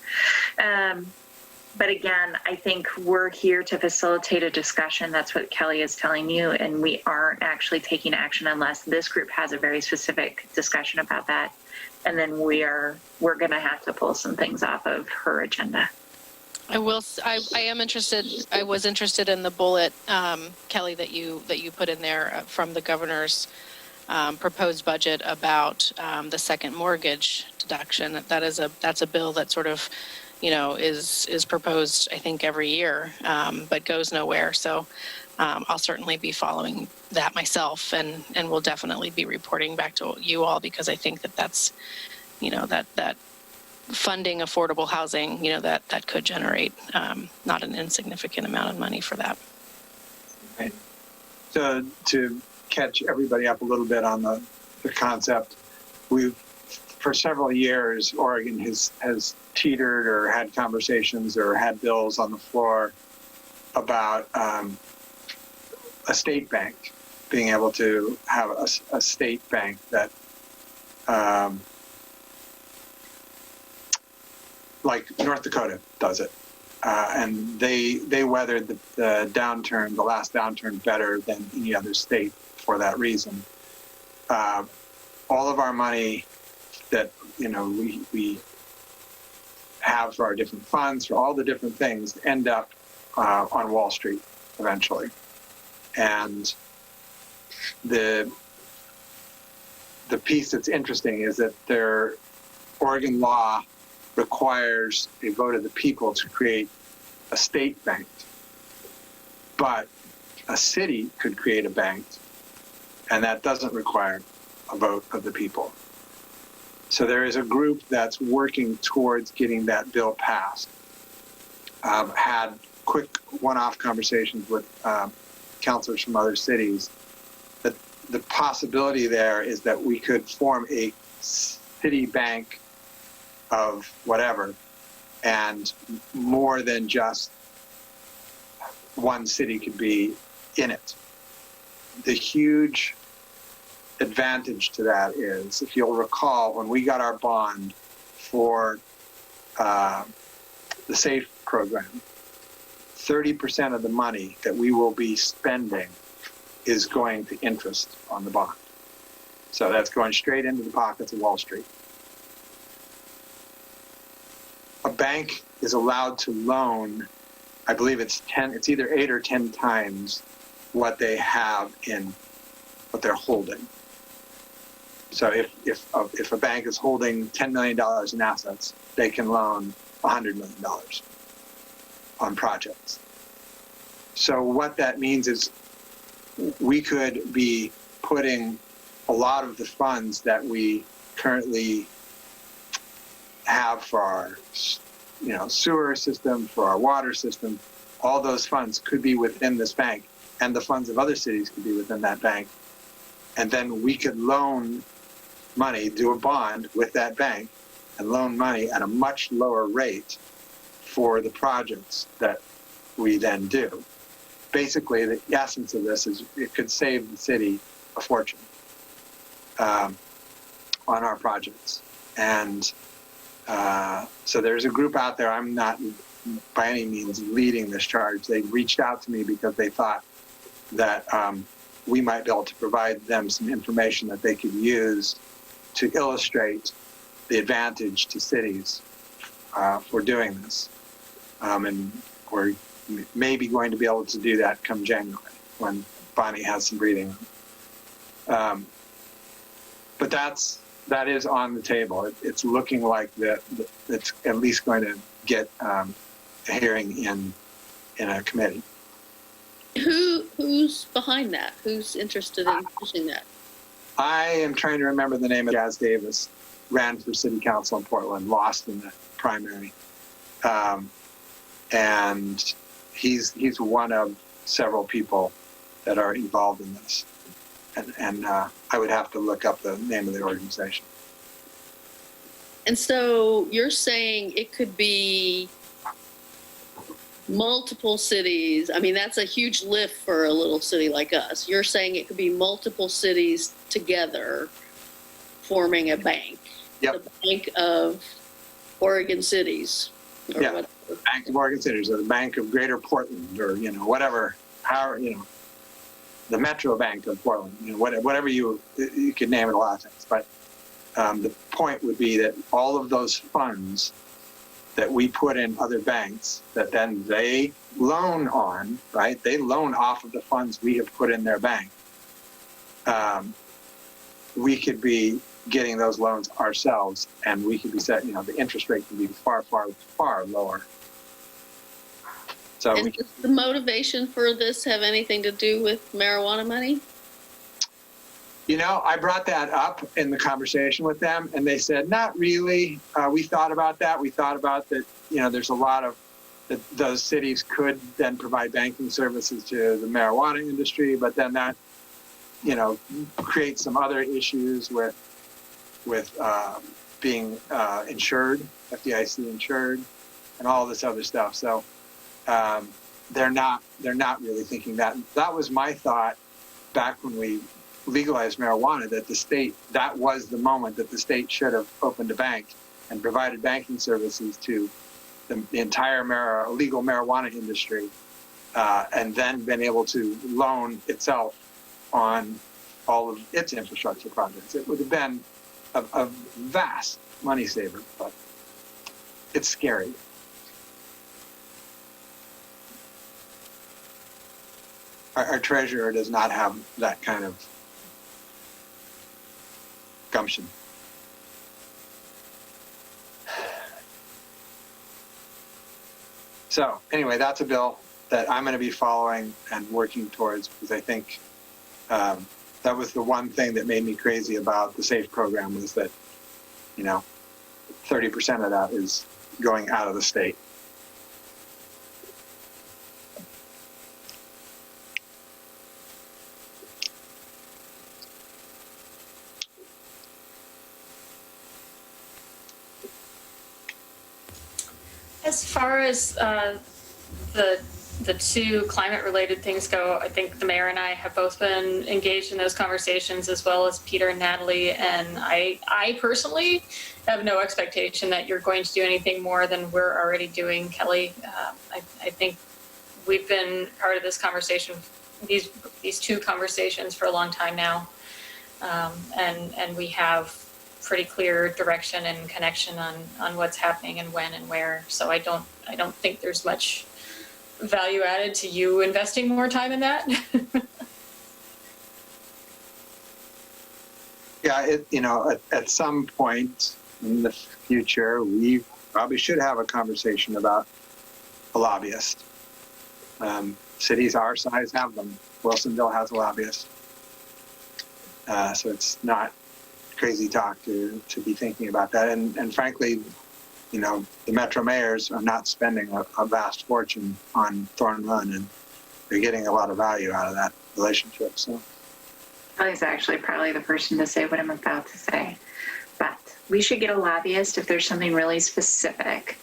But again, I think we're here to facilitate a discussion. That's what Kelly is telling you, and we aren't actually taking action unless this group has a very specific discussion about that. And then we're going to have to pull some things off of her agenda. I am interested. I was interested in the bullet, Kelly, that you put in there from the governor's proposed budget about the second mortgage deduction. That's a bill that sort of, is proposed, I think, every year, but goes nowhere. So I'll certainly be following that myself, and we'll definitely be reporting back to you all, because I think that's, that funding affordable housing, that could generate not an insignificant amount of money for that. Right. So to catch everybody up a little bit on the concept, for several years, Oregon has teetered or had conversations or had bills on the floor about a state bank, being able to have a state bank that, like North Dakota does it. And they weathered the downturn, the last downturn, better than any other state for that reason. All of our money that, we have for our different funds, for all the different things, end up on Wall Street eventually. And the piece that's interesting is that Oregon law requires a vote of the people to create a state bank. But a city could create a bank, and that doesn't require a vote of the people. So there is a group that's working towards getting that bill passed. Had quick one-off conversations with councilors from other cities. The possibility there is that we could form a city bank of whatever, and more than just one city could be in it. The huge advantage to that is, if you'll recall, when we got our bond for the SAFE program, 30% of the money that we will be spending is going to interest on the bond. So that's going straight into the pockets of Wall Street. A bank is allowed to loan, I believe it's either 8 or 10 times what they have in what they're holding. So if a bank is holding $10 million in assets, they can loan $100 million on projects. So what that means is we could be putting a lot of the funds that we currently have for our sewer system, for our water system, all those funds could be within this bank, and the funds of other cities could be within that bank. And then we could loan money, do a bond with that bank, and loan money at a much lower rate for the projects that we then do. Basically, the essence of this is it could save the city a fortune on our projects. And so there's a group out there. I'm not by any means leading this charge. They reached out to me because they thought that we might be able to provide them some information that they could use to illustrate the advantage to cities for doing this. And we're maybe going to be able to do that come January when Bonnie has some breathing. But that is on the table. It's looking like it's at least going to get a hearing in a committee. Who's behind that? Who's interested in pushing that? I am trying to remember the name of Jazz Davis, ran for city council in Portland, lost in the primary. And he's one of several people that are involved in this. And I would have to look up the name of the organization. And so you're saying it could be multiple cities. I mean, that's a huge lift for a little city like us. You're saying it could be multiple cities together forming a bank. Yep. The Bank of Oregon Cities. Or yeah. whatever. Bank of Oregon Cities, or the Bank of Greater Portland, or, whatever, the Metro Bank of Portland, whatever you could name it, a lot of things. But the point would be that all of those funds that we put in other banks that then they loan on, right? They loan off of the funds we have put in their bank. We could be getting those loans ourselves, and we could be set, the interest rate could be far, far, far lower. So does the motivation for this have anything to do with marijuana money? I brought that up in the conversation with them, and they said, not really. We thought about that. We thought about that, there's a lot of that those cities could then provide banking services to the marijuana industry, but then that, creates some other issues with being insured, FDIC insured, and all this other stuff. So they're not really thinking that. That was my thought back when we legalized marijuana, that was the moment that the state should have opened a bank and provided banking services to the entire legal marijuana industry, and then been able to loan itself on all of its infrastructure projects. It would have been a vast money saver, but it's scary. Our treasurer does not have that kind of gumption. So anyway, that's a bill that I'm going to be following and working towards, because I think that was the one thing that made me crazy about the SAFE program, was that 30% of that is going out of the state. As far as the two climate-related things go, I think the mayor and I have both been engaged in those conversations, as well as Peter and Natalie. And I personally have no expectation that you're going to do anything more than we're already doing, Kelly. I think we've been part of this conversation, these two conversations, for a long time now, and we have pretty clear direction and connection on what's happening and when and where. So I don't think there's much value added to you investing more time in that. Yeah, at some point in the future, we probably should have a conversation about a lobbyist. Cities our size have them. Wilsonville has a lobbyist. So it's not crazy talk to be thinking about that. And frankly, the Metro mayors are not spending a vast fortune on Thorn Run, and they're getting a lot of value out of that relationship. So Kelly's actually probably the person to say what I'm about to say. But we should get a lobbyist if there's something really specific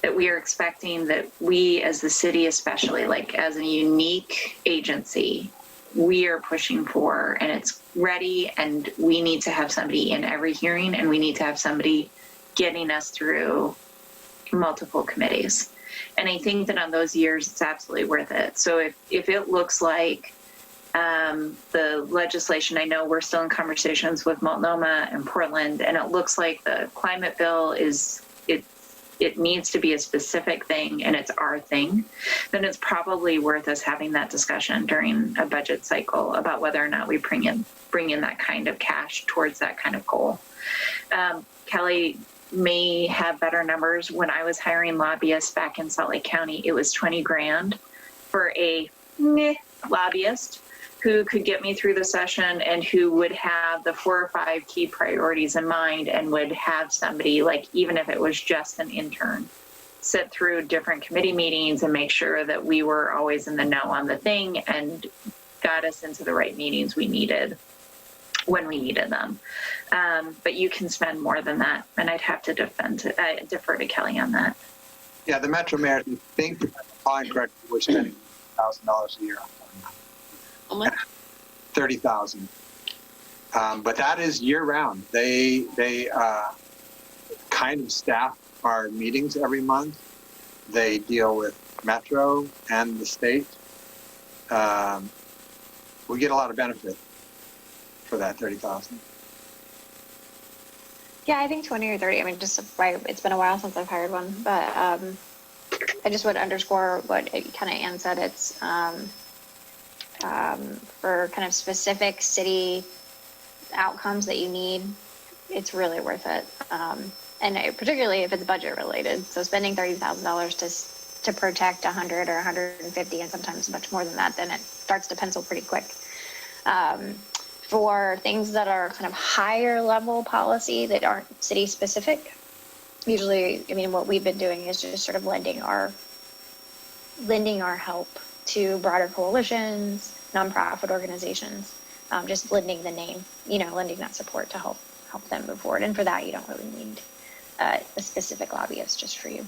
that we are expecting, that we as the city, especially like as a unique agency, we are pushing for, and it's ready, and we need to have somebody in every hearing, and we need to have somebody getting us through multiple committees. And I think that on those years, it's absolutely worth it. So if it looks like the legislation, I know we're still in conversations with Multnomah and Portland, and it looks like the climate bill it needs to be a specific thing and it's our thing, then it's probably worth us having that discussion during a budget cycle about whether or not we bring in that kind of cash towards that kind of goal. Kelly may have better numbers. When I was hiring lobbyists back in Salt Lake County, it was 20 grand for a lobbyist who could get me through the session and who would have the 4 or 5 key priorities in mind and would have somebody, like, even if it was just an intern, sit through different committee meetings and make sure that we were always in the know on the thing and got us into the right meetings we needed when we needed them. But you can spend more than that, and I'd have to defer to Kelly on that. Yeah, the Metro Mayor, I think, if I'm calling correctly, we're spending $1,000 a year on that. 30,000. But that is year round. They kind of staff our meetings every month. They deal with Metro and the state. We get a lot of benefit for that 30,000. Yeah, I think 20 or 30. I mean, it's been a while since I've hired one, but I just would underscore what kind of Ann said. It's for kind of specific city outcomes that you need, it's really worth it. And particularly if it's budget related. So spending $30,000 to protect 100 or 150 and sometimes much more than that, then it starts to pencil pretty quick. For things that are kind of higher level policy that aren't city specific, usually, I mean, what we've been doing is just sort of lending our help to broader coalitions, nonprofit organizations, just lending the name, lending that support to help them move forward. And for that, you don't really need a specific lobbyist just for you.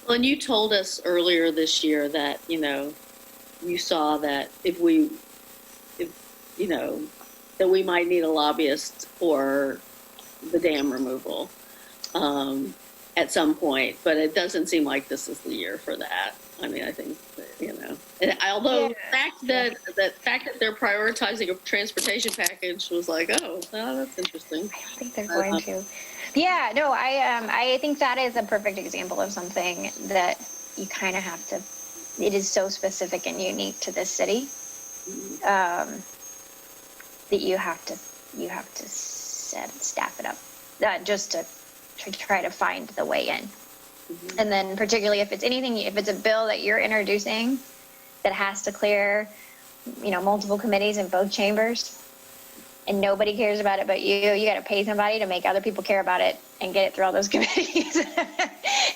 Well, and you told us earlier this year that, you saw that that we might need a lobbyist for the dam removal at some point, but it doesn't seem like this is the year for that. I mean, I think, and although the fact that they're prioritizing a transportation package was like, oh, that's interesting. I don't think they're going to. Yeah, no, I think that is a perfect example of something that you kind of have to, it is so specific and unique to this city that you have to staff it up just to try to find the way in. Mm-hmm. And then particularly if it's a bill that you're introducing that has to clear, multiple committees in both chambers and nobody cares about it but you got to pay somebody to make other people care about it and get it through all those committees.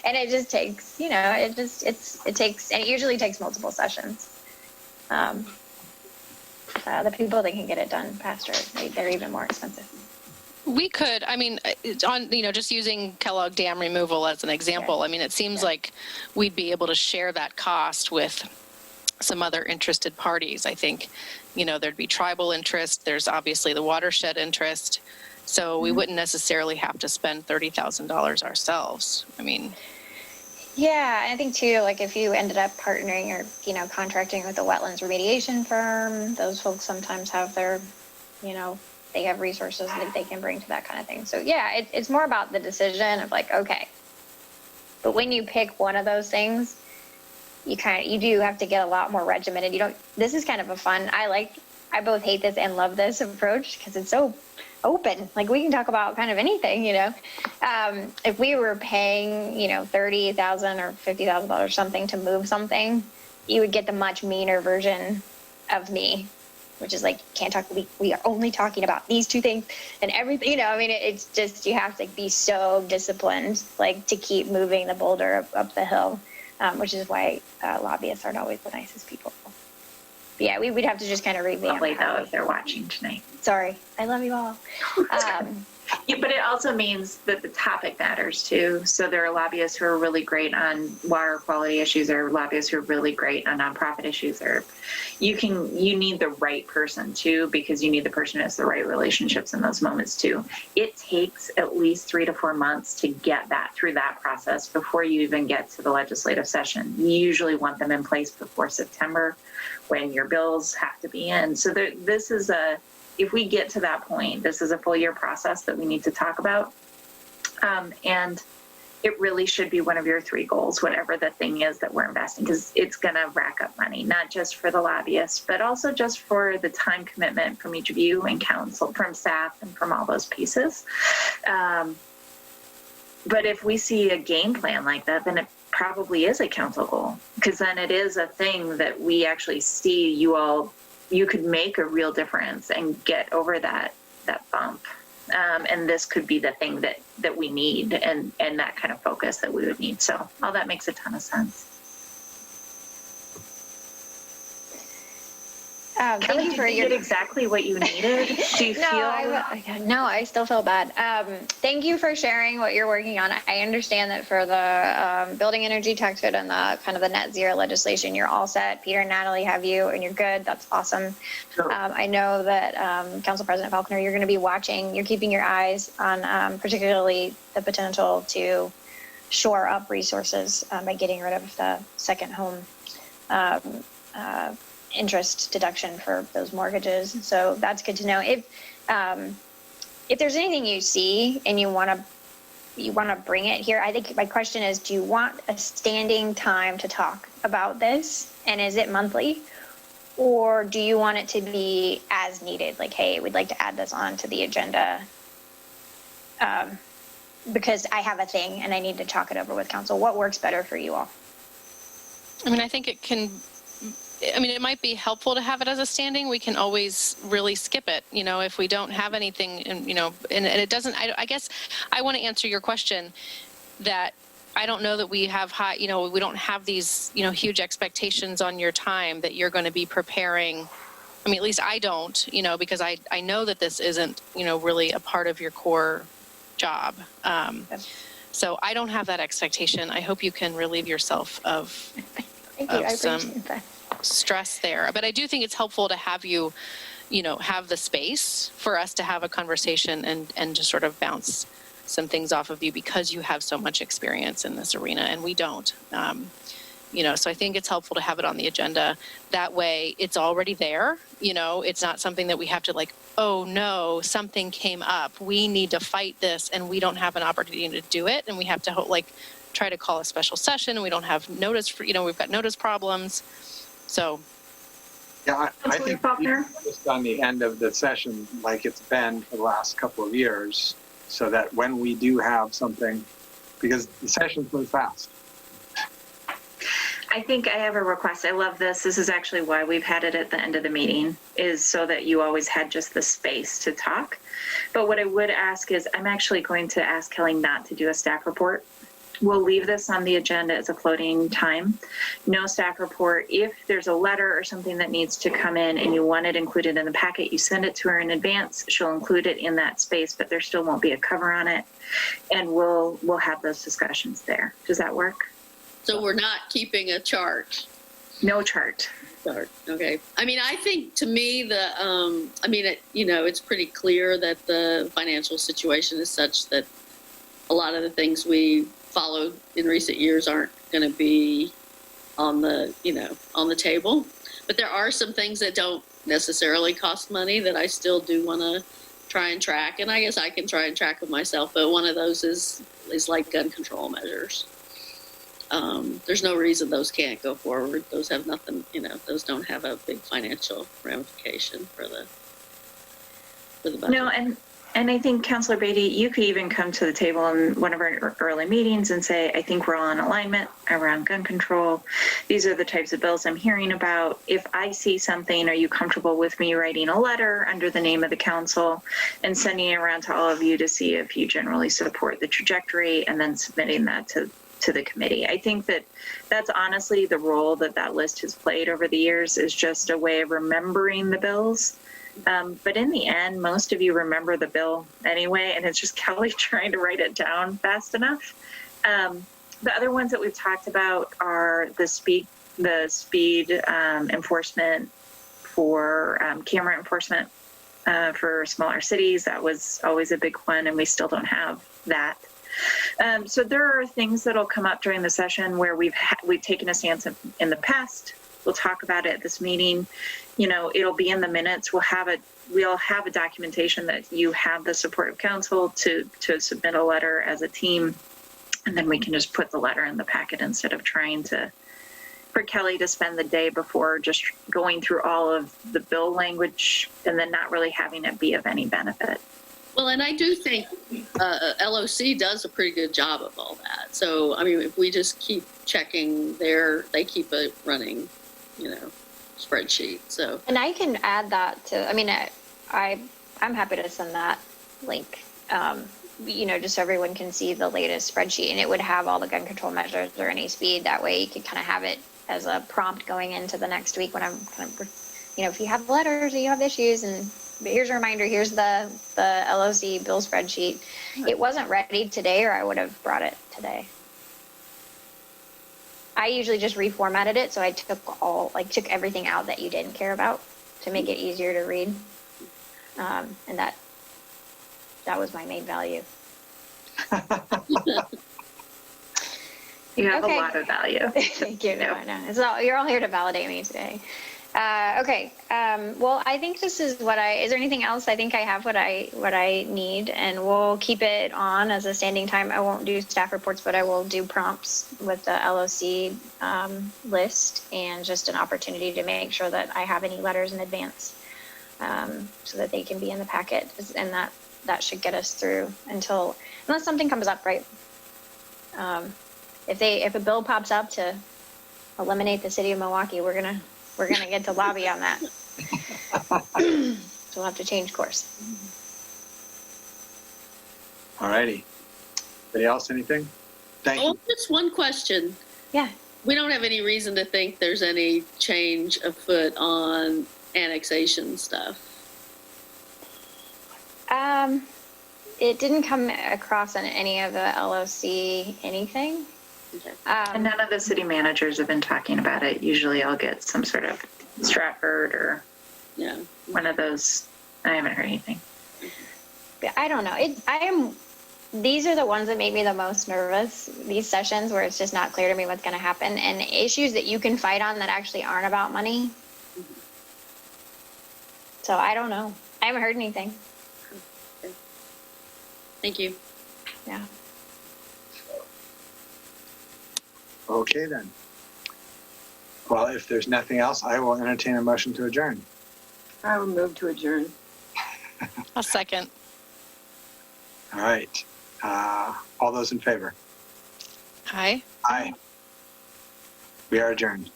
And it just takes, and it usually takes multiple sessions. The people that can get it done faster, they're even more expensive. We could, just using Kellogg Dam removal as an example, I mean, it seems like we'd be able to share that cost with some other interested parties. I think, there'd be tribal interest. There's obviously the watershed interest. So we wouldn't necessarily have to spend $30,000 ourselves. Yeah, I think too, like if you ended up partnering or, contracting with a wetlands remediation firm, those folks sometimes have their, they have resources that they can bring to that kind of thing. So yeah, it's more about the decision of like, okay, but when you pick one of those things, you do have to get a lot more regimented. This is kind of a fun, I both hate this and love this approach because it's so open. Like we can talk about kind of anything, if we were paying, $30,000 or $50,000 something to move something, you would get the much meaner version of me, which is like, can't talk, we are only talking about these two things and everything, it's just, you have to be so disciplined, like to keep moving the boulder up the hill, which is why lobbyists aren't always the nicest people. But yeah, we'd have to just kind of revamp. Lovely though, if they're watching tonight. Sorry, I love you all. Yeah, but it also means that the topic matters too. So there are lobbyists who are really great on water quality issues, or lobbyists who are really great on nonprofit issues. Or you need the right person too, because you need the person who has the right relationships in those moments too. It takes at least 3 to 4 months to get that through that process before you even get to the legislative session. You usually want them in place before September, when your bills have to be in. So if we get to that point, this is a full year process that we need to talk about. And it really should be one of your 3 goals, whatever the thing is that we're investing, because it's going to rack up money, not just for the lobbyists, but also just for the time commitment from each of you and council, from staff, and from all those pieces. But if we see a game plan like that, then it probably is a council goal, because then it is a thing that we actually see you could make a real difference and get over that bump. And this could be the thing that we need, and that kind of focus that we would need. So all that makes a ton of sense. Thank you for did you get exactly what you needed? Do you feel? No, I still feel bad. Thank you for sharing what you're working on. I understand that for the building energy tax credit and the kind of the net zero legislation, you're all set. Peter and Natalie have you, and you're good. That's awesome. Sure. I know that Council President Falconer, you're going to be watching. You're keeping your eyes on particularly the potential to shore up resources by getting rid of the second home interest deduction for those mortgages. So that's good to know. If there's anything you see and you want to bring it here, I think my question is, do you want a standing time to talk about this? And is it monthly? Or do you want it to be as needed? Like, hey, we'd like to add this on to the agenda because I have a thing and I need to talk it over with council. What works better for you all? I mean, I think it might be helpful to have it as a standing. We can always really skip it, if we don't have anything, and it doesn't, I guess I want to answer your question that I don't know that we have high, we don't have these, huge expectations on your time that you're going to be preparing. I mean, at least I don't, because I know that this isn't, really a part of your core job. So I don't have that expectation. I hope you can relieve yourself of Thank you. I some appreciate that. stress there. But I do think it's helpful to have you, have the space for us to have a conversation and to sort of bounce some things off of you, because you have so much experience in this arena and we don't. So I think it's helpful to have it on the agenda. That way it's already there. It's not something that we have to oh no, something came up. We need to fight this and we don't have an opportunity to do it. And we have to try to call a special session, and we don't have notice for, we've got notice problems. So. Yeah, I think just on the end of the session, like it's been for the last couple of years, so that when we do have something, because the sessions move fast. I think I have a request. I love this. This is actually why we've had it at the end of the meeting, is so that you always had just the space to talk. But what I would ask is, I'm actually going to ask Kelly not to do a staff report. We'll leave this on the agenda as a floating time. No staff report. If there's a letter or something that needs to come in and you want it included in the packet, you send it to her in advance. She'll include it in that space, but there still won't be a cover on it. And we'll have those discussions there. Does that work? So we're not keeping a chart. No chart. Okay. I mean, I think to me it's pretty clear that the financial situation is such that a lot of the things we followed in recent years aren't going to be on the table. But there are some things that don't necessarily cost money that I still do want to try and track. And I guess I can try and track them myself. But one of those is like gun control measures. There's no reason those can't go forward. Those have nothing, those don't have a big financial ramification for the budget. No, and I think, Councilor Beatty, you could even come to the table in one of our early meetings and say, I think we're all in alignment around gun control. These are the types of bills I'm hearing about. If I see something, are you comfortable with me writing a letter under the name of the council and sending it around to all of you to see if you generally support the trajectory, and then submitting that to the committee? I think that's honestly the role that list has played over the years, is just a way of remembering the bills But in the end, most of you remember the bill anyway, and it's just Kelly trying to write it down fast enough. The other ones that we've talked about are the speed enforcement for camera enforcement for smaller cities. That was always a big one, and we still don't have that. So there are things that'll come up during the session where we've taken a stance in the past. We'll talk about it at this meeting. You know, it'll be in the minutes. We'll have a documentation that you have the support of council to submit a letter as a team, and then we can just put the letter in the packet instead of trying for Kelly to spend the day before just going through all of the bill language and then not really having it be of any benefit. Well, and I do think LOC does a pretty good job of all that. So, I mean, if we just keep checking they keep a running, spreadsheet. So, and I can add that to, I mean, I'm happy to send that link, just so everyone can see the latest spreadsheet, and it would have all the gun control measures or any speed. That way you could kind of have it as a prompt going into the next week when I'm kind of, if you have letters or you have issues, and here's a reminder, here's the LOC bill spreadsheet. It wasn't ready today, or I would have brought it today. I usually just reformatted it, so I took everything out that you didn't care about to make it easier to read. And that was my main value. You have a lot of value. Thank you. No, I know. You're all here to validate me today. Okay. Well, I think this is is there anything else? I think I have what I need, and we'll keep it on as a standing time. I won't do staff reports, but I will do prompts with the LOC list, and just an opportunity to make sure that I have any letters in advance, so that they can be in the packet, and that should get us through unless something comes up, right? If a bill pops up to eliminate the city of Milwaukee, we're gonna get to lobby on that. So we'll have to change course. All righty. Anybody else, anything? Thank you. Just one question. Yeah. We don't have any reason to think there's any change afoot on annexation stuff. It didn't come across on any of the LOC anything. Okay. And none of the city managers have been talking about it. Usually I'll get some sort of Stratford or one of those. I haven't heard anything. I don't know. These are the ones that make me the most nervous, these sessions where it's just not clear to me what's going to happen, and issues that you can fight on that actually aren't about money. So I don't know. I haven't heard anything. Okay. Thank you. Yeah. Okay, then. Well, if there's nothing else, I will entertain a motion to adjourn. I will move to adjourn. A second. All right. All those in favor? Aye. Aye. We are adjourned.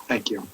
Thank you.